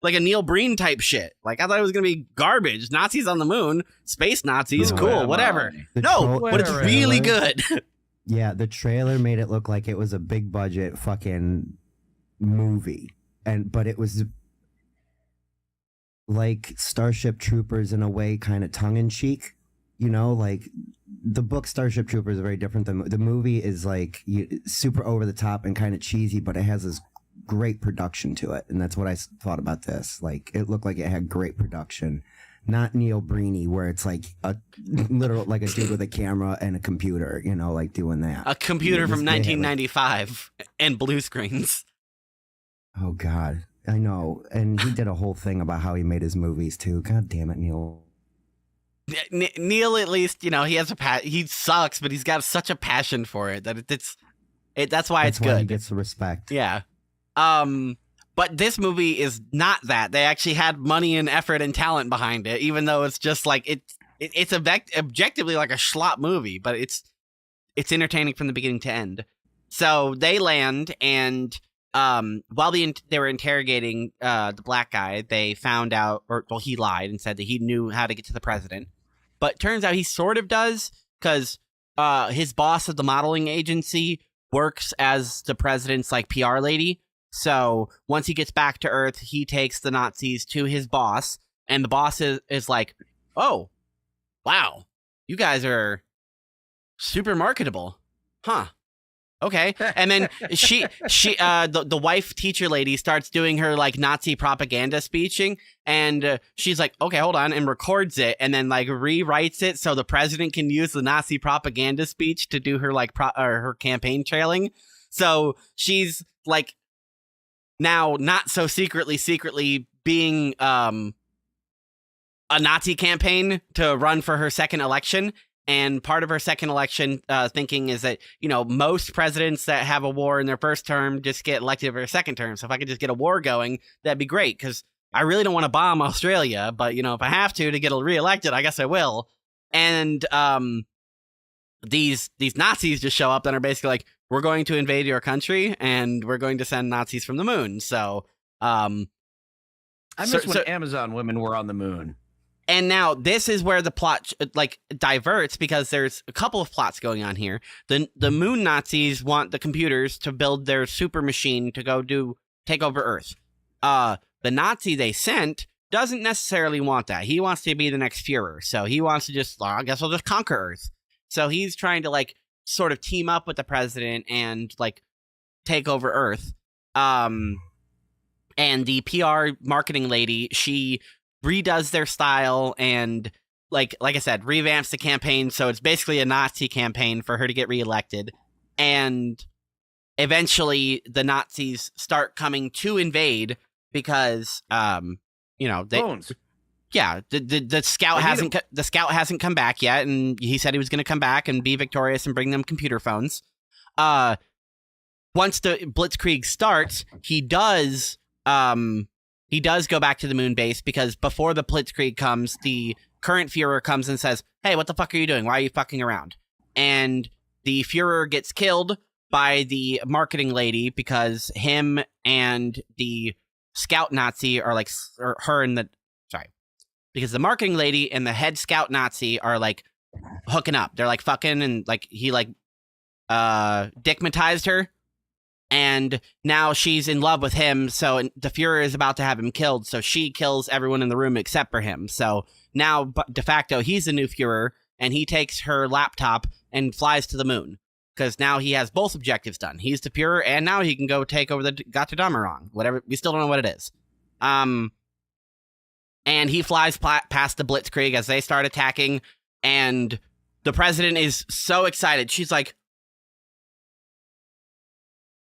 [SPEAKER 2] like a Neil Breen type shit. Like I thought it was gonna be garbage. Nazis on the moon, space Nazis,
[SPEAKER 4] Who
[SPEAKER 2] cool,
[SPEAKER 4] am
[SPEAKER 2] whatever.
[SPEAKER 4] I?
[SPEAKER 3] The
[SPEAKER 2] No, but it's
[SPEAKER 4] Where
[SPEAKER 2] really
[SPEAKER 3] am I?
[SPEAKER 2] good.
[SPEAKER 3] Yeah, the trailer made it look like it was a big budget fucking movie, but it was like Starship Troopers in a way, kind of tongue in cheek. You know, like the book Starship Troopers is very different than the movie. Is like super over the top and kind of cheesy, but it has this great production to it, and that's what I thought about this. Like it looked like it had great production. Not Neil Breeny, where it's like a literal like a dude with a camera and a computer, you know, like doing that.
[SPEAKER 2] A computer
[SPEAKER 3] Yeah,
[SPEAKER 2] from
[SPEAKER 3] they had, like-
[SPEAKER 2] 1995 and blue screens.
[SPEAKER 3] Oh God, I know. And he did a whole thing about how he made his movies too. God damn it, Neil.
[SPEAKER 2] Neil, at least, you know, he has he sucks, but he's got such a passion for it that that's why it's
[SPEAKER 3] That's why he
[SPEAKER 2] good.
[SPEAKER 3] gets the respect.
[SPEAKER 2] Yeah. But this movie is not that. They actually had money and effort and talent behind it, even though it's just like it's objectively like a schlop movie, but it's entertaining from the beginning to end. So they land, and while they were interrogating the black guy, they found out, or well, he lied and said that he knew how to get to the president. But turns out he sort of does, because his boss at the modeling agency works as the president's like PR lady. So once he gets back to Earth, he takes the Nazis to his boss, and the boss is like, "Oh, wow, you guys are super marketable, huh?" Okay, and then the wife teacher lady starts doing her like Nazi propaganda speeching, and she's like, "Okay, hold on," and records it, and then like rewrites it so the president can use the Nazi propaganda speech to do her like her campaign trailing. So she's like now not so secretly being a Nazi campaign to run for her second election. And part of her second election thinking is that, you know, most presidents that have a war in their first term just get elected for a second term. So if I could just get a war going, that'd be great, because I really don't want to bomb Australia. But, you know, if I have to get reelected, I guess I will. And these Nazis just show up and are basically like, we're going to invade your country and we're going to send Nazis from the moon. So
[SPEAKER 4] I miss when Amazon women were on the moon.
[SPEAKER 2] And now this is where the plot like diverts, because there's a couple of plots going on here. The moon Nazis want the computers to build their super machine to go take over Earth. The Nazi they sent doesn't necessarily want that. He wants to be the next Führer. So he wants to just, I guess I'll just conquer Earth. So he's trying to like sort of team up with the president and like take over Earth. And the PR marketing lady, she redoes their style and like I said, revamps the campaign, so it's basically a Nazi campaign for her to get reelected. And eventually the Nazis start coming to invade because you know,
[SPEAKER 4] Bones.
[SPEAKER 2] yeah, the scout hasn't come back yet, and he said he was going to come back and be victorious and bring them computer phones. Once the Blitzkrieg starts, he does go back to the moon base, because before the Blitzkrieg comes, the current Führer comes and says, "Hey, what the fuck are you doing? Why are you fucking around?" And the Führer gets killed by the marketing lady, because him and the scout Nazi are like, because the marketing lady and the head scout Nazi are like hooking up. They're like fucking, and like he like dickmatized her. And now she's in love with him, so the Führer is about to have him killed, so she kills everyone in the room except for him. So now, de facto, he's the new Führer, and he takes her laptop and flies to the moon, because now he has both objectives done. He's the Führer, and now he can go take over the Götterdämmerung, whatever. We still don't know what it is. And he flies past the Blitzkrieg as they start attacking, and the president is so excited. She's like,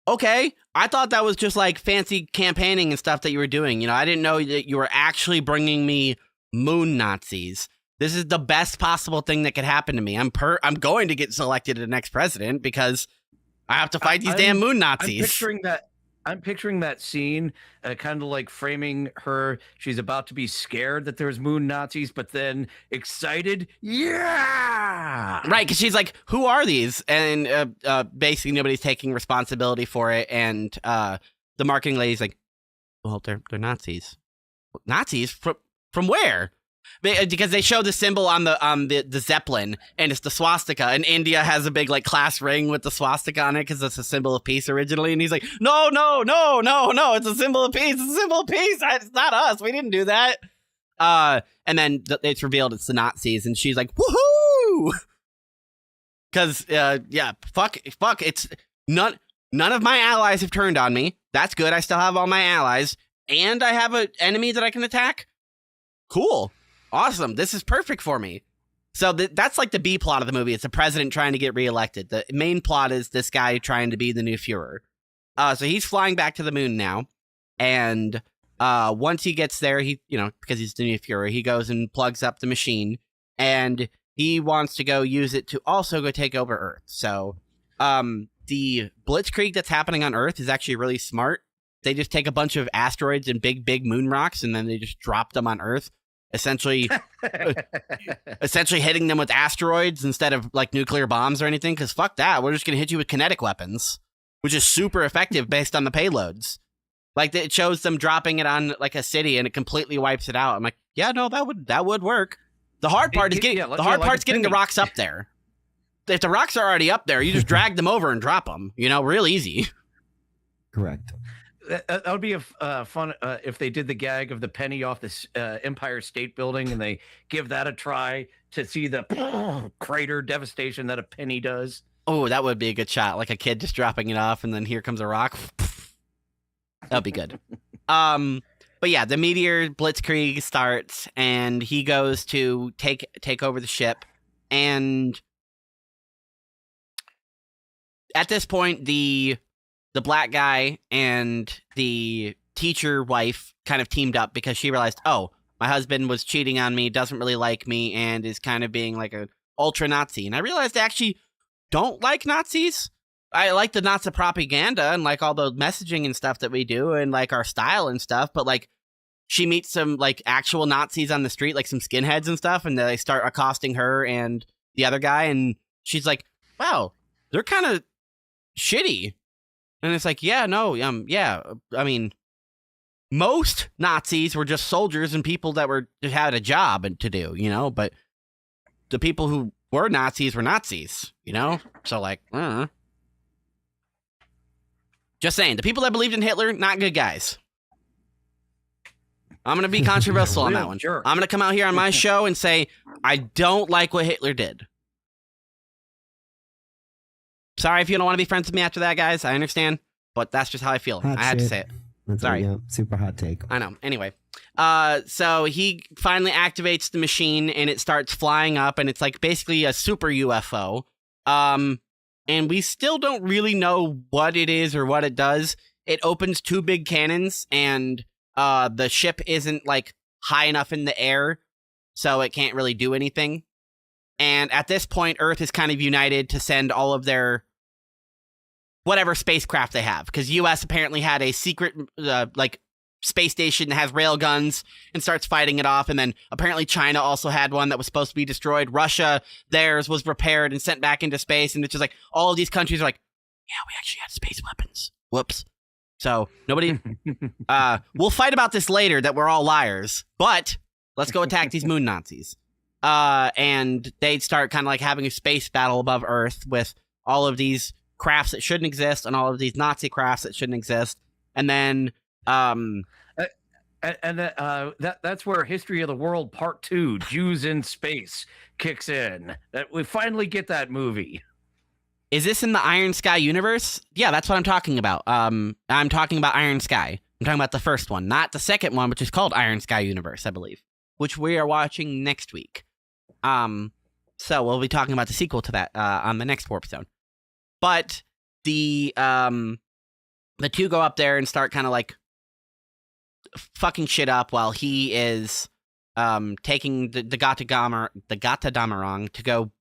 [SPEAKER 2] "Okay, I thought that was just like fancy campaigning and stuff that you were doing. You know, I didn't know that you were actually bringing me moon Nazis. This is the best possible thing that could happen to me. I'm going to get selected as the next president because I have to fight these damn moon Nazis."
[SPEAKER 4] I'm picturing that scene, kind of like framing her. She's about to be scared that there's moon Nazis, but then excited. Yeah,
[SPEAKER 2] right. Because she's like, "Who are these?" And basically nobody's taking responsibility for it. And the marketing lady's like, "Well, they're Nazis." Nazis from where? Because they show the symbol on the Zeppelin, and it's the swastika, and India has a big like class ring with the swastika on it because it's a symbol of peace originally, and he's like, no, it's a symbol of peace, it's a symbol of peace, it's not us, we didn't do that. And then it's revealed it's the Nazis, and she's like, woohoo! Because fuck, it's none of my allies have turned on me. That's good. I still have all my allies, and I have an enemy that I can attack. Cool. Awesome. This is perfect for me. So that's like the B plot of the movie. It's the president trying to get reelected. The main plot is this guy trying to be the new Fuhrer. So he's flying back to the moon now. And once he gets there, because he's the new Fuhrer, he goes and plugs up the machine. And he wants to go use it to also go take over Earth. So the blitzkrieg that's happening on Earth is actually really smart. They just take a bunch of asteroids and big moon rocks, and then they just drop them on Earth. Essentially hitting them with asteroids instead of like nuclear bombs or anything, because fuck that. We're just going to hit you with kinetic weapons, which is super effective based on the payloads. Like, it shows them dropping it on like a city and it completely wipes it out. I'm like, yeah, no, that would work. The hard part is getting the rocks up there. If the rocks are already up there, you just drag them over and drop them, real easy.
[SPEAKER 3] Correct.
[SPEAKER 4] That would be fun if they did the gag of the penny off this Empire State Building, and they give that a try to see the crater devastation that a penny does.
[SPEAKER 2] Oh, that would be a good shot. Like a kid just dropping it off, and then here comes a rock. That'd be good. But yeah, the meteor blitzkrieg starts, and he goes to take over the ship, and at this point, the black guy and the teacher wife kind of teamed up because she realized, oh, my husband was cheating on me, doesn't really like me, and is kind of being like a ultra Nazi. And I realized I actually don't like Nazis. I like the Nazi propaganda and like all the messaging and stuff that we do and like our style and stuff. But like, she meets some like actual Nazis on the street, like some skinheads and stuff, and they start accosting her and the other guy. And she's like, wow, they're kind of shitty. And it's like, yeah, no, yeah. I mean, most Nazis were just soldiers and people that had a job to do, but the people who were Nazis were Nazis, So like, just saying, the people that believed in Hitler, not good guys. I'm going to be controversial on that one.
[SPEAKER 4] Jerk.
[SPEAKER 2] I'm going to come out here on my show and say, I don't like what Hitler did. Sorry if you don't want to be friends with me after that, guys. I understand, but that's just how I feel.
[SPEAKER 3] Hot
[SPEAKER 2] I had to
[SPEAKER 3] shit.
[SPEAKER 2] say it.
[SPEAKER 3] That's
[SPEAKER 2] Sorry.
[SPEAKER 3] Yeah, super hot take.
[SPEAKER 2] I know. Anyway, so he finally activates the machine, and it starts flying up, and it's like basically a super UFO. And we still don't really know what it is or what it does. It opens two big cannons, and the ship isn't like high enough in the air, so it can't really do anything. And at this point, Earth is kind of united to send all of their whatever spacecraft they have. Because U.S. apparently had a secret, space station that has rail guns and starts fighting it off. And then apparently China also had one that was supposed to be destroyed. Russia, theirs was repaired and sent back into space. And it's just like, all of these countries are like, yeah, we actually had space weapons. Whoops. So nobody, we'll fight about this later that we're all liars. But let's go attack these moon Nazis. And they start kind of like having a space battle above Earth with all of these crafts that shouldn't exist and all of these Nazi crafts that shouldn't exist. And then,
[SPEAKER 4] that's where History of the World Part 2, Jews in Space, kicks in. We finally get that movie.
[SPEAKER 2] Is this in the Iron Sky universe? Yeah, that's what I'm talking about. I'm talking about Iron Sky. I'm talking about the first one, not the second one, which is called Iron Sky Universe, I believe, which we are watching next week. So we'll be talking about the sequel to that on the next Warp Zone. But the two go up there and start kind of like fucking shit up while he is taking the Gata-Damarang to go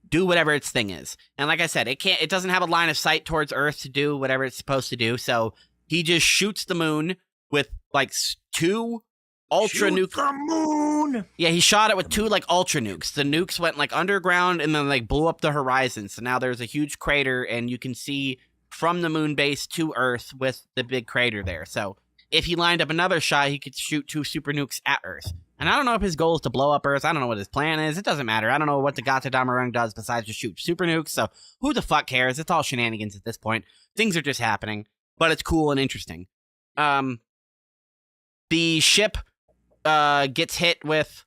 [SPEAKER 2] do whatever its thing is. And like I said, it doesn't have a line of sight towards Earth to do whatever it's supposed to do. So he just shoots the moon with like two ultra nukes.
[SPEAKER 4] The moon.
[SPEAKER 2] Yeah, he shot it with two like ultra nukes. The nukes went like underground and then like blew up the horizon. So now there's a huge crater, and you can see from the moon base to Earth with the big crater there. So if he lined up another shot, he could shoot 2 super nukes at Earth. And I don't know if his goal is to blow up Earth. I don't know what his plan is. It doesn't matter. I don't know what the Gotterdammerung does besides just shoot super nukes. So who the fuck cares? It's all shenanigans at this point. Things are just happening, but it's cool and interesting. The ship gets hit with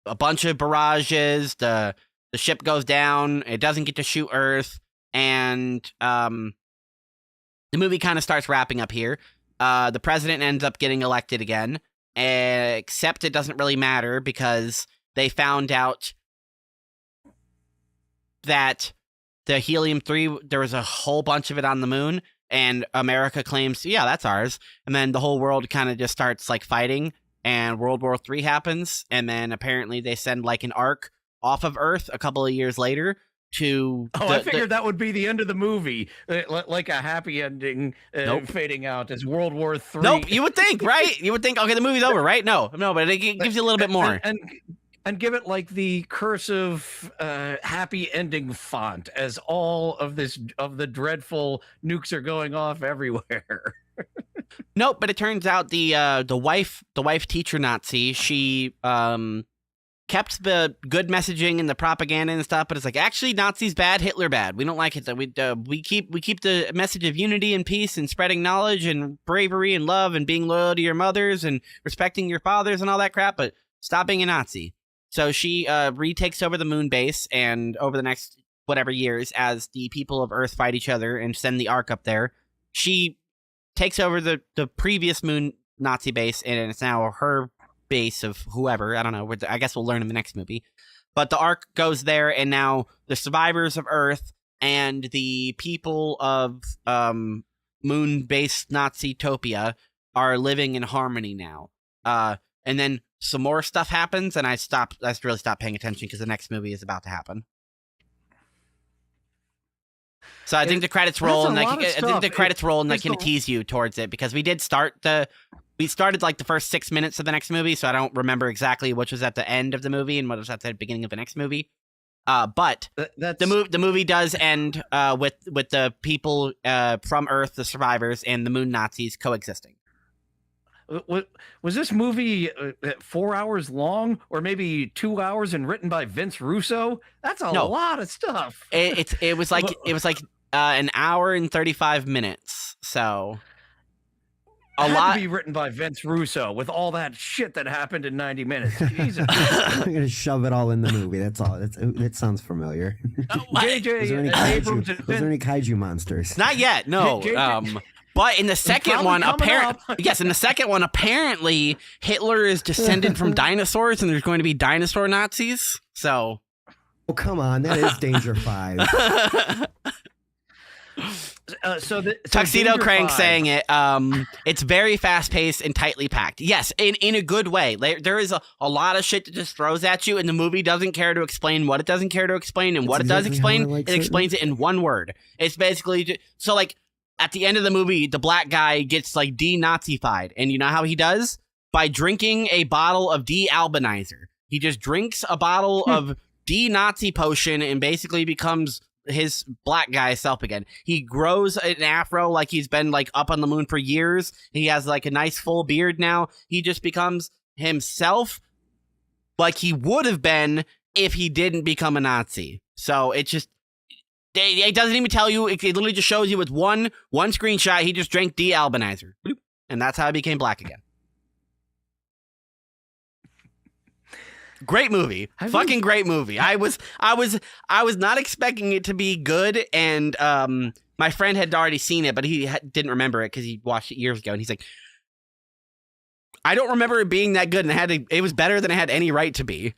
[SPEAKER 2] a bunch of barrages. The ship goes down. It doesn't get to shoot Earth. And the movie kind of starts wrapping up here. The president ends up getting elected again. Except it doesn't really matter because they found out that the helium-3, there was a whole bunch of it on the moon, and America claims, yeah, that's ours. And then the whole world kind of just starts like fighting, and World War III happens, and then apparently they send like an ark off of Earth a couple of years later to...
[SPEAKER 4] I figured that would be the end of the movie, like a happy ending,
[SPEAKER 2] Nope.
[SPEAKER 4] fading out as World War III.
[SPEAKER 2] Nope, you would think, right? You would think, okay, the movie's over, right? No, but it gives you a little bit more.
[SPEAKER 4] And give it like the cursive happy ending font as all of the dreadful nukes are going off everywhere.
[SPEAKER 2] Nope, but it turns out the wife teacher Nazi, she kept the good messaging and the propaganda and stuff, but it's like, actually, Nazis bad, Hitler bad. We don't like it. We keep the message of unity and peace and spreading knowledge and bravery and love and being loyal to your mothers and respecting your fathers and all that crap, but stop being a Nazi. So she retakes over the moon base, and over the next whatever years, as the people of Earth fight each other and send the Ark up there, she takes over the previous moon Nazi base, and it's now her base of whoever. I don't know. I guess we'll learn in the next movie. But the Ark goes there, and now the survivors of Earth and the people of moon-based Nazi-topia are living in harmony now. And then some more stuff happens, and I really stopped paying attention because the next movie is about to happen. So I think the credits roll, and I think the credits roll, and they can tease you towards it, because we started like the first 6 minutes of the next movie, so I don't remember exactly which was at the end of the movie and what was at the beginning of the next movie. But the movie does end with the people from Earth, the survivors, and the moon Nazis coexisting.
[SPEAKER 4] Was this movie 4 hours long, or maybe 2 hours, and written by Vince Russo? That's a lot of stuff.
[SPEAKER 2] It was like an hour and 35 minutes. So
[SPEAKER 4] a lot to be written by Vince Russo with all that shit that happened in 90 minutes. Jesus.
[SPEAKER 3] I'm gonna shove it all in the movie. That's all. That sounds familiar.
[SPEAKER 4] JJ
[SPEAKER 3] Was there any kaiju monsters?
[SPEAKER 2] Not yet. No. But in the second one, apparently Hitler is descended from dinosaurs, and there's going to be dinosaur Nazis. So,
[SPEAKER 3] oh come on, that is Danger 5.
[SPEAKER 2] Tuxedo Crank saying it. It's very fast paced and tightly packed. Yes, in a good way. There is a lot of shit that just throws at you, and the movie doesn't care to explain what it doesn't care to explain, and what it does explain, it explains it in one word. It's basically so like. At the end of the movie, the black guy gets like denazified, and you know how he does? By drinking a bottle of de-albanizer. He just drinks a bottle of de-Nazi potion and basically becomes his black guy self again. He grows an afro like he's been like up on the moon for years. He has like a nice full beard now. He just becomes himself like he would have been if he didn't become a Nazi. So it just... It doesn't even tell you. It literally just shows you with one screenshot. He just drank de-albanizer, and that's how he became black again. Great movie, fucking great movie. I was not expecting it to be good, and my friend had already seen it, but he didn't remember it because he watched it years ago, and he's like, I don't remember it being that good, and it was better than it had any right to be.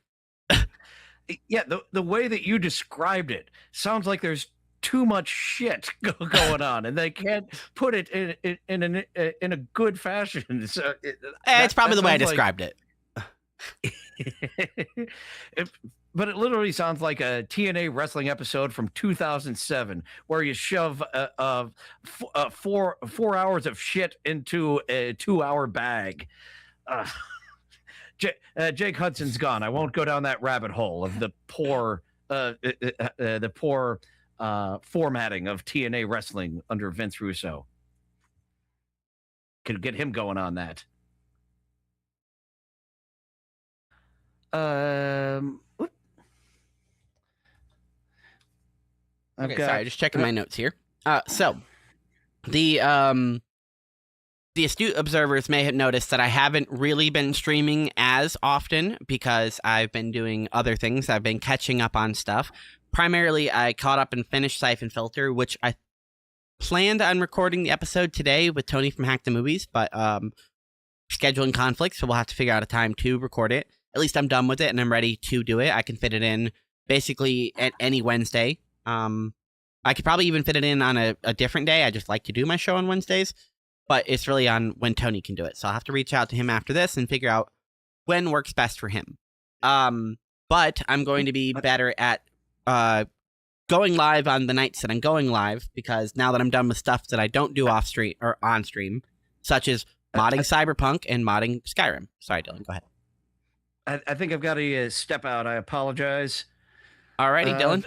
[SPEAKER 4] Yeah, the way that you described it sounds like there's too much shit going on, and they can't put it in a good fashion. So
[SPEAKER 2] it's probably the way I described it.
[SPEAKER 4] But it literally sounds like a TNA wrestling episode from 2007, where you shove 4 hours of shit into a 2-hour bag. Jake Hudson's gone. I won't go down that rabbit hole of the poor formatting of TNA wrestling under Vince Russo. could get him going on that. Whoop. I've
[SPEAKER 2] Okay,
[SPEAKER 4] got,
[SPEAKER 2] sorry, just checking my notes here. So the astute observers may have noticed that I haven't really been streaming as often because I've been doing other things. I've been catching up on stuff. Primarily, I caught up and finished Siphon Filter, which I planned on recording the episode today with Tony from Hack the Movies, but scheduling conflicts, so we'll have to figure out a time to record it. At least I'm done with it and I'm ready to do it. I can fit it in basically at any Wednesday. I could probably even fit it in on a different day. I just like to do my show on Wednesdays, but it's really on when Tony can do it. So I'll have to reach out to him after this and figure out when works best for him. But I'm going to be better at going live on the nights that I'm going live, because now that I'm done with stuff that I don't do off stream or on stream, such as modding Cyberpunk and modding Skyrim. Sorry, Dylan, go ahead.
[SPEAKER 4] I think I've got to step out. I apologize.
[SPEAKER 2] Alrighty, Dylan.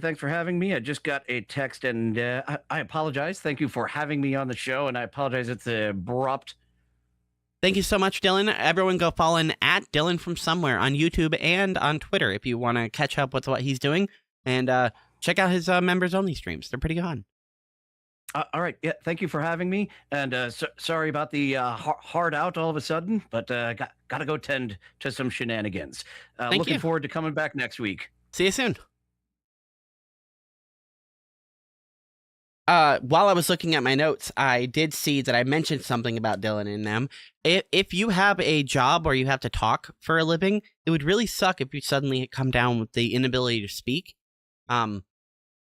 [SPEAKER 4] Thanks for having me. I just got a text, and I apologize. Thank you for having me on the show, and I apologize. It's abrupt.
[SPEAKER 2] Thank you so much, Dylan. Everyone go follow at Dylan from Somewhere on YouTube and on Twitter if you want to catch up with what he's doing, and check out his members-only streams. They're pretty fun.
[SPEAKER 4] All right. Yeah. Thank you for having me. And sorry about the hard out all of a sudden, but got to go tend to some shenanigans. Looking forward to coming back next week.
[SPEAKER 2] See you soon. While I was looking at my notes, I did see that I mentioned something about Dylan in them. If you have a job where you have to talk for a living, it would really suck if you suddenly come down with the inability to speak.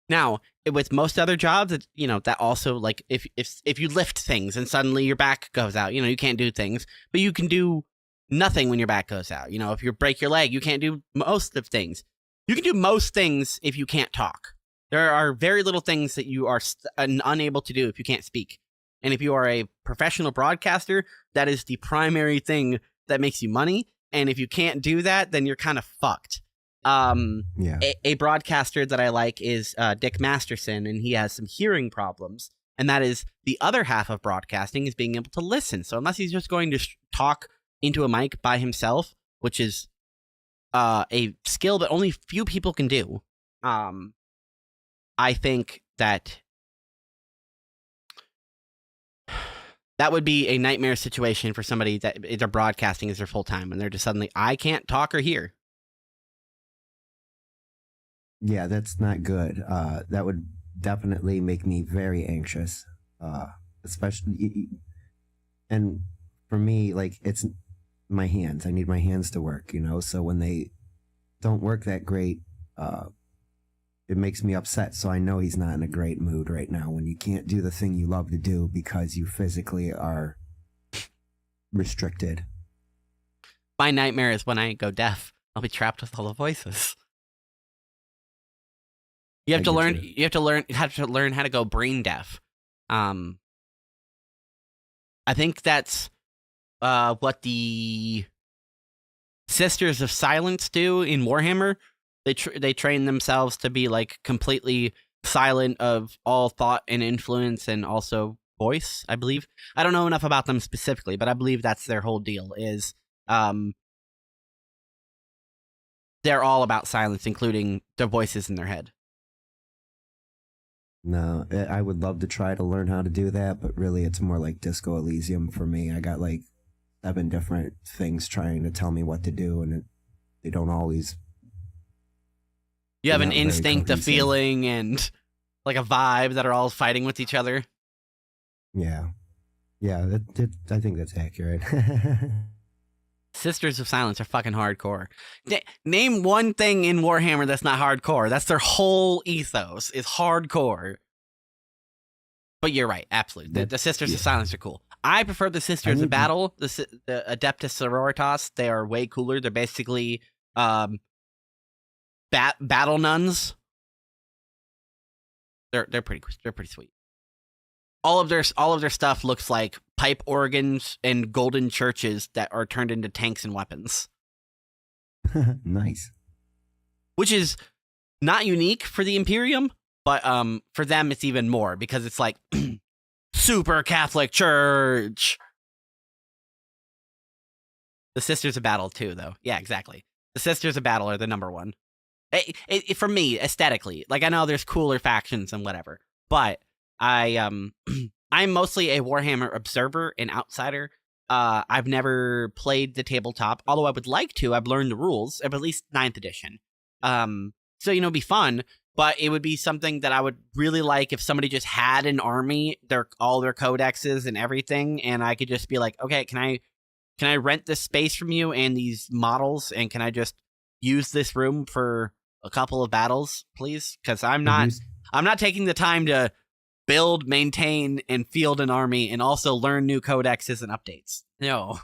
[SPEAKER 2] Now, with most other jobs, that also, like, if you lift things and suddenly your back goes out, you can't do things, but you can do nothing when your back goes out. If you break your leg, you can't do most of things. You can do most things if you can't talk. There are very little things that you are unable to do if you can't speak. And if you are a professional broadcaster, that is the primary thing that makes you money. And if you can't do that, then you're kind of fucked. A broadcaster that I like is Dick Masterson, and he has some hearing problems. And that is the other half of broadcasting, is being able to listen. So unless he's just going to talk into a mic by himself, which is a skill that only few people can do, I think that would be a nightmare situation for somebody that either broadcasting is their full time and they're just suddenly, I can't talk or hear.
[SPEAKER 3] Yeah, that's not good. That would definitely make me very anxious, especially. And for me, like, it's my hands. I need my hands to work, So when they don't work that great, it makes me upset. So I know he's not in a great mood right now when you can't do the thing you love to do because you physically are restricted.
[SPEAKER 2] My nightmare is when I go deaf, I'll be trapped with all the voices. You have to learn how to go brain deaf. I think that's what the Sisters of Silence do in Warhammer. They train themselves to be like completely silent of all thought and influence and also voice, I believe. I don't know enough about them specifically, but I believe that's their whole deal is they're all about silence, including the voices in their head.
[SPEAKER 3] No, I would love to try to learn how to do that, but really it's more like Disco Elysium for me. I got like 7 different things trying to tell me what to do, and they don't always.
[SPEAKER 2] You have an instinct, a feeling, and like a vibe that are all fighting with each other.
[SPEAKER 3] Yeah. I think that's accurate.
[SPEAKER 2] Sisters of Silence are fucking hardcore. Name one thing in Warhammer that's not hardcore. That's their whole ethos, is hardcore. But you're right, absolutely. The Sisters of Silence are cool. I prefer the Sisters of Battle, the Adeptus Sororitas. They are way cooler. They're basically battle nuns. They're pretty sweet. All of their stuff looks like pipe organs and golden churches that are turned into tanks and weapons.
[SPEAKER 3] Nice.
[SPEAKER 2] Which is not unique for the Imperium, but for them it's even more because it's like Super Catholic Church. The Sisters of Battle too, though. Yeah, exactly. The Sisters of Battle are the number one. For me, aesthetically, like I know there's cooler factions and whatever, but I'm mostly a Warhammer observer and outsider. I've never played the tabletop, although I would like to. I've learned the rules of at least 9th edition. So it'd be fun, but it would be something that I would really like if somebody just had an army, all their codexes and everything, and I could just be like, okay, can I rent this space from you and these models, and can I just use this room for a couple of battles, please? Because I'm not taking the time to build, maintain, and field an army and also learn new codexes and updates. No.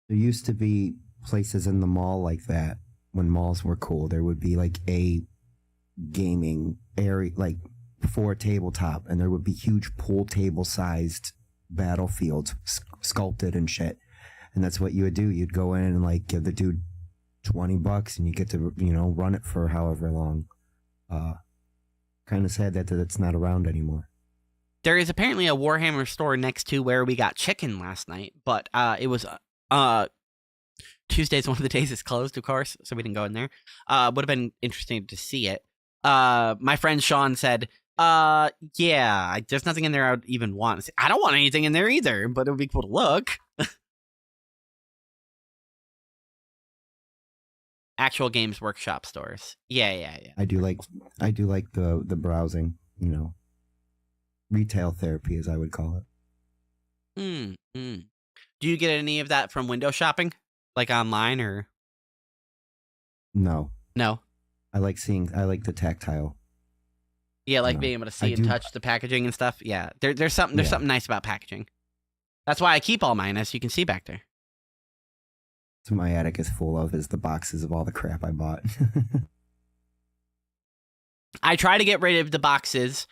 [SPEAKER 3] There used to be places in the mall like that when malls were cool. There would be like a gaming area, like for tabletop, and there would be huge pool table sized battlefields sculpted and shit. And that's what you would do. You'd go in and like give the dude $20 and you get to, run it for however long. Kind of sad that it's not around anymore.
[SPEAKER 2] There is apparently a Warhammer store next to where we got chicken last night, but it was Tuesday's one of the days it's closed, of course, so we didn't go in there. Would have been interesting to see it. My friend Sean said, yeah, there's nothing in there I would even want. I don't want anything in there either, but it would be cool to look. Actual Games Workshop stores. Yeah.
[SPEAKER 3] I do like the browsing, retail therapy, as I would call it.
[SPEAKER 2] Do you get any of that from window shopping, like online or?
[SPEAKER 3] No. I like the tactile.
[SPEAKER 2] Yeah, like being able to see and touch the packaging and stuff. Yeah, there's something nice about packaging. That's why I keep all mine, as you can see back there.
[SPEAKER 3] So my attic is full of the boxes of all the crap I bought.
[SPEAKER 2] I try to get rid of the boxes.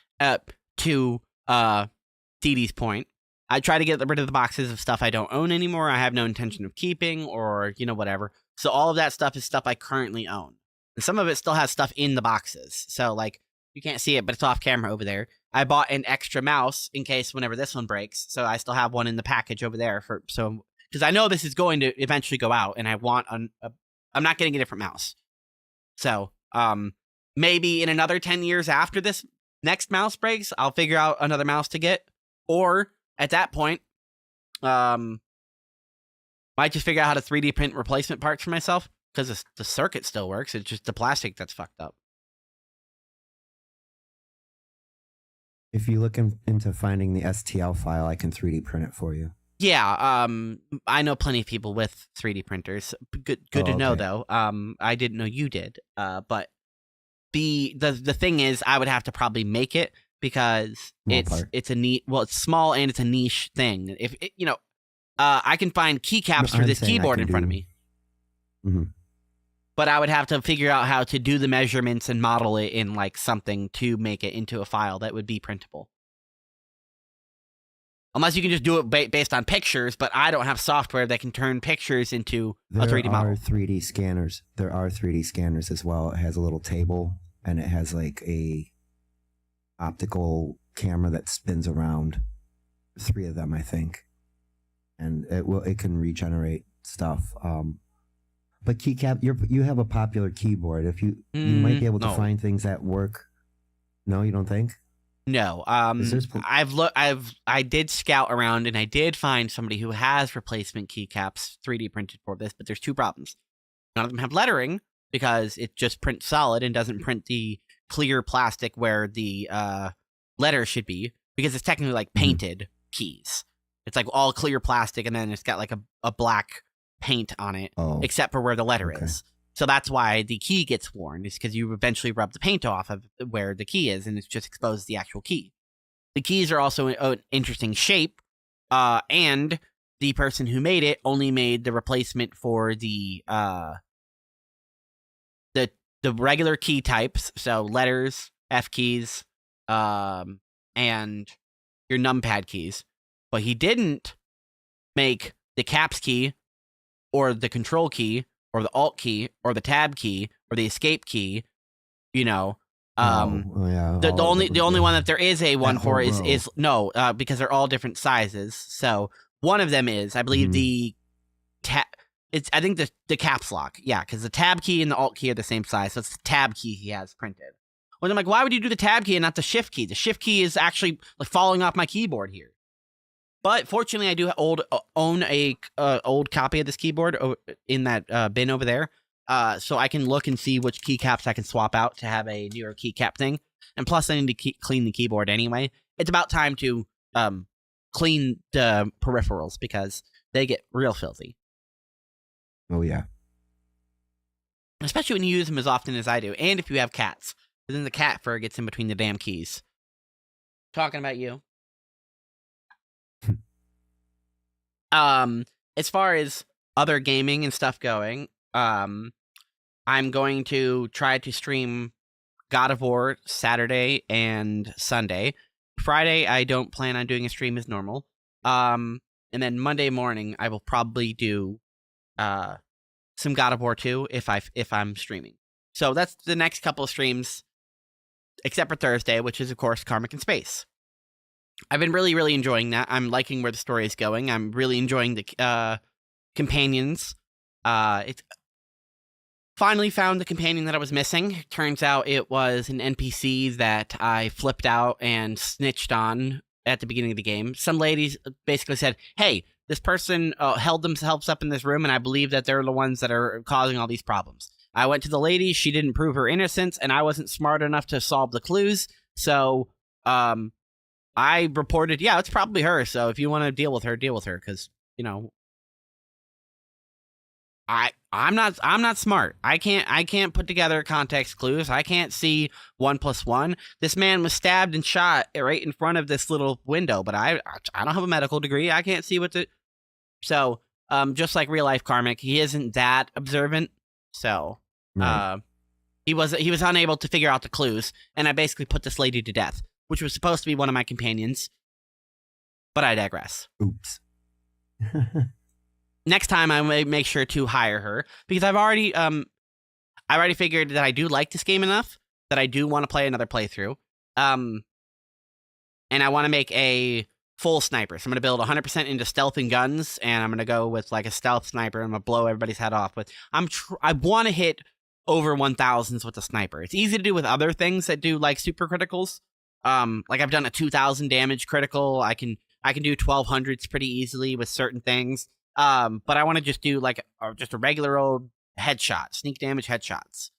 [SPEAKER 2] To Dee Dee's point, I try to get rid of the boxes of stuff I don't own anymore. I have no intention of keeping, or whatever. So all of that stuff is stuff I currently own, and some of it still has stuff in the boxes. So like you can't see it, but it's off camera over there. I bought an extra mouse in case whenever this one breaks, so I still have one in the package over there because I know this is going to eventually go out, and I want I'm not getting a different mouse. So maybe in another 10 years after this next mouse breaks, I'll figure out another mouse to get, or at that point, might just figure out how to 3D print replacement parts for myself because the circuit still works. It's just the plastic that's fucked up.
[SPEAKER 3] If you look into finding the STL file, I can 3D print it for you.
[SPEAKER 2] Yeah, I know plenty of people with 3D printers. Good to know, though. I didn't know you did. But the thing is, I would have to probably make it because it's a neat. Well, it's small and it's a niche thing. If I can find keycaps for this keyboard in front of me.
[SPEAKER 3] Mm-hmm.
[SPEAKER 2] But I would have to figure out how to do the measurements and model it in like something to make it into a file that would be printable. Unless you can just do it based on pictures, but I don't have software that can turn pictures into a 3D model.
[SPEAKER 3] There are 3D scanners. There are 3D scanners as well. It has a little table, and it has like a optical camera that spins around. 3 of them, I think, and it can regenerate stuff. But keycap, you have a popular keyboard. If you might be able to find things that work. No, you don't think?
[SPEAKER 2] No, I did scout around and I did find somebody who has replacement keycaps 3D printed for this, but there's 2 problems. None of them have lettering because it just prints solid and doesn't print the clear plastic where the letter should be because it's technically like painted keys. It's like all clear plastic and then it's got like a black paint on it, except for where the letter is. So that's why the key gets worn, is because you eventually rub the paint off of where the key is, and it just exposes the actual key. The keys are also an interesting shape, and the person who made it only made the replacement for the regular key types, so letters, F keys, and your numpad keys. But he didn't make the caps key, or the control key, or the alt key, or the tab key, or the escape key,
[SPEAKER 3] Yeah.
[SPEAKER 2] The
[SPEAKER 3] all of
[SPEAKER 2] only
[SPEAKER 3] them,
[SPEAKER 2] the only
[SPEAKER 3] yeah.
[SPEAKER 2] one that there is a one
[SPEAKER 3] That
[SPEAKER 2] for
[SPEAKER 3] whole row.
[SPEAKER 2] is no, because they're all different sizes. So one of them is, I believe,
[SPEAKER 3] Mhm.
[SPEAKER 2] the tab. It's I think the caps lock. Yeah, because the tab key and the alt key are the same size, so it's the tab key he has printed. Well, I'm like, why would you do the tab key and not the shift key? The shift key is actually like falling off my keyboard here. But fortunately, I do own a old copy of this keyboard in that bin over there. So I can look and see which keycaps I can swap out to have a newer keycap thing. And plus, I need to clean the keyboard anyway. It's about time to clean the peripherals because they get real filthy.
[SPEAKER 3] Oh yeah.
[SPEAKER 2] Especially when you use them as often as I do. And if you have cats. But then the cat fur gets in between the damn keys. Talking about you. As far as other gaming and stuff going, I'm going to try to stream God of War Saturday and Sunday. Friday, I don't plan on doing a stream as normal. And then Monday morning, I will probably do some God of War 2 if I'm streaming. So that's the next couple of streams, except for Thursday, which is of course Karmic in Space. I've been really, really enjoying that. I'm liking where the story is going. I'm really enjoying the companions. It's finally found the companion that I was missing. Turns out it was an NPC that I flipped out and snitched on at the beginning of the game. Some ladies basically said, hey, this person held themselves up in this room, and I believe that they're the ones that are causing all these problems. I went to the lady. She didn't prove her innocence, and I wasn't smart enough to solve the clues. So I reported, yeah, it's probably her. So if you want to deal with her, because, you know, I'm not smart. I can't put together context clues. I can't see 1 + 1. This man was stabbed and shot right in front of this little window, but I don't have a medical degree. I can't see what the. So just like real life Karmic, he isn't that observant. So
[SPEAKER 3] Right.
[SPEAKER 2] he was unable to figure out the clues, and I basically put this lady to death, which was supposed to be one of my companions. But I digress.
[SPEAKER 3] Oops.
[SPEAKER 2] Next time I may make sure to hire her because I already figured that I do like this game enough that I do want to play another playthrough. And I want to make a full sniper. So I'm going to build 100% into stealth and guns, and I'm going to go with like a stealth sniper. I'm going to blow everybody's head off with. I want to hit over 1000s with a sniper. It's easy to do with other things that do like super criticals. Like I've done a 2000 damage critical. I can do 1200s pretty easily with certain things. But I want to just do like just a regular old headshot, sneak damage headshots.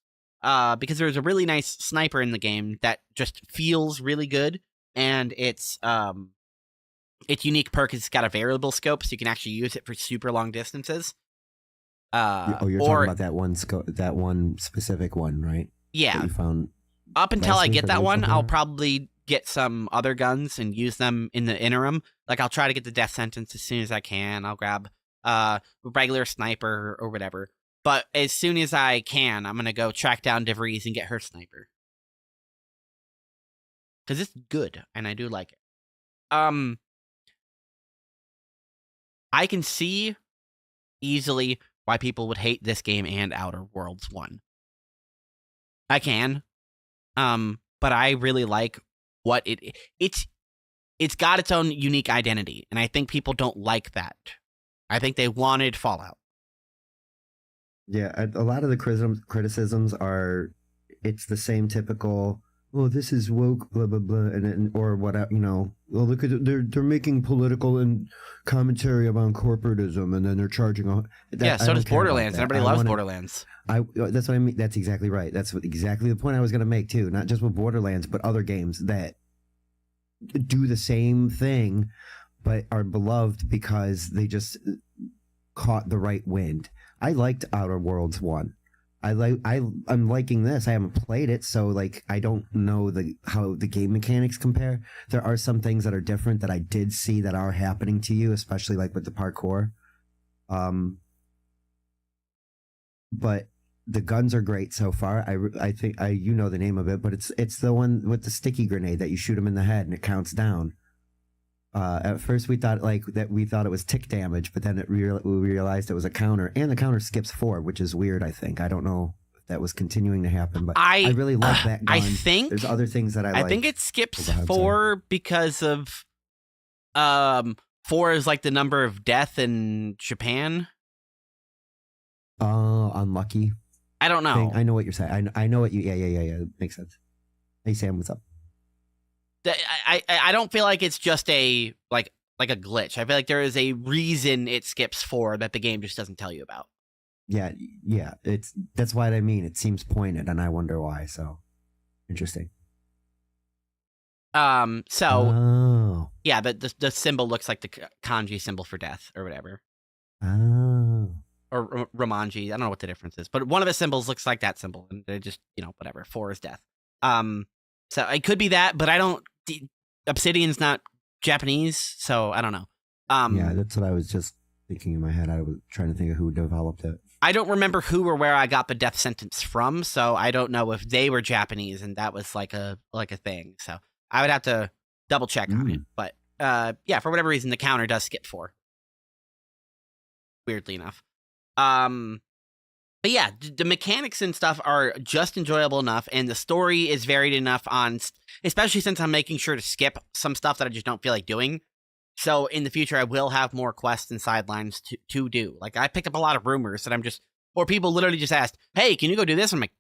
[SPEAKER 2] Because there's a really nice sniper in the game that just feels really good, and its unique perk is it's got a variable scope, so you can actually use it for super long distances.
[SPEAKER 3] You're talking about that one specific one, right?
[SPEAKER 2] Yeah.
[SPEAKER 3] That you found
[SPEAKER 2] Up until
[SPEAKER 3] last
[SPEAKER 2] I
[SPEAKER 3] week
[SPEAKER 2] get
[SPEAKER 3] or
[SPEAKER 2] that
[SPEAKER 3] the week
[SPEAKER 2] one, I'll
[SPEAKER 3] before?
[SPEAKER 2] probably get some other guns and use them in the interim. Like I'll try to get the death sentence as soon as I can. I'll grab regular sniper or whatever. But as soon as I can, I'm gonna go track down DeVries and get her sniper. Because it's good, and I do like it. I can see easily why people would hate this game and Outer Worlds 1. I can. But I really like what it's got its own unique identity, and I think people don't like that. I think they wanted Fallout.
[SPEAKER 3] Yeah, a lot of the criticisms are, it's the same typical, oh, this is woke, blah blah blah, and or what, you know, well, look at they're making political and commentary about corporatism, and then they're charging.
[SPEAKER 2] Yeah, so does Borderlands. Everybody loves Borderlands.
[SPEAKER 3] That's what I mean. That's exactly right. That's exactly the point I was going to make too. Not just with Borderlands, but other games that do the same thing, but are beloved because they just caught the right wind. I liked Outer Worlds 1. I'm liking this. I haven't played it, so like I don't know how the game mechanics compare. There are some things that are different that I did see that are happening to you, especially like with the parkour. But the guns are great so far. I think you know the name of it, but it's the one with the sticky grenade that you shoot them in the head and it counts down. At first we thought it was tick damage, but then we realized it was a counter, and the counter skips forward, which is weird. I think I don't know that was continuing to happen. But I really like that gun.
[SPEAKER 2] I think
[SPEAKER 3] there's other things that I like.
[SPEAKER 2] I think it skips
[SPEAKER 3] Oh, go ahead,
[SPEAKER 2] 4 because of 4 is like the number of death in Japan.
[SPEAKER 3] Unlucky.
[SPEAKER 2] I don't know.
[SPEAKER 3] Thing. I know what you're saying. I know what you. Yeah. Makes sense. Hey Sam, what's up?
[SPEAKER 2] I don't feel like it's just a like a glitch. I feel like there is a reason it skips 4 that the game just doesn't tell you about.
[SPEAKER 3] Yeah. That's what I mean. It seems pointed, and I wonder why. So interesting.
[SPEAKER 2] So yeah, the symbol looks like the kanji symbol for death or whatever. Or Romanji. I don't know what the difference is, but one of the symbols looks like that symbol, and they just, whatever. 4 is death. So it could be that, but I don't. Obsidian's not Japanese, so I don't know.
[SPEAKER 3] Yeah, that's what I was just thinking in my head. I was trying to think of who developed it.
[SPEAKER 2] I don't remember who or where I got the death sentence from, so I don't know if they were Japanese and that was like a thing. So I would have to double check on it. But yeah, for whatever reason, the counter does skip 4. Weirdly enough. But yeah, the mechanics and stuff are just enjoyable enough, and the story is varied enough especially since I'm making sure to skip some stuff that I just don't feel like doing. So in the future, I will have more quests and sidelines to do. Like, I picked up a lot of rumors that or people literally just asked, hey, can you go do this? I'm like,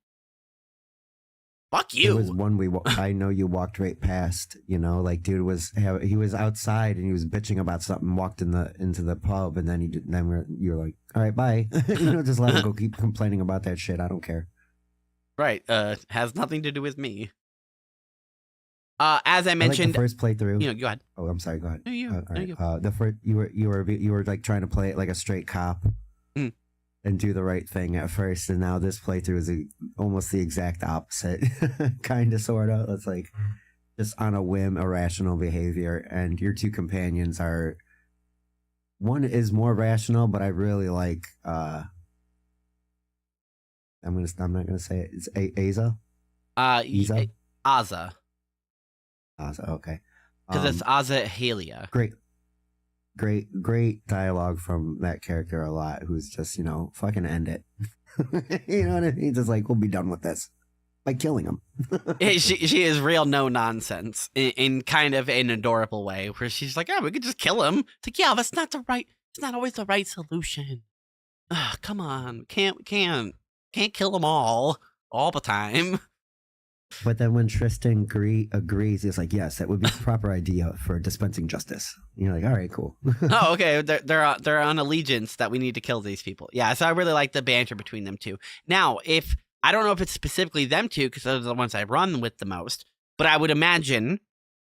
[SPEAKER 2] fuck you.
[SPEAKER 3] There was one I know you walked right past, like dude he was outside and he was bitching about something, walked into the pub, and then you're like, all right, bye. Just let him go keep complaining about that shit. I don't care.
[SPEAKER 2] Right. Has nothing to do with me. As I mentioned,
[SPEAKER 3] the first playthrough.
[SPEAKER 2] Go ahead.
[SPEAKER 3] Oh, I'm sorry. Go ahead.
[SPEAKER 2] No, you.
[SPEAKER 3] All right. The first you were like trying to play it like a straight cop. And do the right thing at first, and now this playthrough is almost the exact opposite, kind of, sort of. It's like just on a whim, irrational behavior, and your 2 companions are. One is more rational, but I really like. I'm not gonna say it. It's Aza.
[SPEAKER 2] Aza.
[SPEAKER 3] Aza. Okay.
[SPEAKER 2] Because it's Azahalia.
[SPEAKER 3] Great dialogue from that character a lot, who's just, fucking end it. You know what I mean? Just like, we'll be done with this by killing him.
[SPEAKER 2] She is real no nonsense in kind of an adorable way, where she's like, we could just kill him. It's like, yeah, it's not always the right solution. Come on. Can't kill them all the time.
[SPEAKER 3] But then when Tristan agrees, it's like, yes, that would be the proper idea for dispensing justice. And you're like, all right, cool.
[SPEAKER 2] Oh, okay. They're on allegiance that we need to kill these people. Yeah, so I really like the banter between them two. Now, I don't know if it's specifically them two, because those are the ones I run with the most, but I would imagine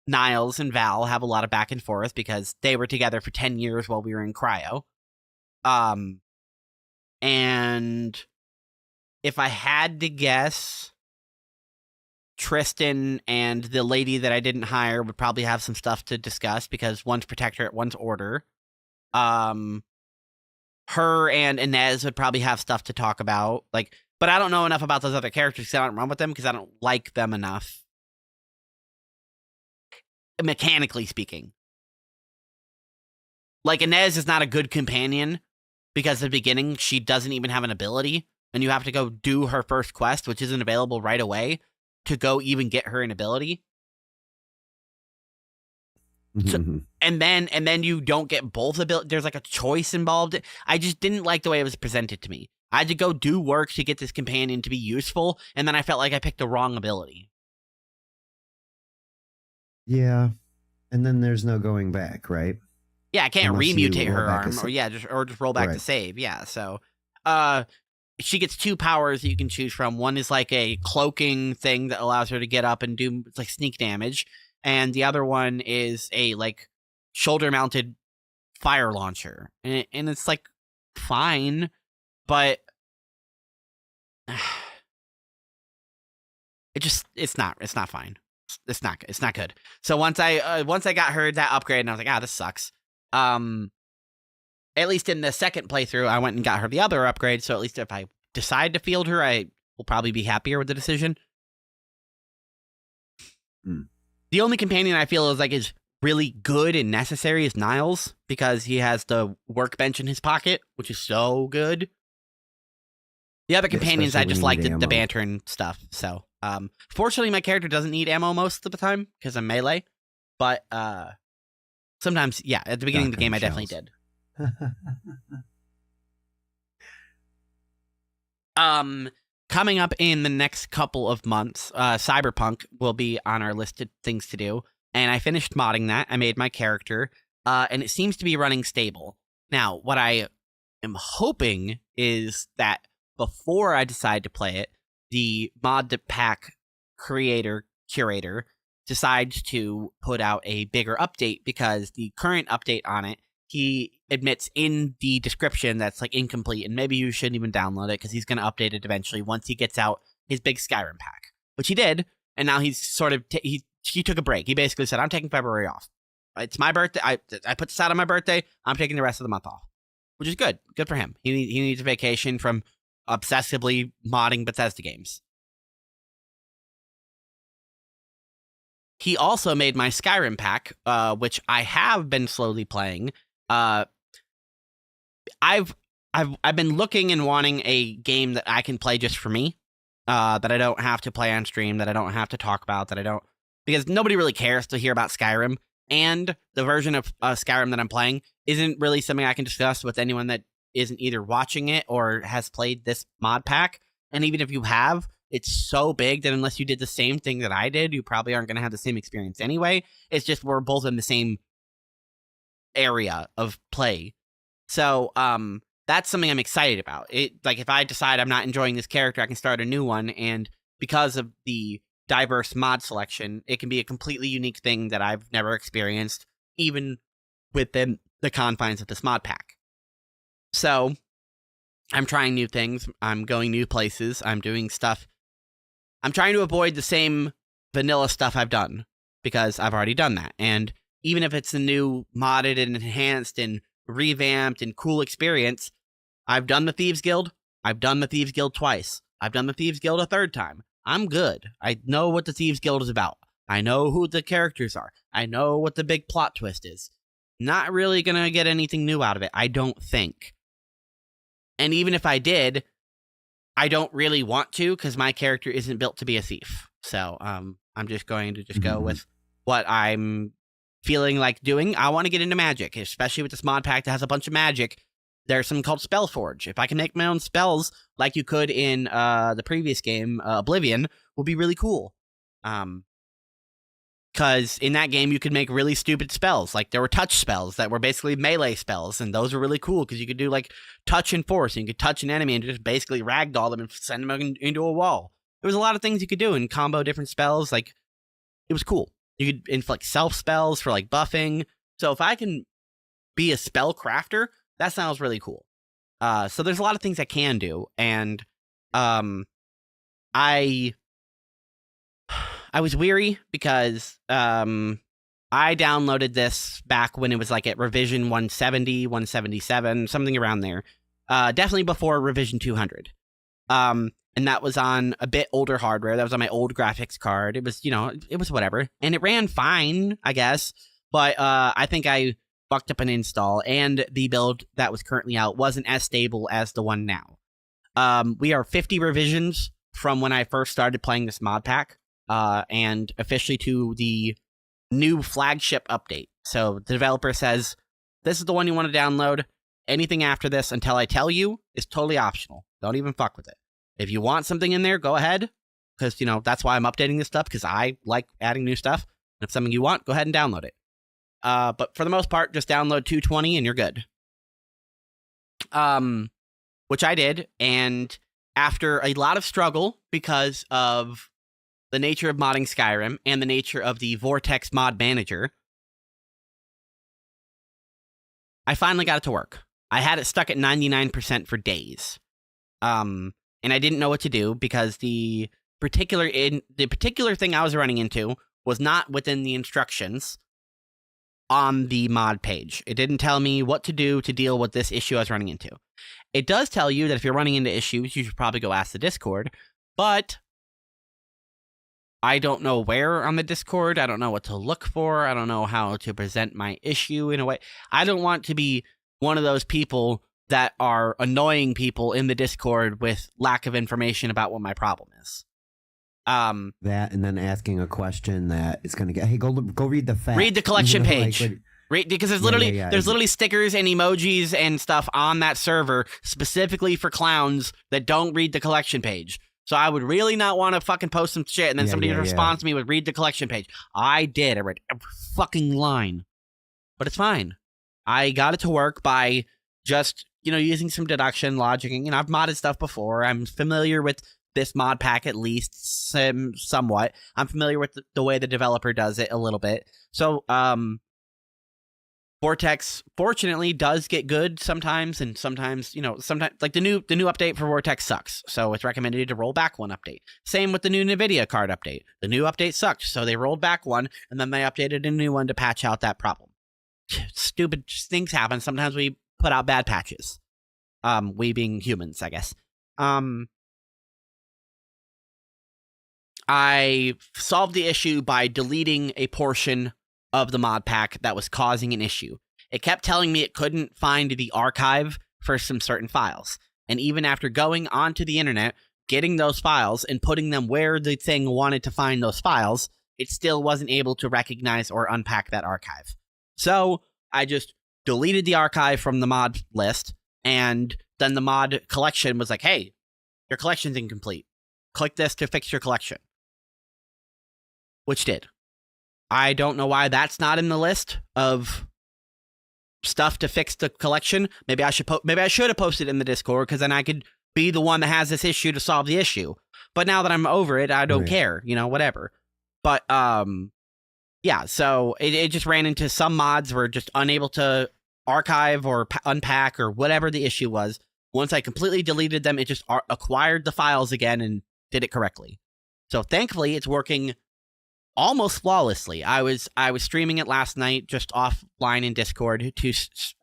[SPEAKER 2] Niles and Val have a lot of back and forth because they were together for 10 years while we were in cryo. And if I had to guess, Tristan and the lady that I didn't hire would probably have some stuff to discuss, because one's Protectorate, one's Order. Her and Inez would probably have stuff to talk about. But I don't know enough about those other characters because I don't run with them, because I don't like them enough. Mechanically speaking. Like, Inez is not a good companion because at the beginning she doesn't even have an ability, and you have to go do her first quest, which isn't available right away, to go even get her an ability. So, and then you don't get both abilities. There's like a choice involved. I just didn't like the way it was presented to me. I had to go do work to get this companion to be useful, and then I felt like I picked the wrong ability.
[SPEAKER 3] Yeah, and then there's no going back, right?
[SPEAKER 2] Yeah, I can't
[SPEAKER 3] Unless you
[SPEAKER 2] remutate
[SPEAKER 3] roll
[SPEAKER 2] her
[SPEAKER 3] back
[SPEAKER 2] arm, just roll back to save. Yeah, so she gets 2 powers that you can choose from. One is like a cloaking thing that allows her to get up and do like sneak damage, and the other one is a like shoulder-mounted fire launcher, and it's like fine, but it's not fine. It's not good. So once I got her that upgrade, and I was like, this sucks. At least in the second playthrough, I went and got her the other upgrade, so at least if I decide to field her, I will probably be happier with the decision. The only companion I feel is really good and necessary is Niles, because he has the workbench in his pocket, which is so good. The other companions, I
[SPEAKER 3] especially
[SPEAKER 2] just
[SPEAKER 3] when you
[SPEAKER 2] liked
[SPEAKER 3] need
[SPEAKER 2] the
[SPEAKER 3] ammo.
[SPEAKER 2] banter and stuff. So, fortunately, my character doesn't need ammo most of the time because I'm melee. But sometimes, yeah, at the beginning of the game, I
[SPEAKER 3] Shotgun
[SPEAKER 2] definitely
[SPEAKER 3] shells.
[SPEAKER 2] did. Coming up in the next couple of months, Cyberpunk will be on our list of things to do. And I finished modding that. I made my character, and it seems to be running stable. Now, what I am hoping is that before I decide to play it, the mod pack curator decides to put out a bigger update, because the current update on it, he admits in the description that's like incomplete, and maybe you shouldn't even download it because he's going to update it eventually once he gets out his big Skyrim pack, which he did. And now he's sort of he took a break. He basically said, I'm taking February off. It's my birthday. I put this out on my birthday. I'm taking the rest of the month off, which is good. Good for him. He needs a vacation from obsessively modding Bethesda games. He also made my Skyrim pack, which I have been slowly playing. I've been looking and wanting a game that I can play just for me, that I don't have to play on stream, that I don't have to talk about, because nobody really cares to hear about Skyrim, and the version of Skyrim that I'm playing isn't really something I can discuss with anyone that isn't either watching it or has played this mod pack. And even if you have, it's so big that unless you did the same thing that I did, you probably aren't going to have the same experience anyway. It's just we're both in the same area of play. So that's something I'm excited about. Like, if I decide I'm not enjoying this character, I can start a new one, and because of the diverse mod selection, it can be a completely unique thing that I've never experienced, even within the confines of this mod pack. So I'm trying new things. I'm going new places. I'm doing stuff. I'm trying to avoid the same vanilla stuff I've done, because I've already done that. And even if it's a new modded and enhanced and revamped and cool experience, I've done the Thieves Guild. I've done the Thieves Guild twice. I've done the Thieves Guild a third time. I'm good. I know what the Thieves Guild is about. I know who the characters are. I know what the big plot twist is. Not really going to get anything new out of it, I don't think. And even if I did, I don't really want to, because my character isn't built to be a thief. So I'm just going to go with what I'm feeling like doing. I want to get into magic, especially with this mod pack that has a bunch of magic. There's something called Spellforge. If I can make my own spells like you could in the previous game, Oblivion, will be really cool. Because in that game, you could make really stupid spells. Like, there were touch spells that were basically melee spells, and those were really cool because you could do, like, touch and force, and you could touch an enemy and just basically ragdoll them and send them into a wall. There was a lot of things you could do and combo different spells. Like, it was cool. You could inflict self-spells for, like, buffing. So if I can be a spell crafter, that sounds really cool. So there's a lot of things I can do, and I was weary because I downloaded this back when it was like at revision 170, 177, something around there. Definitely before revision 200. And that was on a bit older hardware. That was on my old graphics card. It was, it was whatever. And it ran fine, I guess. But I think I fucked up an install, and the build that was currently out wasn't as stable as the one now. We are 50 revisions from when I first started playing this mod pack. And officially to the new flagship update. So the developer says, this is the one you want to download. Anything after this, until I tell you, is totally optional. Don't even fuck with it. If you want something in there, go ahead. Because, that's why I'm updating this stuff, because I like adding new stuff. And if something you want, go ahead and download it. But for the most part, just download 220 and you're good. Which I did. And after a lot of struggle, because of the nature of modding Skyrim and the nature of the Vortex mod manager, I finally got it to work. I had it stuck at 99% for days. And I didn't know what to do, because the particular thing I was running into was not within the instructions on the mod page. It didn't tell me what to do to deal with this issue I was running into. It does tell you that if you're running into issues, you should probably go ask the Discord, but I don't know where on the Discord. I don't know what to look for. I don't know how to present my issue in a way. I don't want to be one of those people that are annoying people in the Discord with lack of information about what my problem is.
[SPEAKER 3] That, and then asking a question that is going to get, hey, go read the facts.
[SPEAKER 2] Read the collection
[SPEAKER 3] You know,
[SPEAKER 2] page.
[SPEAKER 3] like,
[SPEAKER 2] Right, because there's
[SPEAKER 3] Yeah,
[SPEAKER 2] literally
[SPEAKER 3] yeah.
[SPEAKER 2] there's literally stickers and emojis and stuff on that server specifically for clowns that don't read the collection page. So I would really not want to fucking post some shit and then
[SPEAKER 3] Yeah,
[SPEAKER 2] somebody
[SPEAKER 3] yeah,
[SPEAKER 2] responds to me with read the collection page. I did. I read every fucking line. But it's fine. I got it to work by just, using some deduction, logic. And, I've modded stuff before. I'm familiar with this mod pack at least somewhat. I'm familiar with the way the developer does it a little bit. So, Vortex fortunately does get good sometimes, and sometimes, sometimes like the new update for Vortex sucks, so it's recommended to roll back one update. Same with the new NVIDIA card update. The new update sucked, so they rolled back one, and then they updated a new one to patch out that problem. Stupid things happen. Sometimes we put out bad patches. We being humans, I guess. I solved the issue by deleting a portion of the mod pack that was causing an issue. It kept telling me it couldn't find the archive for some certain files. And even after going onto the internet, getting those files and putting them where the thing wanted to find those files, it still wasn't able to recognize or unpack that archive. So I just deleted the archive from the mod list, and then the mod collection was like, hey, your collection's incomplete. Click this to fix your collection. Which did. I don't know why that's not in the list of stuff to fix the collection. Maybe I should have posted it in the Discord, because then I could be the one that has this issue to solve the issue. But now that I'm over it, I don't
[SPEAKER 3] Right.
[SPEAKER 2] care, whatever. But yeah, so it just ran into some mods were just unable to archive or unpack or whatever the issue was. Once I completely deleted them, it just acquired the files again and did it correctly. So thankfully, it's working almost flawlessly. I was streaming it last night, just offline in Discord to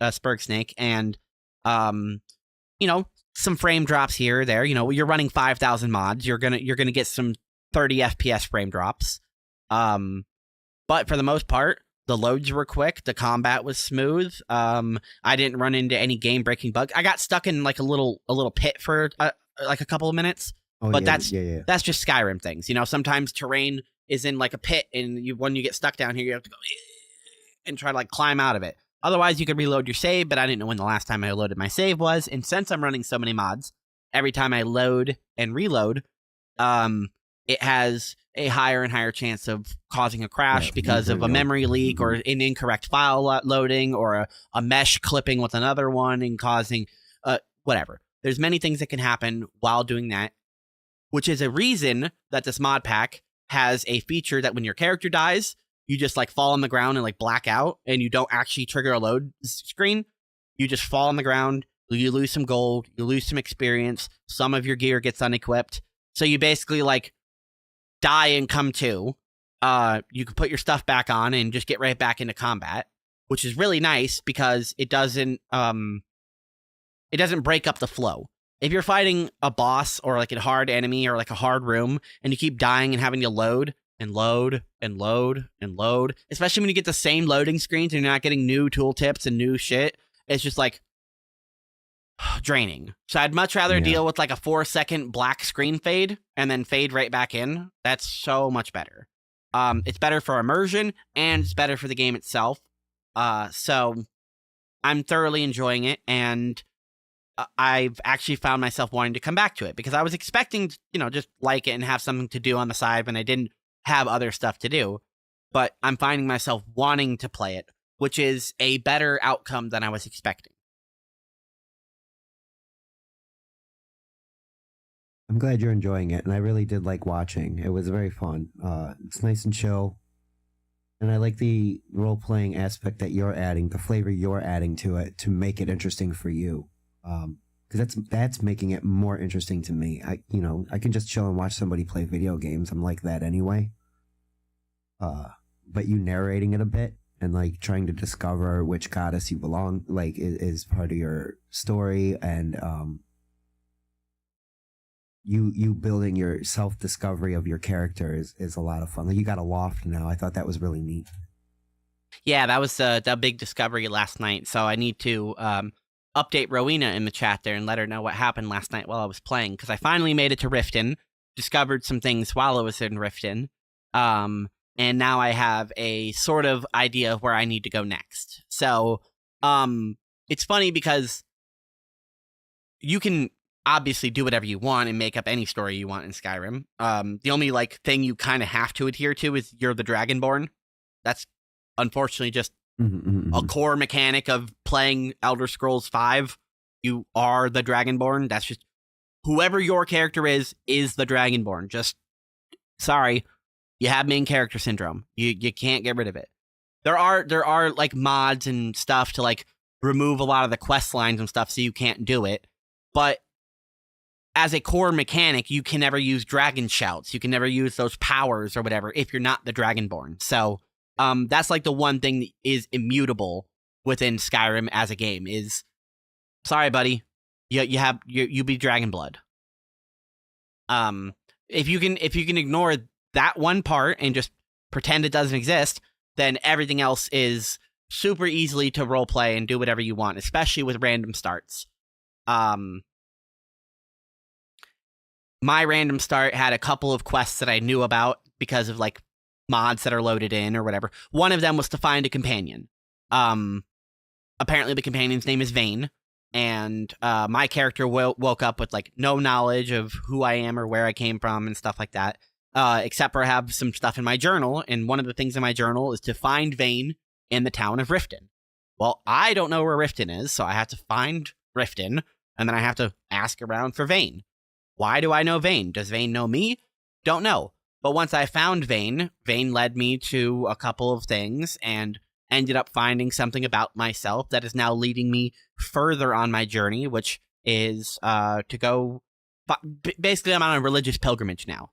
[SPEAKER 2] Spurgsnake, and some frame drops here or there. You're running 5,000 mods. You're gonna get some 30 FPS frame drops. But for the most part, the loads were quick. The combat was smooth. I didn't run into any game breaking bugs. I got stuck in like a little pit for like a couple of minutes.
[SPEAKER 3] Oh,
[SPEAKER 2] But
[SPEAKER 3] yeah.
[SPEAKER 2] that's just Skyrim things. Sometimes terrain is in like a pit, and when you get stuck down here, you have to go and try to like climb out of it. Otherwise, you could reload your save, but I didn't know when the last time I loaded my save was. And since I'm running so many mods, every time I load and reload, it has a higher and higher chance of causing a crash
[SPEAKER 3] Yeah,
[SPEAKER 2] because of a
[SPEAKER 3] real.
[SPEAKER 2] memory leak or an incorrect file loading or a mesh clipping with another one and causing whatever. There's many things that can happen while doing that, which is a reason that this mod pack has a feature that when your character dies, you just like fall on the ground and like black out, and you don't actually trigger a load screen. You just fall on the ground, you lose some gold, you lose some experience, some of your gear gets unequipped. So you basically like die and come to. You can put your stuff back on and just get right back into combat, which is really nice because it doesn't break up the flow. If you're fighting a boss or like a hard enemy or like a hard room and you keep dying and having to load and load and load and load, especially when you get the same loading screens and you're not getting new tooltips and new shit, it's just like draining. So I'd much rather
[SPEAKER 3] Yeah.
[SPEAKER 2] deal with like a 4-second black screen fade and then fade right back in. That's so much better. It's better for immersion and it's better for the game itself. So I'm thoroughly enjoying it, and I've actually found myself wanting to come back to it because I was expecting to, just like it and have something to do on the side when I didn't have other stuff to do. But I'm finding myself wanting to play it, which is a better outcome than I was expecting.
[SPEAKER 3] I'm glad you're enjoying it, and I really did like watching. It was very fun. It's nice and chill, and I like the role-playing aspect that you're adding, the flavor you're adding to it to make it interesting for you. Because that's making it more interesting to me. I can just chill and watch somebody play video games. I'm like that anyway. But you narrating it a bit and like trying to discover which goddess you belong like is part of your story, and you building your self-discovery of your character is a lot of fun. Like, you got a loft now. I thought that was really neat.
[SPEAKER 2] Yeah, that was the big discovery last night. So I need to update Rowena in the chat there and let her know what happened last night while I was playing, because I finally made it to Riften, discovered some things while I was in Riften, and now I have a sort of idea of where I need to go next. So, it's funny because you can obviously do whatever you want and make up any story you want in Skyrim. The only like thing you kind of have to adhere to is you're the Dragonborn. That's unfortunately just a core mechanic of playing Elder Scrolls V. You are the Dragonborn. That's just whoever your character is the Dragonborn. Just sorry, you have main character syndrome. You can't get rid of it. There are like mods and stuff to like remove a lot of the quest lines and stuff so you can't do it. But as a core mechanic, you can never use dragon shouts. You can never use those powers or whatever if you're not the Dragonborn. So that's like the one thing that is immutable within Skyrim as a game is, sorry, buddy, you be Dragonblood. If you can ignore that one part and just pretend it doesn't exist, then everything else is super easily to roleplay and do whatever you want, especially with random starts. My random start had a couple of quests that I knew about because of like mods that are loaded in or whatever. One of them was to find a companion. Apparently the companion's name is Vane, and my character woke up with like no knowledge of who I am or where I came from and stuff like that, except for I have some stuff in my journal, and one of the things in my journal is to find Vane in the town of Riften. Well, I don't know where Riften is, so I have to find Riften, and then I have to ask around for Vane. Why do I know Vane? Does Vane know me? Don't know. But once I found Vane, Vane led me to a couple of things and ended up finding something about myself that is now leading me further on my journey, which is to go... Basically, I'm on a religious pilgrimage now.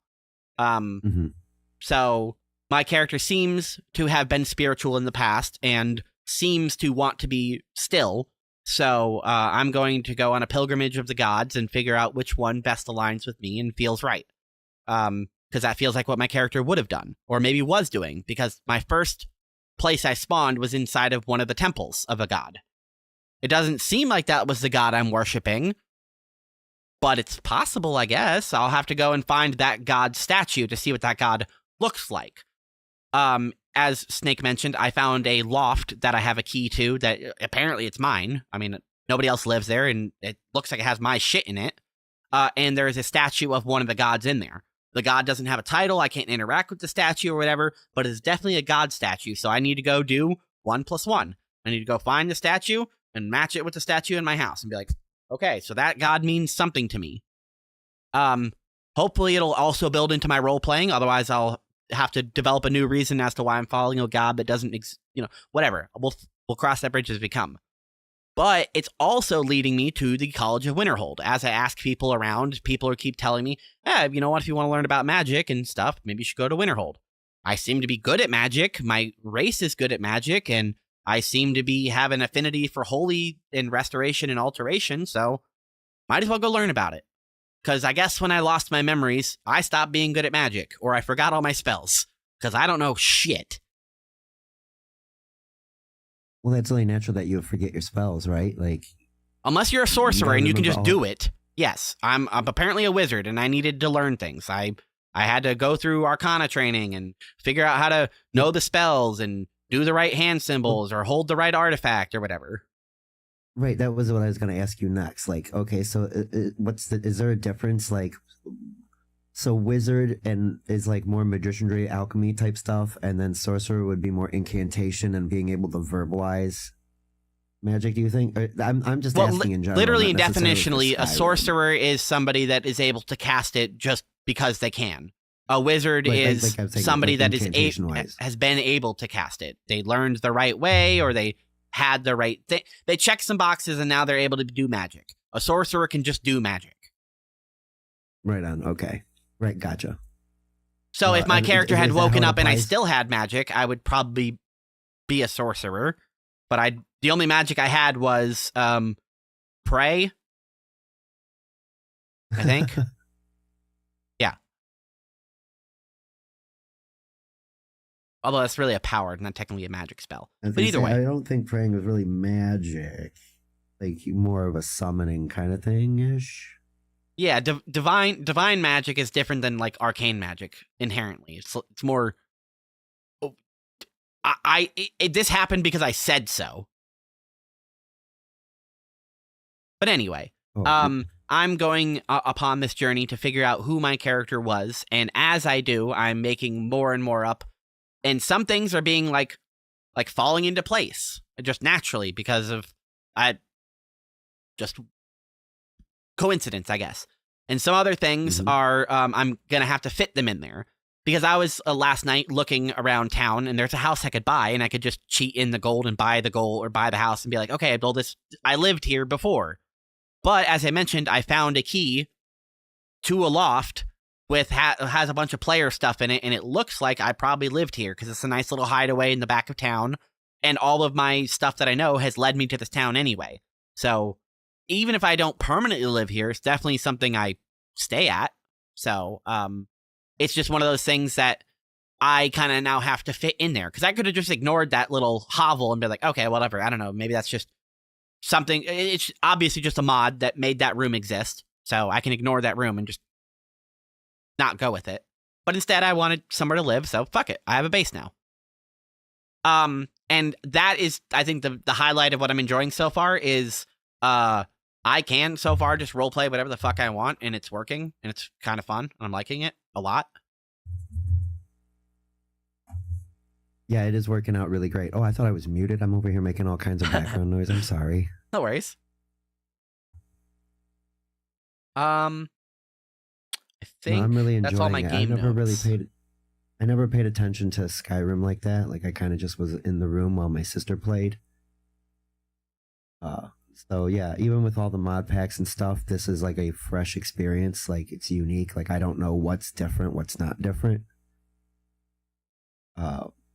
[SPEAKER 2] So my character seems to have been spiritual in the past and seems to want to be still. So I'm going to go on a pilgrimage of the gods and figure out which one best aligns with me and feels right. Because that feels like what my character would have done, or maybe was doing, because my first place I spawned was inside of one of the temples of a god. It doesn't seem like that was the god I'm worshipping, but it's possible, I guess. I'll have to go and find that god's statue to see what that god looks like. As Snake mentioned, I found a loft that I have a key to that apparently it's mine. I mean, nobody else lives there, and it looks like it has my shit in it. And there is a statue of one of the gods in there. The god doesn't have a title. I can't interact with the statue or whatever, but it's definitely a god statue. So I need to go do 1 + 1. I need to go find the statue and match it with the statue in my house and be like, okay, so that god means something to me. Hopefully it'll also build into my role playing. Otherwise, I'll have to develop a new reason as to why I'm following a god that doesn't, whatever. We'll cross that bridge as we come. But it's also leading me to the College of Winterhold. As I ask people around, people keep telling me, you know what, if you want to learn about magic and stuff, maybe you should go to Winterhold. I seem to be good at magic. My race is good at magic, and I seem to have an affinity for holy and restoration and alteration, so might as well go learn about it. Because I guess when I lost my memories, I stopped being good at magic, or I forgot all my spells, because I don't know shit.
[SPEAKER 3] Well, that's only natural that you forget your spells, right? Like,
[SPEAKER 2] unless you're a sorcerer and you can just
[SPEAKER 3] remember
[SPEAKER 2] do it. Yes, I'm apparently a wizard, and I needed to learn things. I had to go through Arcana training and figure out how to know the spells and do the right hand symbols or hold the right artifact or whatever.
[SPEAKER 3] Right, that was what I was going to ask you next. Like, okay, so is there a difference? Like, so wizard and is like more magicianry, alchemy type stuff, and then sorcerer would be more incantation and being able to verbalize magic, do you think? I'm just asking in general.
[SPEAKER 2] Literally and
[SPEAKER 3] not necessarily
[SPEAKER 2] definitionally,
[SPEAKER 3] for
[SPEAKER 2] a
[SPEAKER 3] Skyrim.
[SPEAKER 2] sorcerer is somebody that is able to cast it just because they can. A wizard
[SPEAKER 3] Like
[SPEAKER 2] is
[SPEAKER 3] I was saying,
[SPEAKER 2] somebody
[SPEAKER 3] like
[SPEAKER 2] that
[SPEAKER 3] incantation-wise.
[SPEAKER 2] has been able to cast it. They learned the right way, or they had the right thing. They checked some boxes, and now they're able to do magic. A sorcerer can just do magic.
[SPEAKER 3] Right on, okay. Right, gotcha.
[SPEAKER 2] So if my
[SPEAKER 3] and
[SPEAKER 2] character
[SPEAKER 3] is
[SPEAKER 2] had
[SPEAKER 3] that how
[SPEAKER 2] woken
[SPEAKER 3] it
[SPEAKER 2] up and I
[SPEAKER 3] applies?
[SPEAKER 2] still had magic, I would probably be a sorcerer. But the only magic I had was pray, I think. Yeah. Although that's really a power, not technically a magic spell. But either way.
[SPEAKER 3] I don't think praying was really magic. like more of a summoning kind of thing ish.
[SPEAKER 2] Yeah, divine magic is different than like arcane magic inherently. It's more. Oh, this happened because I said so. But anyway,
[SPEAKER 3] Oh,
[SPEAKER 2] I'm going upon this journey to figure out who my character was, and as I do, I'm making more and more up, and some things are being like falling into place just naturally because of just coincidence, I guess. And some other things
[SPEAKER 3] Mhm.
[SPEAKER 2] are I'm gonna have to fit them in there because I was last night looking around town and there's a house I could buy and I could just cheat in the gold and buy the gold or buy the house and be like, okay, well I lived here before. But as I mentioned, I found a key to a loft with has a bunch of player stuff in it, and it looks like I probably lived here because it's a nice little hideaway in the back of town, and all of my stuff that I know has led me to this town anyway. So even if I don't permanently live here, it's definitely something I stay at. So it's just one of those things that I kind of now have to fit in there because I could have just ignored that little hovel and be like, okay, whatever. I don't know. Maybe that's just something. It's obviously just a mod that made that room exist, so I can ignore that room and just not go with it. But instead, I wanted somewhere to live, so fuck it. I have a base now. And that is, I think, the highlight of what I'm enjoying so far is, I can so far just roleplay whatever the fuck I want, and it's working, and it's kind of fun, and I'm liking it a lot.
[SPEAKER 3] Yeah, it is working out really great. Oh, I thought I was muted. I'm over here making all kinds of background noise. I'm sorry.
[SPEAKER 2] No worries. I think
[SPEAKER 3] No, I'm really enjoying
[SPEAKER 2] that's all my
[SPEAKER 3] it.
[SPEAKER 2] game notes.
[SPEAKER 3] I never paid attention to Skyrim like that. Like I kind of just was in the room while my sister played. So yeah, even with all the mod packs and stuff, this is like a fresh experience. Like it's unique. Like I don't know what's different, what's not different.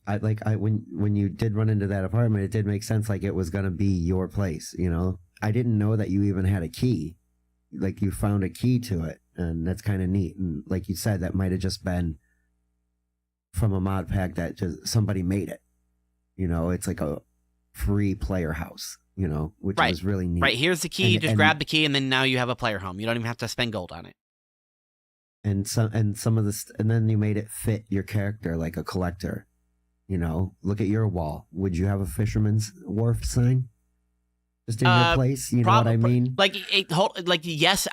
[SPEAKER 3] When you did run into that apartment, it did make sense. Like it was gonna be your place. You know, I didn't know that you even had a key. Like you found a key to it, and that's kind of neat. And like you said, that might have just been from a mod pack that just somebody made it. You know, it's like a free player house. You know, which
[SPEAKER 2] Right.
[SPEAKER 3] was really neat.
[SPEAKER 2] Right, here's the key.
[SPEAKER 3] And-
[SPEAKER 2] Just
[SPEAKER 3] and-
[SPEAKER 2] grab the key, and then now you have a player home. You don't even have to spend gold on it.
[SPEAKER 3] And some of this, and then you made it fit your character like a collector. You know, look at your wall. Would you have a fisherman's wharf sign just in your place? You know what I mean?
[SPEAKER 2] Like, yes,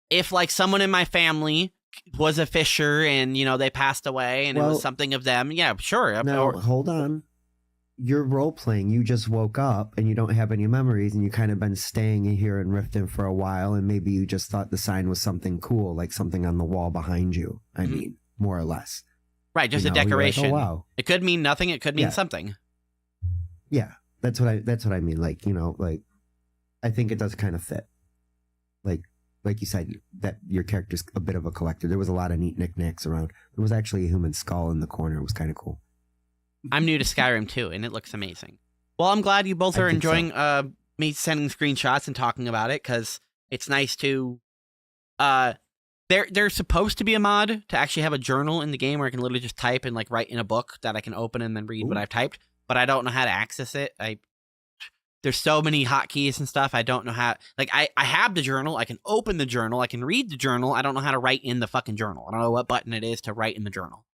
[SPEAKER 2] if like someone in my family was a fisher and they passed away and it
[SPEAKER 3] Well,
[SPEAKER 2] was something of them, yeah, sure.
[SPEAKER 3] Now, hold on. You're role playing. You just woke up and you don't have any memories, and you kind of been staying in here in Riften for a while, and maybe you just thought the sign was something cool, like something on the wall behind you. I
[SPEAKER 2] Mhm.
[SPEAKER 3] mean, more or less.
[SPEAKER 2] Right, just
[SPEAKER 3] You
[SPEAKER 2] a
[SPEAKER 3] know, you're like,
[SPEAKER 2] decoration.
[SPEAKER 3] oh, wow.
[SPEAKER 2] It could mean nothing. It could mean
[SPEAKER 3] Yeah.
[SPEAKER 2] something.
[SPEAKER 3] Yeah, that's what I mean. Like, like I think it does kind of fit. Like you said, that your character's a bit of a collector. There was a lot of neat knickknacks around. There was actually a human skull in the corner. It was kind of cool.
[SPEAKER 2] I'm new to Skyrim too, and it looks amazing. Well, I'm glad you both
[SPEAKER 3] I
[SPEAKER 2] are
[SPEAKER 3] think so.
[SPEAKER 2] enjoying me sending screenshots and talking about it because it's nice to. There's supposed to be a mod to actually have a journal in the game where I can literally just type and like write in a book that I can open and then read what
[SPEAKER 3] Ooh.
[SPEAKER 2] I've typed, but I don't know how to access it. There's so many hotkeys and stuff. I don't know how. Like I have the journal. I can open the journal. I can read the journal. I don't know how to write in the fucking journal. I don't know what button it is to write in the journal.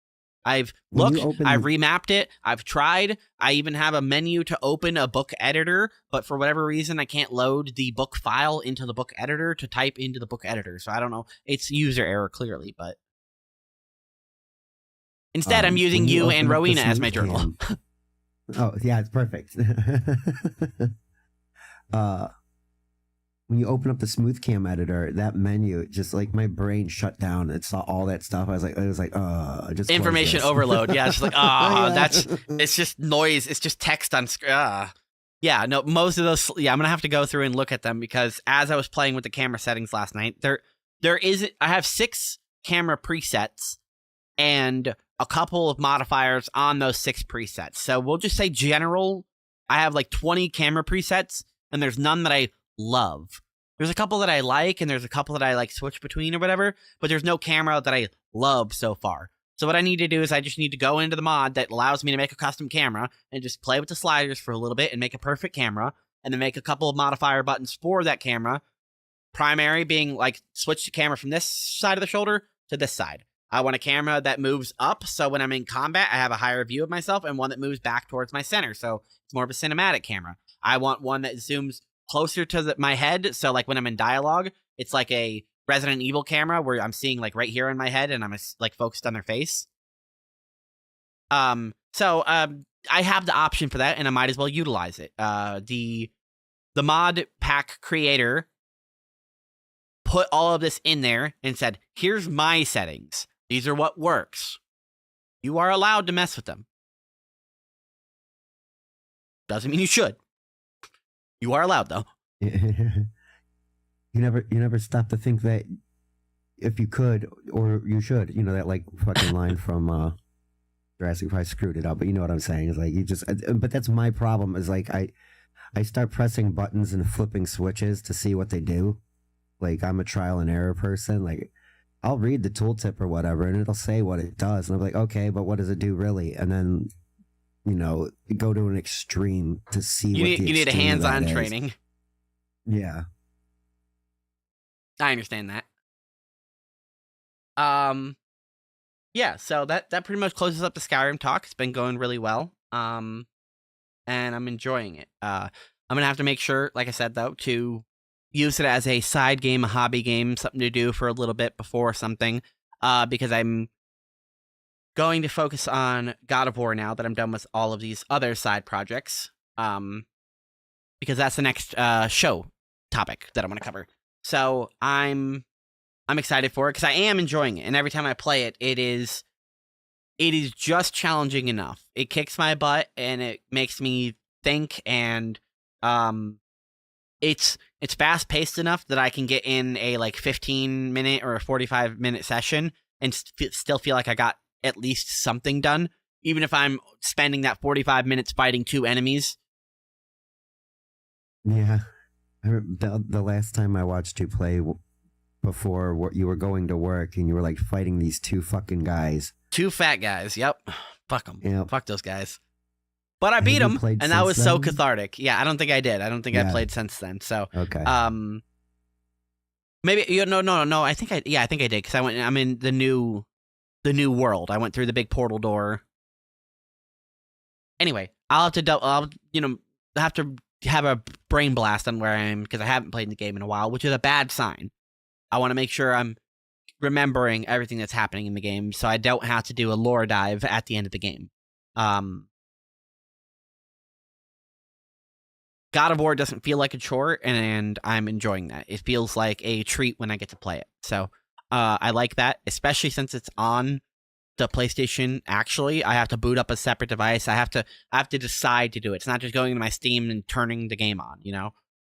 [SPEAKER 2] I've
[SPEAKER 3] When you
[SPEAKER 2] looked,
[SPEAKER 3] open
[SPEAKER 2] I've
[SPEAKER 3] the-
[SPEAKER 2] remapped it, I've tried, I even have a menu to open a book editor, but for whatever reason, I can't load the book file into the book editor to type into the book editor. So I don't know. It's user error, clearly, but instead, I'm
[SPEAKER 3] when
[SPEAKER 2] using you
[SPEAKER 3] open
[SPEAKER 2] and
[SPEAKER 3] up the
[SPEAKER 2] Rowena as my
[SPEAKER 3] smooth
[SPEAKER 2] journal.
[SPEAKER 3] cam- Oh, yeah, it's perfect. When you open up the smooth cam editor, that menu, just like my brain shut down. It saw all that stuff. It was like, just close
[SPEAKER 2] Information
[SPEAKER 3] this.
[SPEAKER 2] overload. Yeah, it's just like,
[SPEAKER 3] Yeah.
[SPEAKER 2] it's just noise. It's just text on screen. Yeah, no, most of those. Yeah, I'm gonna have to go through and look at them because as I was playing with the camera settings last night, there is. I have 6 camera presets and a couple of modifiers on those 6 presets. So we'll just say general. I have like 20 camera presets, and there's none that I love. There's a couple that I like, and there's a couple that I like switch between or whatever, but there's no camera that I love so far. So what I need to do is I just need to go into the mod that allows me to make a custom camera and just play with the sliders for a little bit and make a perfect camera. and then make a couple of modifier buttons for that camera. Primary being like switch the camera from this side of the shoulder to this side. I want a camera that moves up, so when I'm in combat, I have a higher view of myself, and one that moves back towards my center, so it's more of a cinematic camera. I want one that zooms closer to my head, so like when I'm in dialogue, it's like a Resident Evil camera where I'm seeing like right here in my head, and I'm like focused on their face. I have the option for that, and I might as well utilize it. The mod pack creator put all of this in there and said, here's my settings. These are what works. You are allowed to mess with them. Doesn't mean you should. You are allowed, though.
[SPEAKER 3] You never stop to think that if you could, or you should, that like fucking line from Jurassic Park, screwed it up, but you know what I'm saying. It's like but that's my problem, is like I start pressing buttons and flipping switches to see what they do. Like, I'm a trial and error person. Like, I'll read the tooltip or whatever, and it'll say what it does. And I'm like, okay, but what does it do really? And then, go to an extreme to see
[SPEAKER 2] you need a hands-on training.
[SPEAKER 3] Yeah.
[SPEAKER 2] I understand that. Yeah, so that pretty much closes up the Skyrim talk. It's been going really well. And I'm enjoying it. I'm gonna have to make sure, like I said, though, to use it as a side game, a hobby game, something to do for a little bit before something, because I'm going to focus on God of War now that I'm done with all of these other side projects, because that's the next show topic that I'm going to cover. So I'm excited for it because I am enjoying it, and every time I play it, it is just challenging enough. It kicks my butt, and it makes me think, and it's fast paced enough that I can get in a like 15-minute or a 45-minute session and still feel like I got at least something done, even if I'm spending that 45 minutes fighting 2 enemies.
[SPEAKER 3] Yeah. The last time I watched you play before you were going to work and you were like fighting these 2 fucking guys.
[SPEAKER 2] 2 fat guys. Yep. Fuck them.
[SPEAKER 3] Yep.
[SPEAKER 2] Fuck those guys. But I beat them, and that was so cathartic. Yeah, I don't think I did. I don't think I played since then. So,
[SPEAKER 3] okay.
[SPEAKER 2] Maybe no. I think I did because I'm in the new world. I went through the big portal door. Anyway, I'll have to have a brain blast on where I am because I haven't played the game in a while, which is a bad sign. I want to make sure I'm remembering everything that's happening in the game, so I don't have to do a lore dive at the end of the game. God of War doesn't feel like a chore, and I'm enjoying that. It feels like a treat when I get to play it. So I like that, especially since it's on the PlayStation. Actually, I have to boot up a separate device. I have to decide to do it. It's not just going into my Steam and turning the game on.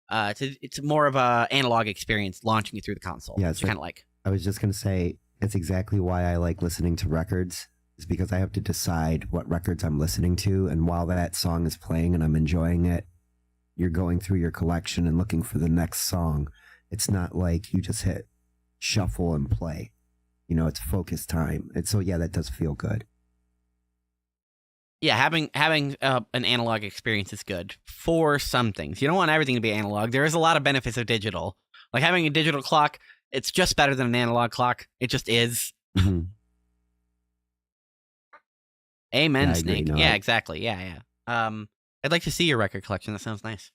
[SPEAKER 2] It's more of a analog experience launching you through the console.
[SPEAKER 3] Yeah,
[SPEAKER 2] it's kind of like.
[SPEAKER 3] I was just gonna say it's exactly why I like listening to records. Is because I have to decide what records I'm listening to, and while that song is playing and I'm enjoying it, you're going through your collection and looking for the next song. It's not like you just hit shuffle and play. It's focus time. And so, yeah, that does feel good.
[SPEAKER 2] Yeah, having an analog experience is good for some things. You don't want everything to be analog. There is a lot of benefits of digital. Like having a digital clock, it's just better than an analog clock. It just is.
[SPEAKER 3] Mm-hmm.
[SPEAKER 2] Amen,
[SPEAKER 3] Yeah,
[SPEAKER 2] Snake.
[SPEAKER 3] no,
[SPEAKER 2] Yeah, exactly. Yeah. I'd like to see your record collection. That sounds nice.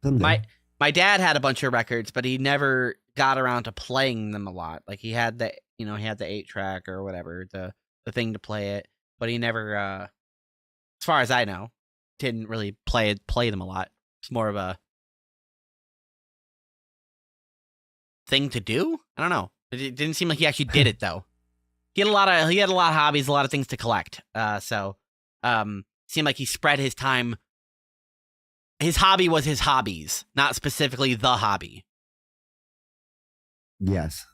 [SPEAKER 3] Someday.
[SPEAKER 2] My dad had a bunch of records, but he never got around to playing them a lot. Like he had the 8-track or whatever, the thing to play it, but he never, as far as I know, didn't really play them a lot. It's more of a thing to do. I don't know. It didn't seem like he actually did it though. He had a lot of hobbies, a lot of things to collect. So seemed like he spread his time. His hobby was his hobbies, not specifically the hobby.
[SPEAKER 3] Yes.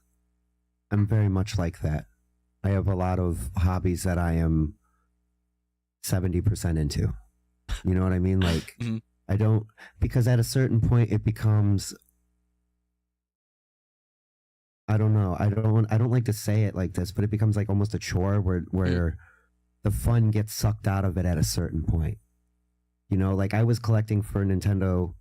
[SPEAKER 3] I'm very much like that. I have a lot of hobbies that I am 70% into. You know what I mean? Like,
[SPEAKER 2] Mhm.
[SPEAKER 3] I don't, because at a certain point it becomes, I don't know. I don't like to say it like this, but it becomes like almost a chore where the fun gets sucked out of it at a certain point. You know, like I was collecting for Nintendo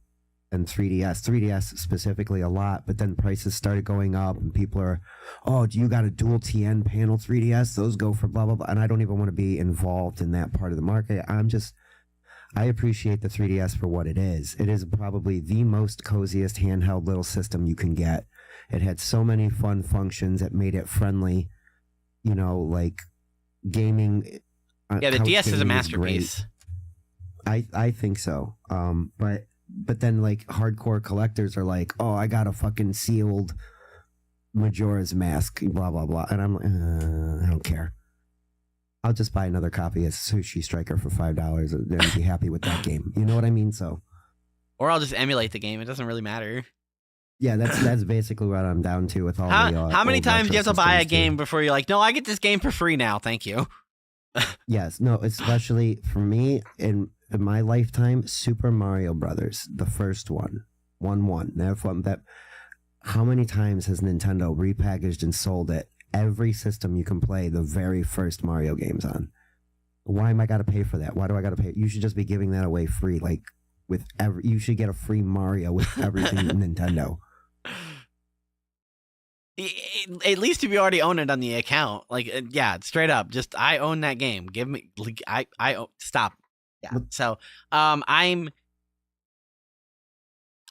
[SPEAKER 3] and 3DS specifically a lot, but then prices started going up and people are, oh, do you got a dual TN panel 3DS? Those go for blah, blah, blah. And I don't even want to be involved in that part of the market. I appreciate the 3DS for what it is. It is probably the most coziest handheld little system you can get. It had so many fun functions. It made it friendly, you know, like gaming.
[SPEAKER 2] Yeah, the
[SPEAKER 3] couch
[SPEAKER 2] DS is a
[SPEAKER 3] gaming
[SPEAKER 2] masterpiece.
[SPEAKER 3] great. I think so. But then like hardcore collectors are like, oh, I got a fucking sealed Majora's Mask, blah blah blah, and I'm like, I don't care. I'll just buy another copy of Sushi Striker for $5 and be happy with that game. You know what I mean? So,
[SPEAKER 2] Or I'll just emulate the game. It doesn't really matter.
[SPEAKER 3] yeah, that's basically what I'm down to with all the.
[SPEAKER 2] How many
[SPEAKER 3] old
[SPEAKER 2] times do you have to
[SPEAKER 3] retro
[SPEAKER 2] buy a
[SPEAKER 3] systems, too.
[SPEAKER 2] game before you're like, no, I get this game for free now, thank you.
[SPEAKER 3] Yes, no, especially for me in my lifetime, Super Mario Brothers, the first one. That. How many times has Nintendo repackaged and sold it? Every system you can play the very first Mario games on. Why am I got to pay for that? Why do I got to pay? You should just be giving that away free. Like you should get a free Mario with everything Nintendo.
[SPEAKER 2] At least if you already own it on the account, like yeah, straight up, just I own that game. Give me, like, stop. Yeah. So,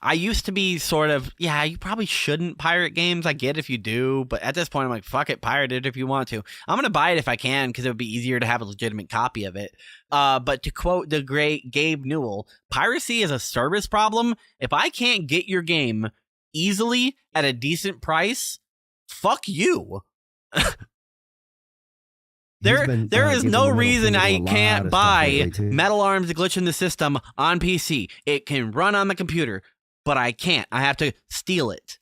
[SPEAKER 2] I used to be sort of, yeah, you probably shouldn't pirate games. I get if you do, but at this point, I'm like, fuck it, pirate it if you want to. I'm going to buy it if I can because it would be easier to have a legitimate copy of it. But to quote the great Gabe Newell, piracy is a service problem. If I can't get your game easily at a decent price, fuck you. There is no reason I can't buy Metal Arms Glitch in the System on PC. It can run on the computer. But I can't. I have to steal it.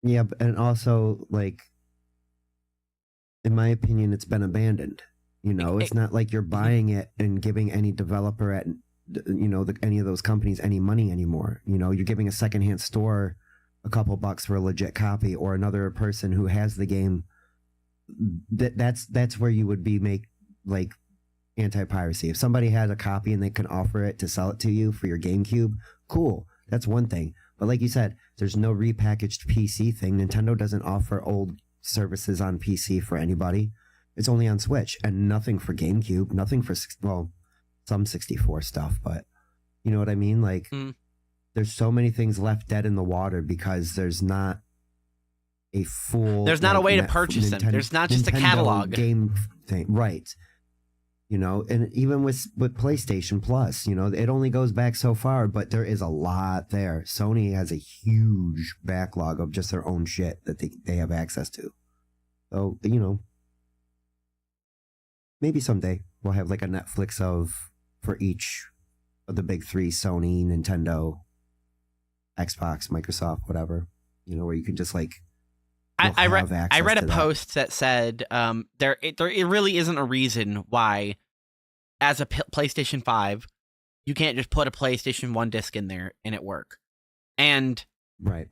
[SPEAKER 3] Yeah, and also, like, in my opinion, it's been abandoned. You know, it's not like you're buying it and giving any developer at, you know, any of those companies any money anymore. You know, you're giving a secondhand store a couple bucks for a legit copy, or another person who has the game. That's where you would be like anti-piracy. If somebody had a copy and they can offer it to sell it to you for your GameCube, cool. That's one thing. But like you said, there's no repackaged PC thing. Nintendo doesn't offer old services on PC for anybody. It's only on Switch, and nothing for GameCube, nothing for, well, some 64 stuff, but you know what I mean? Like, there's so many things left dead in the water because there's not a full...
[SPEAKER 2] There's not a way to purchase them. There's not just a catalog.
[SPEAKER 3] Game thing. Right. You know, and even with PlayStation Plus, you know, it only goes back so far, but there is a lot there. Sony has a huge backlog of just their own shit that they have access to. So, you know, maybe someday we'll have like a Netflix for each of the big three, Sony, Nintendo, Xbox, Microsoft, whatever, you know, where you can just like... I
[SPEAKER 2] read a post that said there really isn't a reason why, as a PlayStation 5, you can't just put a PlayStation 1 disc in there and it work. And
[SPEAKER 3] right.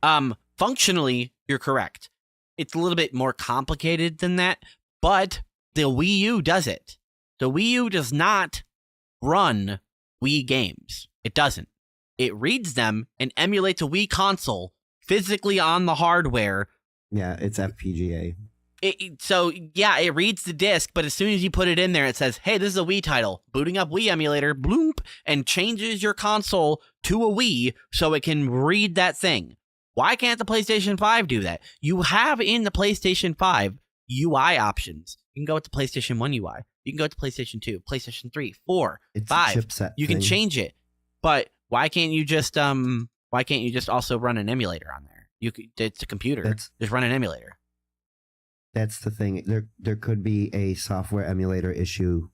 [SPEAKER 2] Functionally, you're correct. It's a little bit more complicated than that, but the Wii U does it. The Wii U does not run Wii games. It doesn't. It reads them and emulates a Wii console physically on the hardware.
[SPEAKER 3] Yeah, it's FPGA.
[SPEAKER 2] It reads the disc, but as soon as you put it in there, it says, hey, this is a Wii title. Booting up Wii emulator, bloop, and changes your console to a Wii so it can read that thing. Why can't the PlayStation 5 do that? You have in the PlayStation 5 UI options. You can go with the PlayStation 1 UI. You can go to PlayStation 2, PlayStation 3, 4,
[SPEAKER 3] it's
[SPEAKER 2] 5.
[SPEAKER 3] A chipset
[SPEAKER 2] you can
[SPEAKER 3] thing.
[SPEAKER 2] change it. But why can't you just also run an emulator on there? It's a computer. Just run an emulator.
[SPEAKER 3] That's the thing. There could be a software emulator issue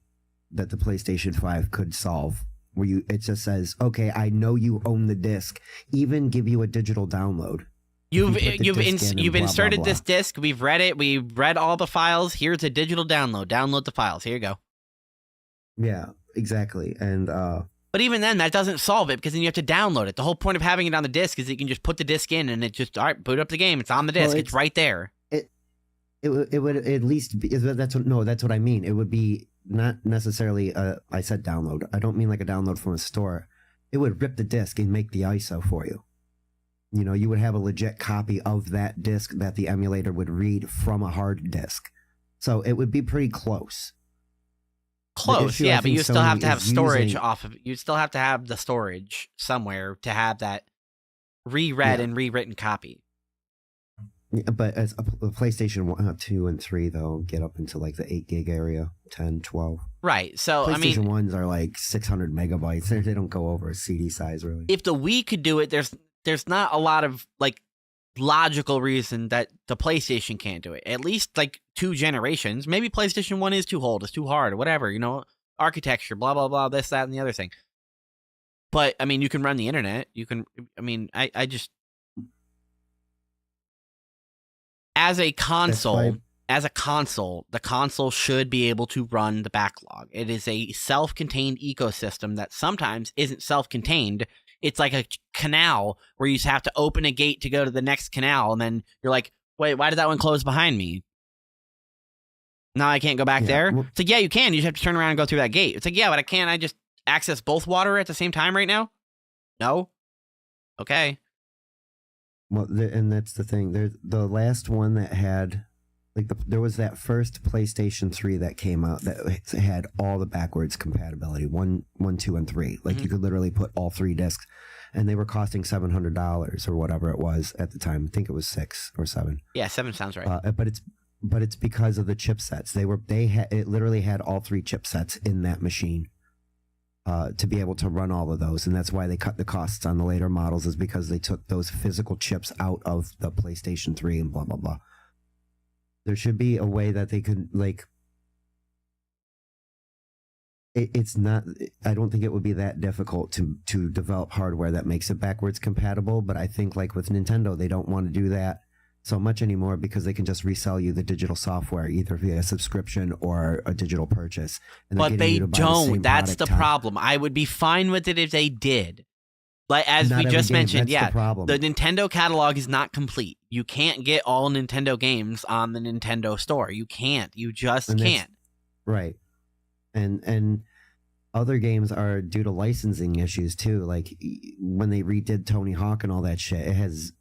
[SPEAKER 3] that the PlayStation 5 could solve, where it just says, okay, I know you own the disc. Even give you a digital download.
[SPEAKER 2] You've inserted this disc. We've read it. We've read all the files. Here's a digital download. Download the files. Here you go.
[SPEAKER 3] Yeah, exactly. And
[SPEAKER 2] but even then, that doesn't solve it because then you have to download it. The whole point of having it on the disc is that you can just put the disc in and it just, all right, boot up the game. It's on the disc. It's right there.
[SPEAKER 3] It would at least be that's what I mean. It would be not necessarily I said download. I don't mean like a download from a store. It would rip the disc and make the ISO for you. You know, you would have a legit copy of that disc that the emulator would read from a hard disk. So it would be pretty close.
[SPEAKER 2] Close,
[SPEAKER 3] issue I
[SPEAKER 2] yeah, but
[SPEAKER 3] think
[SPEAKER 2] you still have
[SPEAKER 3] Sony
[SPEAKER 2] to have
[SPEAKER 3] is
[SPEAKER 2] storage
[SPEAKER 3] using-
[SPEAKER 2] off of. You still have to have the storage somewhere to have that reread
[SPEAKER 3] Yeah.
[SPEAKER 2] and rewritten copy.
[SPEAKER 3] Yeah, but as a PlayStation 1, 2, and 3, though, get up into like the 8 gig area, 10, 12.
[SPEAKER 2] Right. So I
[SPEAKER 3] PlayStation
[SPEAKER 2] mean,
[SPEAKER 3] 1s are like 600 megabytes. They don't go over a CD size, really.
[SPEAKER 2] if the Wii could do it, there's not a lot of like logical reason that the PlayStation can't do it. At least like 2 generations. Maybe PlayStation 1 is too old, it's too hard, or whatever, you know, architecture, blah blah blah, this, that, and the other thing. But I mean, you can run the internet. You can. I mean, I just as a console.
[SPEAKER 3] why-
[SPEAKER 2] As a console, the console should be able to run the backlog. It is a self-contained ecosystem that sometimes isn't self-contained. It's like a canal where you just have to open a gate to go to the next canal, and then you're like, wait, why did that one close behind me? Now I can't go back
[SPEAKER 3] Yeah,
[SPEAKER 2] there?
[SPEAKER 3] well-
[SPEAKER 2] It's like, yeah, you can. You just have to turn around and go through that gate. It's like, yeah, but I just access both water at the same time right now? No? Okay.
[SPEAKER 3] Well, and that's the thing. There's the last one that had, like, there was that first PlayStation 3 that came out that had all the backwards compatibility, 1, 2, and 3. Like, you could literally put all 3 discs, and they were costing $700 or whatever it was at the time. I think it was 6 or 7.
[SPEAKER 2] Yeah, 7 sounds right.
[SPEAKER 3] But it's because of the chipsets. It literally had all 3 chipsets in that machine. To be able to run all of those, and that's why they cut the costs on the later models, is because they took those physical chips out of the PlayStation 3 and blah blah blah. There should be a way that they could, like, it's not. I don't think it would be that difficult to develop hardware that makes it backwards compatible. But I think, like with Nintendo, they don't want to do that so much anymore because they can just resell you the digital software either via subscription or a digital purchase. And they're
[SPEAKER 2] But
[SPEAKER 3] getting
[SPEAKER 2] they
[SPEAKER 3] you to buy the same
[SPEAKER 2] don't. That's
[SPEAKER 3] product
[SPEAKER 2] the
[SPEAKER 3] time.
[SPEAKER 2] problem. I would be fine with it if they did. Like, as
[SPEAKER 3] Not
[SPEAKER 2] we
[SPEAKER 3] every
[SPEAKER 2] just
[SPEAKER 3] game,
[SPEAKER 2] mentioned,
[SPEAKER 3] that's
[SPEAKER 2] yeah,
[SPEAKER 3] the problem.
[SPEAKER 2] the Nintendo catalog is not complete. You can't get all Nintendo games on the Nintendo store. You can't. You just
[SPEAKER 3] And that's-
[SPEAKER 2] can't.
[SPEAKER 3] Right. And other games are due to licensing issues too. Like when they redid Tony Hawk and all that shit, it has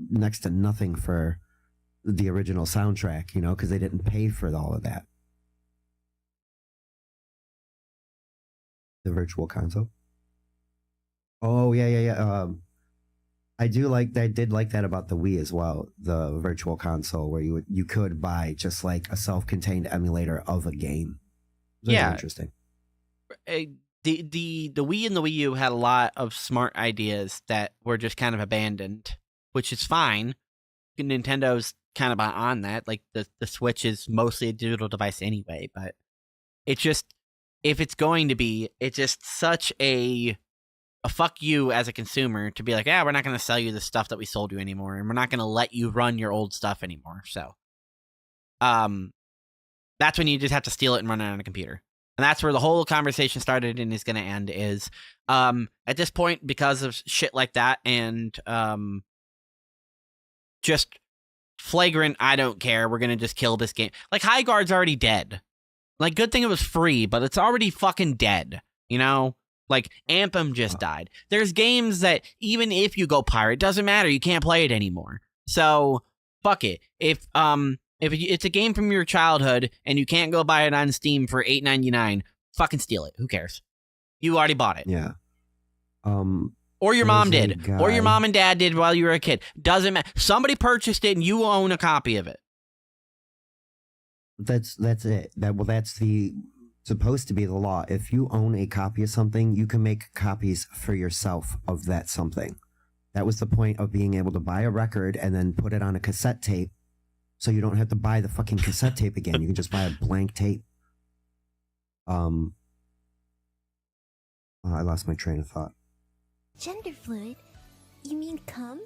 [SPEAKER 3] next to nothing for the original soundtrack, you know, because they didn't pay for all of that. The Virtual Console. Oh yeah. I did like that about the Wii as well. The Virtual Console, where you could buy just like a self-contained emulator of a game. Very
[SPEAKER 2] Yeah.
[SPEAKER 3] interesting.
[SPEAKER 2] The Wii and the Wii U had a lot of smart ideas that were just kind of abandoned, which is fine. Nintendo's kind of on that. Like the Switch is mostly a digital device anyway, but it's just, if it's going to be, it's just such a fuck you as a consumer to be like, yeah, we're not going to sell you the stuff that we sold you anymore, and we're not going to let you run your old stuff anymore. So, that's when you just have to steal it and run it on a computer. And that's where the whole conversation started and is going to end, is at this point, because of shit like that and just flagrant, I don't care, we're going to just kill this game. Like, High Guard's already dead. Like, good thing it was free, but it's already fucking dead, you know? Like, Anthem just died. There's games that, even if you go pirate, doesn't matter, you can't play it anymore. So, fuck it. If it's a game from your childhood and you can't go buy it on Steam for $8.99, fucking steal it. Who cares? You already bought it.
[SPEAKER 3] Yeah.
[SPEAKER 2] Or your mom
[SPEAKER 3] There's a
[SPEAKER 2] did. Or your
[SPEAKER 3] guy-
[SPEAKER 2] mom and dad did while you were a kid. Doesn't matter. Somebody purchased it and you own a copy of it.
[SPEAKER 3] That's it. That's the supposed to be the law. If you own a copy of something, you can make copies for yourself of that something. That was the point of being able to buy a record and then put it on a cassette tape, so you don't have to buy the fucking cassette tape again. You can just buy a blank tape. I lost my train of thought.
[SPEAKER 7] Gender fluid? You mean cum?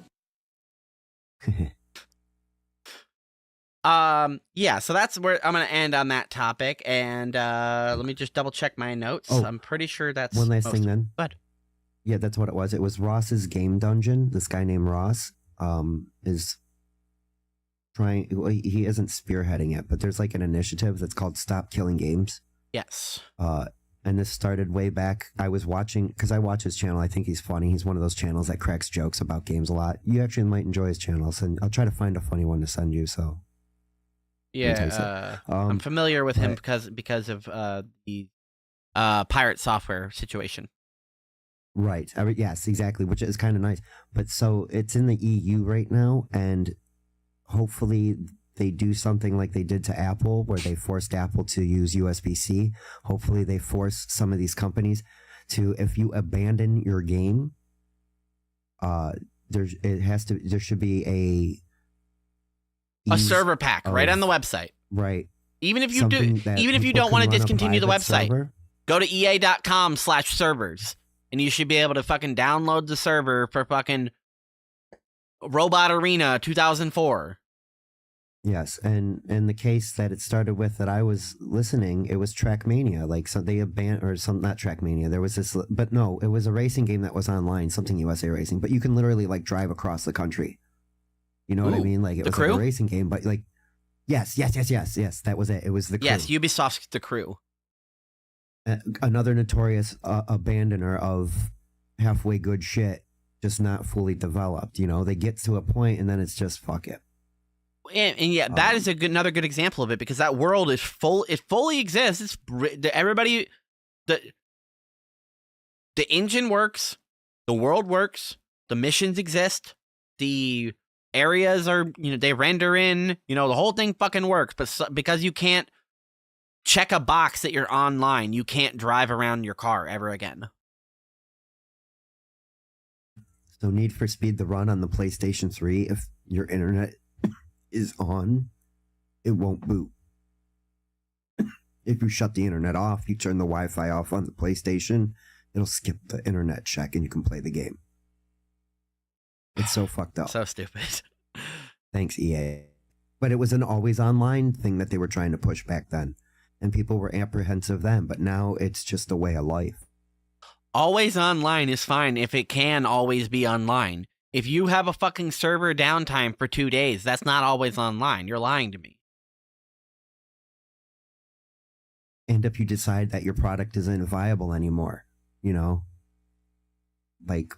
[SPEAKER 2] Yeah, so that's where I'm gonna end on that topic, and let me just double check my notes.
[SPEAKER 3] Oh,
[SPEAKER 2] I'm pretty sure that's
[SPEAKER 3] One last
[SPEAKER 2] most
[SPEAKER 3] thing
[SPEAKER 2] of-
[SPEAKER 3] then.
[SPEAKER 2] But
[SPEAKER 3] Yeah, that's what it was. It was Ross's Game Dungeon. This guy named Ross is trying. Well, he isn't spearheading it, but there's like an initiative that's called Stop Killing Games.
[SPEAKER 2] Yes.
[SPEAKER 3] And this started way back. I was watching, because I watch his channel. I think he's funny. He's one of those channels that cracks jokes about games a lot. You actually might enjoy his channels, and I'll try to find a funny one to send you. So
[SPEAKER 2] Yeah. I'm familiar with him because of the pirate software situation.
[SPEAKER 3] Right. Yes, exactly, which is kind of nice. But so it's in the EU right now, and hopefully they do something like they did to Apple, where they forced Apple to use USB-C. Hopefully they force some of these companies to, if you abandon your game, there should be
[SPEAKER 2] A server pack right on the website.
[SPEAKER 3] Right.
[SPEAKER 2] Even if you
[SPEAKER 3] Something that people
[SPEAKER 2] don't want to
[SPEAKER 3] can run a
[SPEAKER 2] discontinue the
[SPEAKER 3] private
[SPEAKER 2] website,
[SPEAKER 3] server.
[SPEAKER 2] go to ea.com/servers, and you should be able to fucking download the server for fucking Robot Arena 2004.
[SPEAKER 3] Yes, and in the case that it started with that I was listening, it was Trackmania. Like, so they abandoned, or some, not Trackmania. There was this, but no, it was a racing game that was online, something USA Racing. But you can literally like drive across the country. You know what I
[SPEAKER 2] Ooh,
[SPEAKER 3] mean? Like, it
[SPEAKER 2] The
[SPEAKER 3] was
[SPEAKER 2] Crew?
[SPEAKER 3] like a racing game, but like, yes, that was it. It was The Crew.
[SPEAKER 2] Yes, Ubisoft's The Crew.
[SPEAKER 3] Another notorious abandoner of halfway good shit, just not fully developed. You know, they get to a point and then it's just fuck it.
[SPEAKER 2] And yeah, that is another good example of it, because that world is full. It fully exists. Everybody, the engine works, the world works, the missions exist, the areas are, they render in, the whole thing fucking works. But because you can't check a box that you're online, you can't drive around your car ever again.
[SPEAKER 3] So Need for Speed the Run on the PlayStation 3, if your internet is on, it won't boot. If you shut the internet off, you turn the Wi-Fi off on the PlayStation, it'll skip the internet check and you can play the game. It's so fucked up.
[SPEAKER 2] So stupid.
[SPEAKER 3] Thanks, EA. But it was an always online thing that they were trying to push back then. And people were apprehensive then, but now it's just a way of life.
[SPEAKER 2] Always online is fine if it can always be online. If you have a fucking server downtime for 2 days, that's not always online. You're lying to me.
[SPEAKER 3] And if you decide that your product isn't viable anymore, like,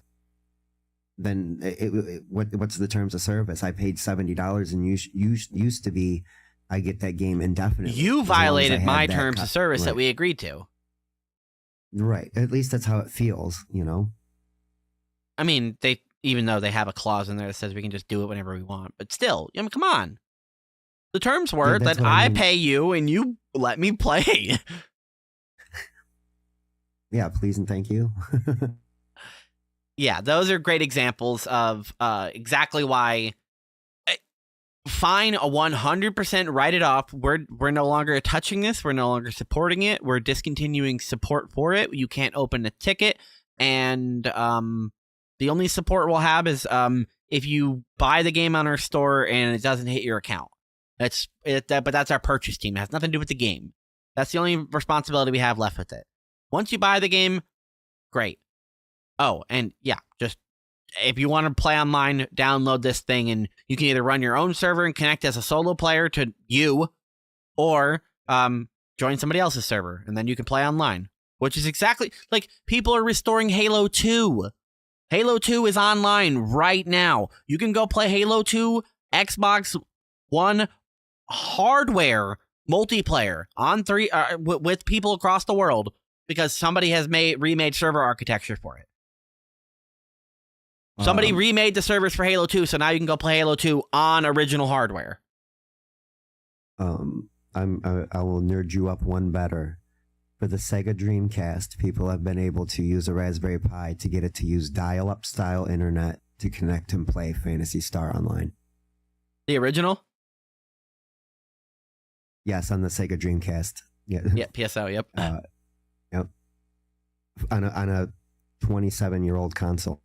[SPEAKER 3] then what's the terms of service? I paid $70 and used to be, I get that game indefinitely.
[SPEAKER 2] You
[SPEAKER 3] as long as I
[SPEAKER 2] violated
[SPEAKER 3] had
[SPEAKER 2] my
[SPEAKER 3] that
[SPEAKER 2] terms of service that we agreed to.
[SPEAKER 3] Right. At least that's how it feels,
[SPEAKER 2] I mean, even though they have a clause in there that says we can just do it whenever we want, but still, come on. The terms were
[SPEAKER 3] that's
[SPEAKER 2] that
[SPEAKER 3] what I
[SPEAKER 2] I
[SPEAKER 3] mean.
[SPEAKER 2] pay you and you let me play.
[SPEAKER 3] Yeah, please and thank you.
[SPEAKER 2] Yeah, those are great examples of exactly why. Fine, 100% write it off. We're no longer touching this. We're no longer supporting it. We're discontinuing support for it. You can't open a ticket, and the only support we'll have is if you buy the game on our store and it doesn't hit your account. But that's our purchase team. It has nothing to do with the game. That's the only responsibility we have left with it. Once you buy the game, great. Oh, and yeah, just if you want to play online, download this thing, and you can either run your own server and connect as a solo player to you, or join somebody else's server, and then you can play online, which is exactly like people are restoring Halo 2. Halo 2 is online right now. You can go play Halo 2 Xbox One hardware multiplayer on with people across the world because somebody has remade server architecture for it. Somebody remade the servers for Halo 2, so now you can go play Halo 2 on original hardware.
[SPEAKER 3] I will nerd you up one better. For the Sega Dreamcast, people have been able to use a Raspberry Pi to get it to use dial-up style internet to connect and play Phantasy Star Online.
[SPEAKER 2] The original?
[SPEAKER 3] Yes, on the Sega Dreamcast. Yeah,
[SPEAKER 2] Yeah, PSO, yep.
[SPEAKER 3] Yep. On a 27-year-old console.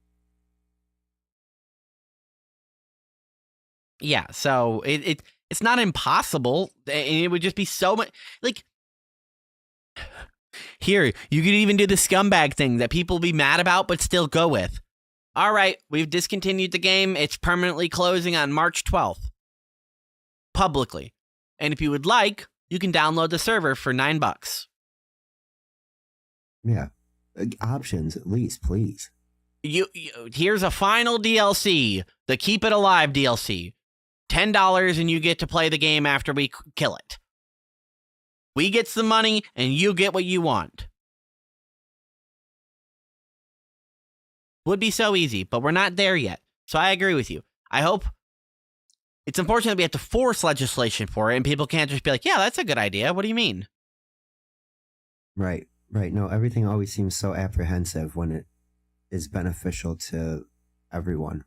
[SPEAKER 2] Yeah, so it's not impossible. It would just be so much like here, you could even do the scumbag thing that people be mad about but still go with. All right, we've discontinued the game. It's permanently closing on March 12th. publicly. And if you would like, you can download the server for $9.
[SPEAKER 3] Yeah. Options, at least, please.
[SPEAKER 2] Here's a final DLC, the Keep It Alive DLC. $10 and you get to play the game after we kill it. We get some money and you get what you want. Would be so easy, but we're not there yet. So I agree with you. I hope it's unfortunate we have to force legislation for it and people can't just be like, yeah, that's a good idea. What do you mean?
[SPEAKER 3] Right. No, everything always seems so apprehensive when it is beneficial to everyone.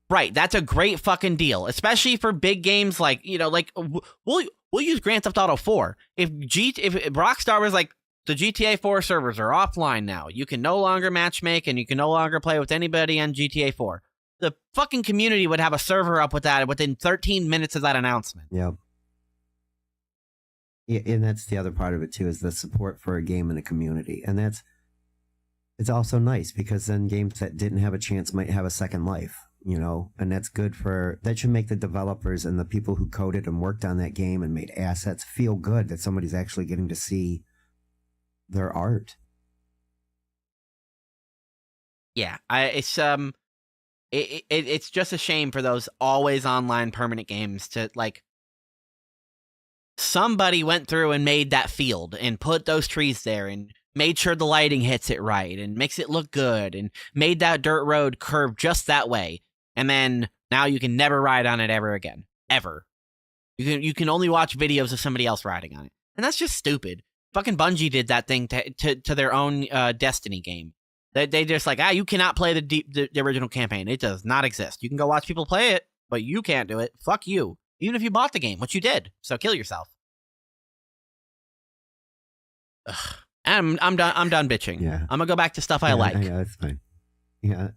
[SPEAKER 2] Right, that's a great fucking deal, especially for big games like, like we'll use Grand Theft Auto 4. If Rockstar was like, the GTA 4 servers are offline now, you can no longer matchmake and you can no longer play with anybody on GTA 4. The fucking community would have a server up with that within 13 minutes of that announcement.
[SPEAKER 3] Yeah. Yeah, and that's the other part of it too, is the support for a game in the community. And it's also nice because then games that didn't have a chance might have a second life, and that's good that should make the developers and the people who coded and worked on that game and made assets feel good that somebody's actually getting to see their art.
[SPEAKER 2] Yeah, it's just a shame for those always online permanent games to like. Somebody went through and made that field and put those trees there and made sure the lighting hits it right and makes it look good and made that dirt road curve just that way. And then now you can never ride on it ever again. Ever. You can only watch videos of somebody else riding on it. And that's just stupid. Fucking Bungie did that thing to their own Destiny game. They just like, you cannot play the original campaign. It does not exist. You can go watch people play it, but you can't do it. Fuck you. Even if you bought the game, which you did. So kill yourself. Ugh. I'm done bitching.
[SPEAKER 3] Yeah.
[SPEAKER 2] I'm gonna go back to stuff I like.
[SPEAKER 3] Yeah, that's fine. Yeah.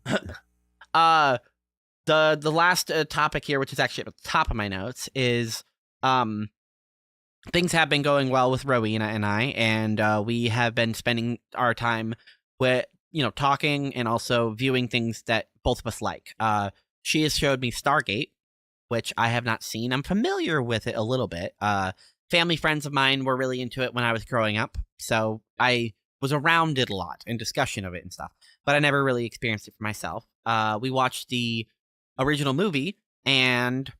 [SPEAKER 2] The last topic here, which is actually at the top of my notes, is things have been going well with Rowena and I, and we have been spending our time with talking and also viewing things that both of us like. She has showed me Stargate, which I have not seen. I'm familiar with it a little bit. Family friends of mine were really into it when I was growing up, so I was around it a lot in discussion of it and stuff, but I never really experienced it for myself. We watched the original movie, and it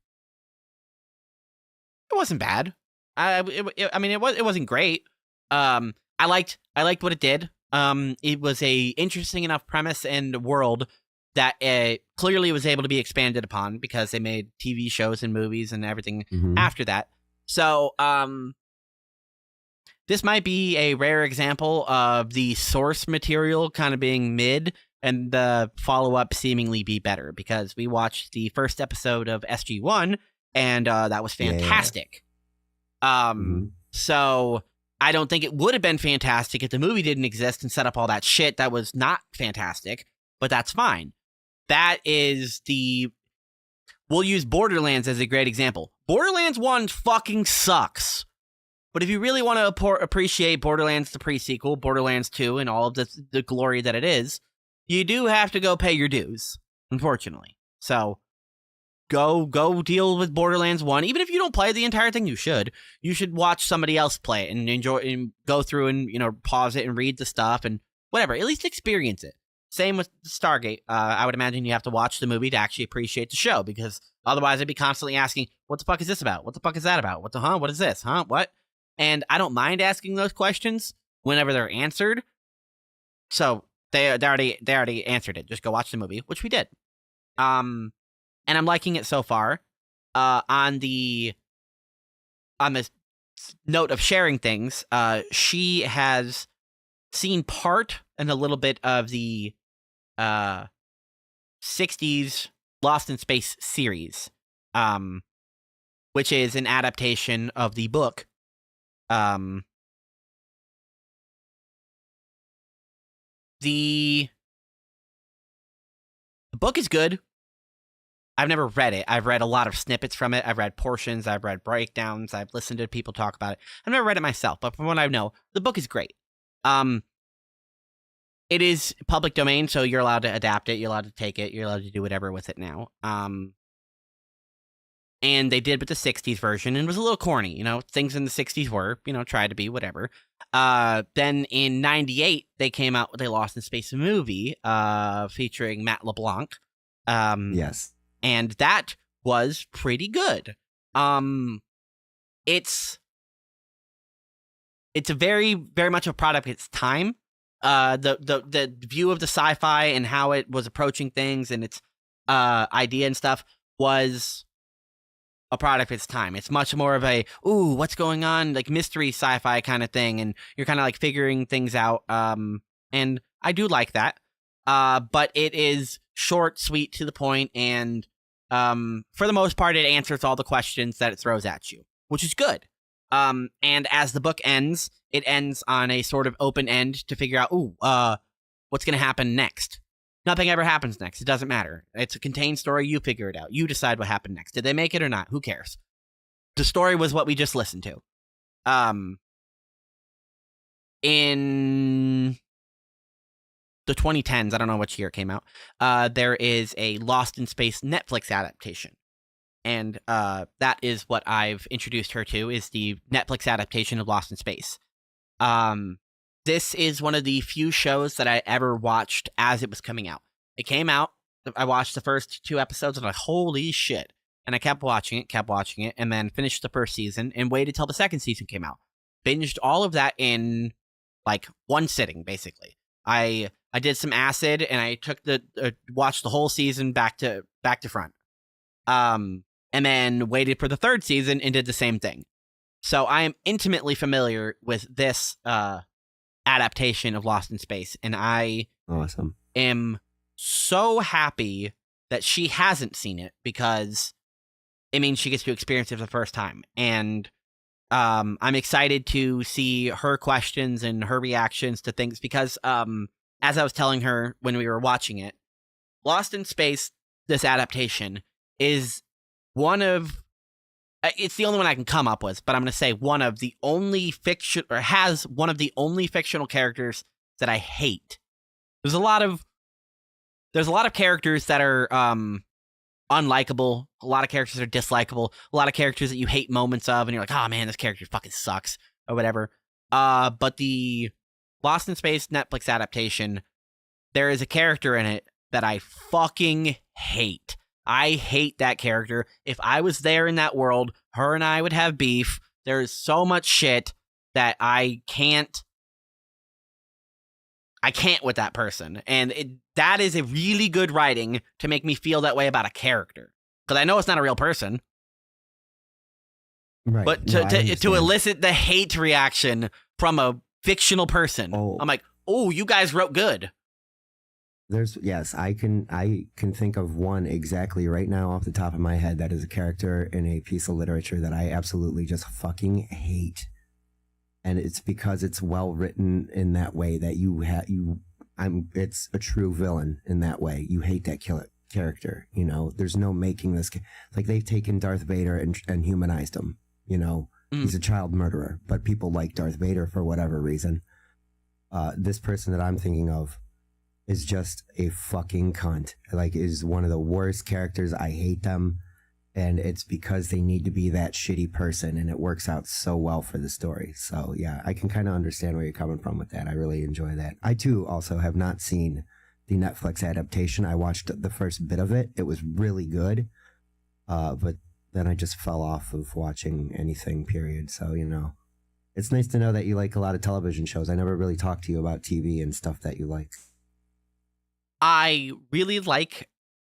[SPEAKER 2] wasn't bad. It wasn't great. I liked what it did. It was a interesting enough premise and world that clearly was able to be expanded upon because they made TV shows and movies and everything after that. So, this might be a rare example of the source material kind of being mid and the follow-up seemingly be better, because we watched the first episode of SG-1 and that was fantastic. So I don't think it would have been fantastic if the movie didn't exist and set up all that shit that was not fantastic, but that's fine. That is we'll use Borderlands as a great example. Borderlands 1 fucking sucks. But if you really want to appreciate Borderlands the pre-sequel, Borderlands 2, and all of the glory that it is, you do have to go pay your dues, unfortunately. So go deal with Borderlands 1. Even if you don't play the entire thing, you should watch somebody else play it and enjoy and go through and pause it and read the stuff and whatever. At least experience it. Same with Stargate. I would imagine you have to watch the movie to actually appreciate the show, because otherwise I'd be constantly asking, what the fuck is this about? What the fuck is that about? What is this? What? And I don't mind asking those questions whenever they're answered. So they already answered it. Just go watch the movie, which we did. And I'm liking it so far. On the note of sharing things, she has seen part and a little bit of the 60s Lost in Space series, which is an adaptation of the book. The book is good. I've never read it. I've read a lot of snippets from it. I've read portions. I've read breakdowns. I've listened to people talk about it. I've never read it myself, but from what I know, the book is great. It is public domain, so you're allowed to adapt it. You're allowed to take it. You're allowed to do whatever with it now. and they did with the 60s version, and it was a little corny. You know, things in the 60s were, you know, tried to be whatever. Then in 98, they came out with a Lost in Space movie featuring Matt LeBlanc.
[SPEAKER 3] Yes.
[SPEAKER 2] And that was pretty good. It's a very, very much a product of its time. The view of the sci-fi and how it was approaching things and its idea and stuff was a product of its time. It's much more of a, ooh, what's going on, like mystery sci-fi kind of thing, and you're kind of like figuring things out. And I do like that. But it is short, sweet, to the point, and for the most part, it answers all the questions that it throws at you, which is good. And as the book ends, it ends on a sort of open end to figure out, what's going to happen next. Nothing ever happens next. It doesn't matter. It's a contained story. You figure it out. You decide what happened next. Did they make it or not? Who cares? The story was what we just listened to. In the 2010s, I don't know which year it came out, there is a Lost in Space Netflix adaptation. And that is what I've introduced her to, is the Netflix adaptation of Lost in Space. This is one of the few shows that I ever watched as it was coming out. It came out, I watched the first 2 episodes, and I'm like, holy shit. And I kept watching it, and then finished the first season, and waited till the second season came out. Binged all of that in, like, one sitting, basically. I did some acid, and I took watched the whole season back to front. And then waited for the third season and did the same thing. So I am intimately familiar with this adaptation of Lost in Space, and I am so happy that she hasn't seen it, because it means she gets to experience it for the first time. And I'm excited to see her questions and her reactions to things, because as I was telling her when we were watching it, Lost in Space, this adaptation, is one of, it's the only one I can come up with, but I'm going to say one of the only fiction, or has one of the only fictional characters that I hate. There's a lot of characters that are unlikable, a lot of characters that are dislikable, a lot of characters that you hate moments of, and you're like, oh man, this character fucking sucks, or whatever. But the Lost in Space Netflix adaptation, there is a character in it that I fucking hate. I hate that character. If I was there in that world, her and I would have beef. There's so much shit that I can't with that person. And that is a really good writing to make me feel that way about a character. Because I know it's not a real person.
[SPEAKER 3] Right.
[SPEAKER 2] But
[SPEAKER 3] No, I
[SPEAKER 2] to
[SPEAKER 3] understand.
[SPEAKER 2] elicit the hate reaction from a fictional person, I'm like, oh, you guys wrote good.
[SPEAKER 3] Yes, I can think of one exactly right now off the top of my head that is a character in a piece of literature that I absolutely just fucking hate. And it's because it's well written in that way that it's a true villain in that way. You hate that character, you know. There's no making this, like, they've taken Darth Vader and humanized him, you know. He's a child murderer, but people like Darth Vader for whatever reason. This person that I'm thinking of is just a fucking cunt. Like, is one of the worst characters. I hate them, and it's because they need to be that shitty person, and it works out so well for the story. So yeah, I can kind of understand where you're coming from with that. I really enjoy that. I too also have not seen the Netflix adaptation. I watched the first bit of it. It was really good, but then I just fell off of watching anything, period. So, you know, it's nice to know that you like a lot of television shows. I never really talked to you about TV and stuff that you like.
[SPEAKER 2] I really liked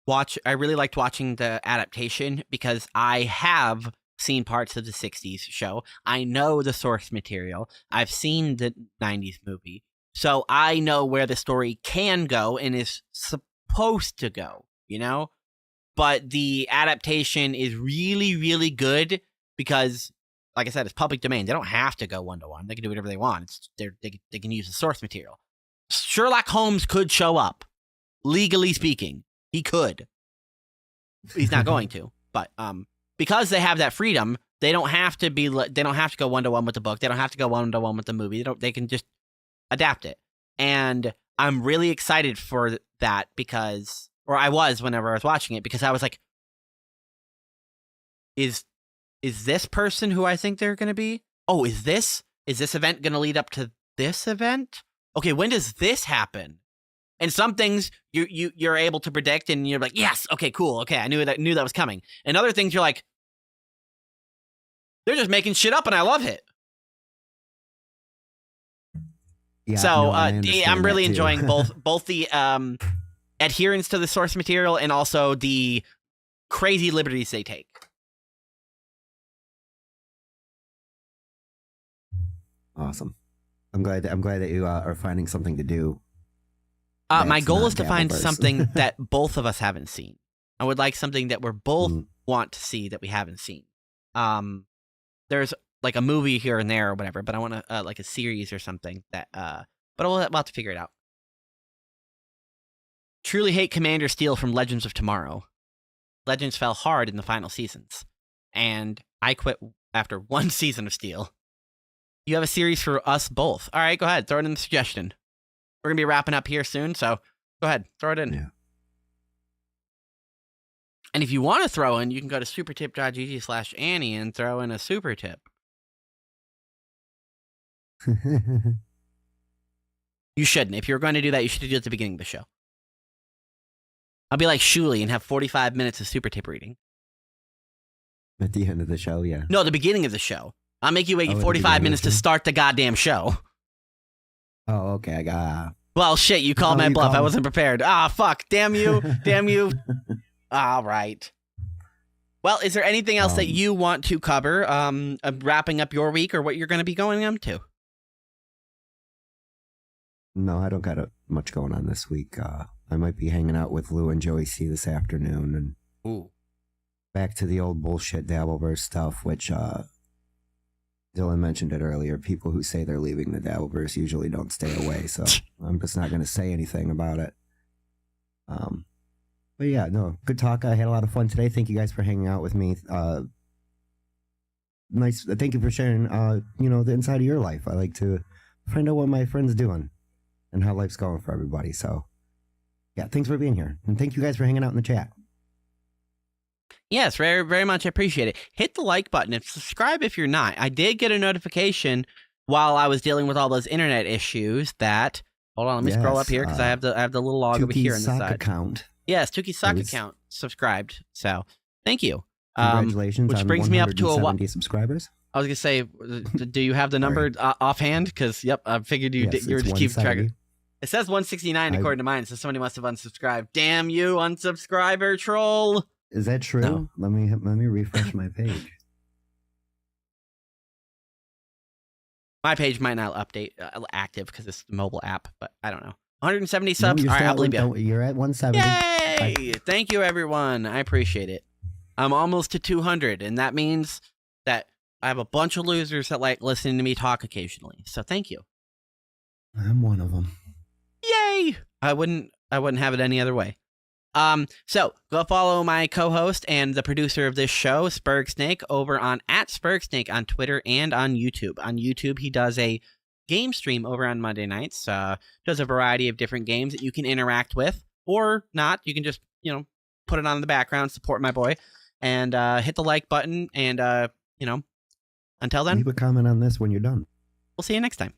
[SPEAKER 2] watching the adaptation because I have seen parts of the 60s show. I know the source material. I've seen the 90s movie. So I know where the story can go and is supposed to go, you know? But the adaptation is really, really good because, like I said, it's public domain. They don't have to go one-to-one. They can do whatever they want. They can use the source material. Sherlock Holmes could show up. Legally speaking, he could. He's not going to, but because they have that freedom, they don't have to go one-to-one with the book. They don't have to go one-to-one with the movie. They can just adapt it. And I'm really excited for that because, or I was whenever I was watching it, because I was like, is this person who I think they're going to be? Oh, is this event going to lead up to this event? Okay, when does this happen? And some things you're able to predict, and you're like, yes, okay, cool, okay, I knew that was coming. And other things you're like, they're just making shit up, and I love it.
[SPEAKER 3] Yeah,
[SPEAKER 2] So
[SPEAKER 3] no, I understand
[SPEAKER 2] I'm really
[SPEAKER 3] that too.
[SPEAKER 2] enjoying both the adherence to the source material and also the crazy liberties they take.
[SPEAKER 3] Awesome. I'm glad that you are finding something to do.
[SPEAKER 2] My
[SPEAKER 3] That's
[SPEAKER 2] goal
[SPEAKER 3] not
[SPEAKER 2] is to find
[SPEAKER 3] Dabbleverse.
[SPEAKER 2] something that both of us haven't seen. I would like something that we're both
[SPEAKER 3] Mm.
[SPEAKER 2] want to see that we haven't seen. There's like a movie here and there or whatever, but I want to like a series or something that. But we'll have to figure it out. Truly hate Commander Steel from Legends of Tomorrow. Legends fell hard in the final seasons, and I quit after one season of Steel. You have a series for us both. All right, go ahead, throw it in the suggestion. We're gonna be wrapping up here soon, so go ahead, throw it in.
[SPEAKER 3] Yeah.
[SPEAKER 2] And if you want to throw in, you can go to supertip.gg/Annie and throw in a super tip. You shouldn't. If you're going to do that, you should do it at the beginning of the show. I'll be like Shuli and have 45 minutes of super tip reading.
[SPEAKER 3] At the end of the show, yeah.
[SPEAKER 2] No, the beginning of the show. I'll make you wait
[SPEAKER 3] Oh, at the
[SPEAKER 2] 45
[SPEAKER 3] beginning of
[SPEAKER 2] minutes
[SPEAKER 3] the
[SPEAKER 2] to
[SPEAKER 3] show?
[SPEAKER 2] start the goddamn show.
[SPEAKER 3] Oh, okay. I got.
[SPEAKER 2] Well, shit, you called
[SPEAKER 3] Oh,
[SPEAKER 2] my
[SPEAKER 3] you
[SPEAKER 2] bluff. I
[SPEAKER 3] called-
[SPEAKER 2] wasn't prepared. Ah, fuck. Damn you. Damn you. All right. Well, is there anything else that you want to cover, wrapping up your week or what you're going to be going on to?
[SPEAKER 3] No, I don't got much going on this week. I might be hanging out with Lou and Joey C this afternoon, and
[SPEAKER 2] Ooh.
[SPEAKER 3] back to the old bullshit Dabbleverse stuff, which Dylan mentioned it earlier. People who say they're leaving the Dabbleverse usually don't stay away, so I'm just not going to say anything about it. But yeah, no, good talk. I had a lot of fun today. Thank you guys for hanging out with me. Nice. Thank you for sharing, the inside of your life. I like to find out what my friends doing and how life's going for everybody. So yeah, thanks for being here. And thank you guys for hanging out in the chat.
[SPEAKER 2] Yes, very, very much appreciate it. Hit the like button and subscribe if you're not. I did get a notification while I was dealing with all those internet issues that, hold on, let me scroll up
[SPEAKER 3] Yes,
[SPEAKER 2] here because I have the little log over here on
[SPEAKER 3] Tuki's
[SPEAKER 2] the
[SPEAKER 3] sock
[SPEAKER 2] side.
[SPEAKER 3] account.
[SPEAKER 2] Yes, Tuki's sock
[SPEAKER 3] was-
[SPEAKER 2] account subscribed. So thank you.
[SPEAKER 3] Congratulations
[SPEAKER 2] which
[SPEAKER 3] on
[SPEAKER 2] brings me up to a
[SPEAKER 3] 170 subscribers.
[SPEAKER 2] I was gonna say, do you have the number offhand? Because yep, I figured you
[SPEAKER 3] Yes,
[SPEAKER 2] were
[SPEAKER 3] it's
[SPEAKER 2] just keeping track.
[SPEAKER 3] 170.
[SPEAKER 2] It says 169
[SPEAKER 3] I-
[SPEAKER 2] according to mine, so somebody must have unsubscribed. Damn you, unsubscriber troll!
[SPEAKER 3] Is that true?
[SPEAKER 2] No.
[SPEAKER 3] Let me refresh my page.
[SPEAKER 2] My page might not update active because it's the mobile app, but I don't know. 170 subs.
[SPEAKER 3] No,
[SPEAKER 2] All right,
[SPEAKER 3] still
[SPEAKER 2] I'll
[SPEAKER 3] at
[SPEAKER 2] believe you.
[SPEAKER 3] You're at 170.
[SPEAKER 2] Yay! Thank you, everyone. I appreciate it. I'm almost to 200, and that means that I have a bunch of losers that like listening to me talk occasionally. So thank you.
[SPEAKER 3] I'm one of them.
[SPEAKER 2] Yay! I wouldn't have it any other way. So go follow my co-host and the producer of this show, Spurgsnake, over on @Spurgsnake on Twitter and on YouTube. On YouTube, he does a game stream over on Monday nights. Does a variety of different games that you can interact with or not. You can just, put it on in the background, support my boy, and hit the like button. And, until then,
[SPEAKER 3] Leave a comment on this when you're done.
[SPEAKER 2] we'll see you next time.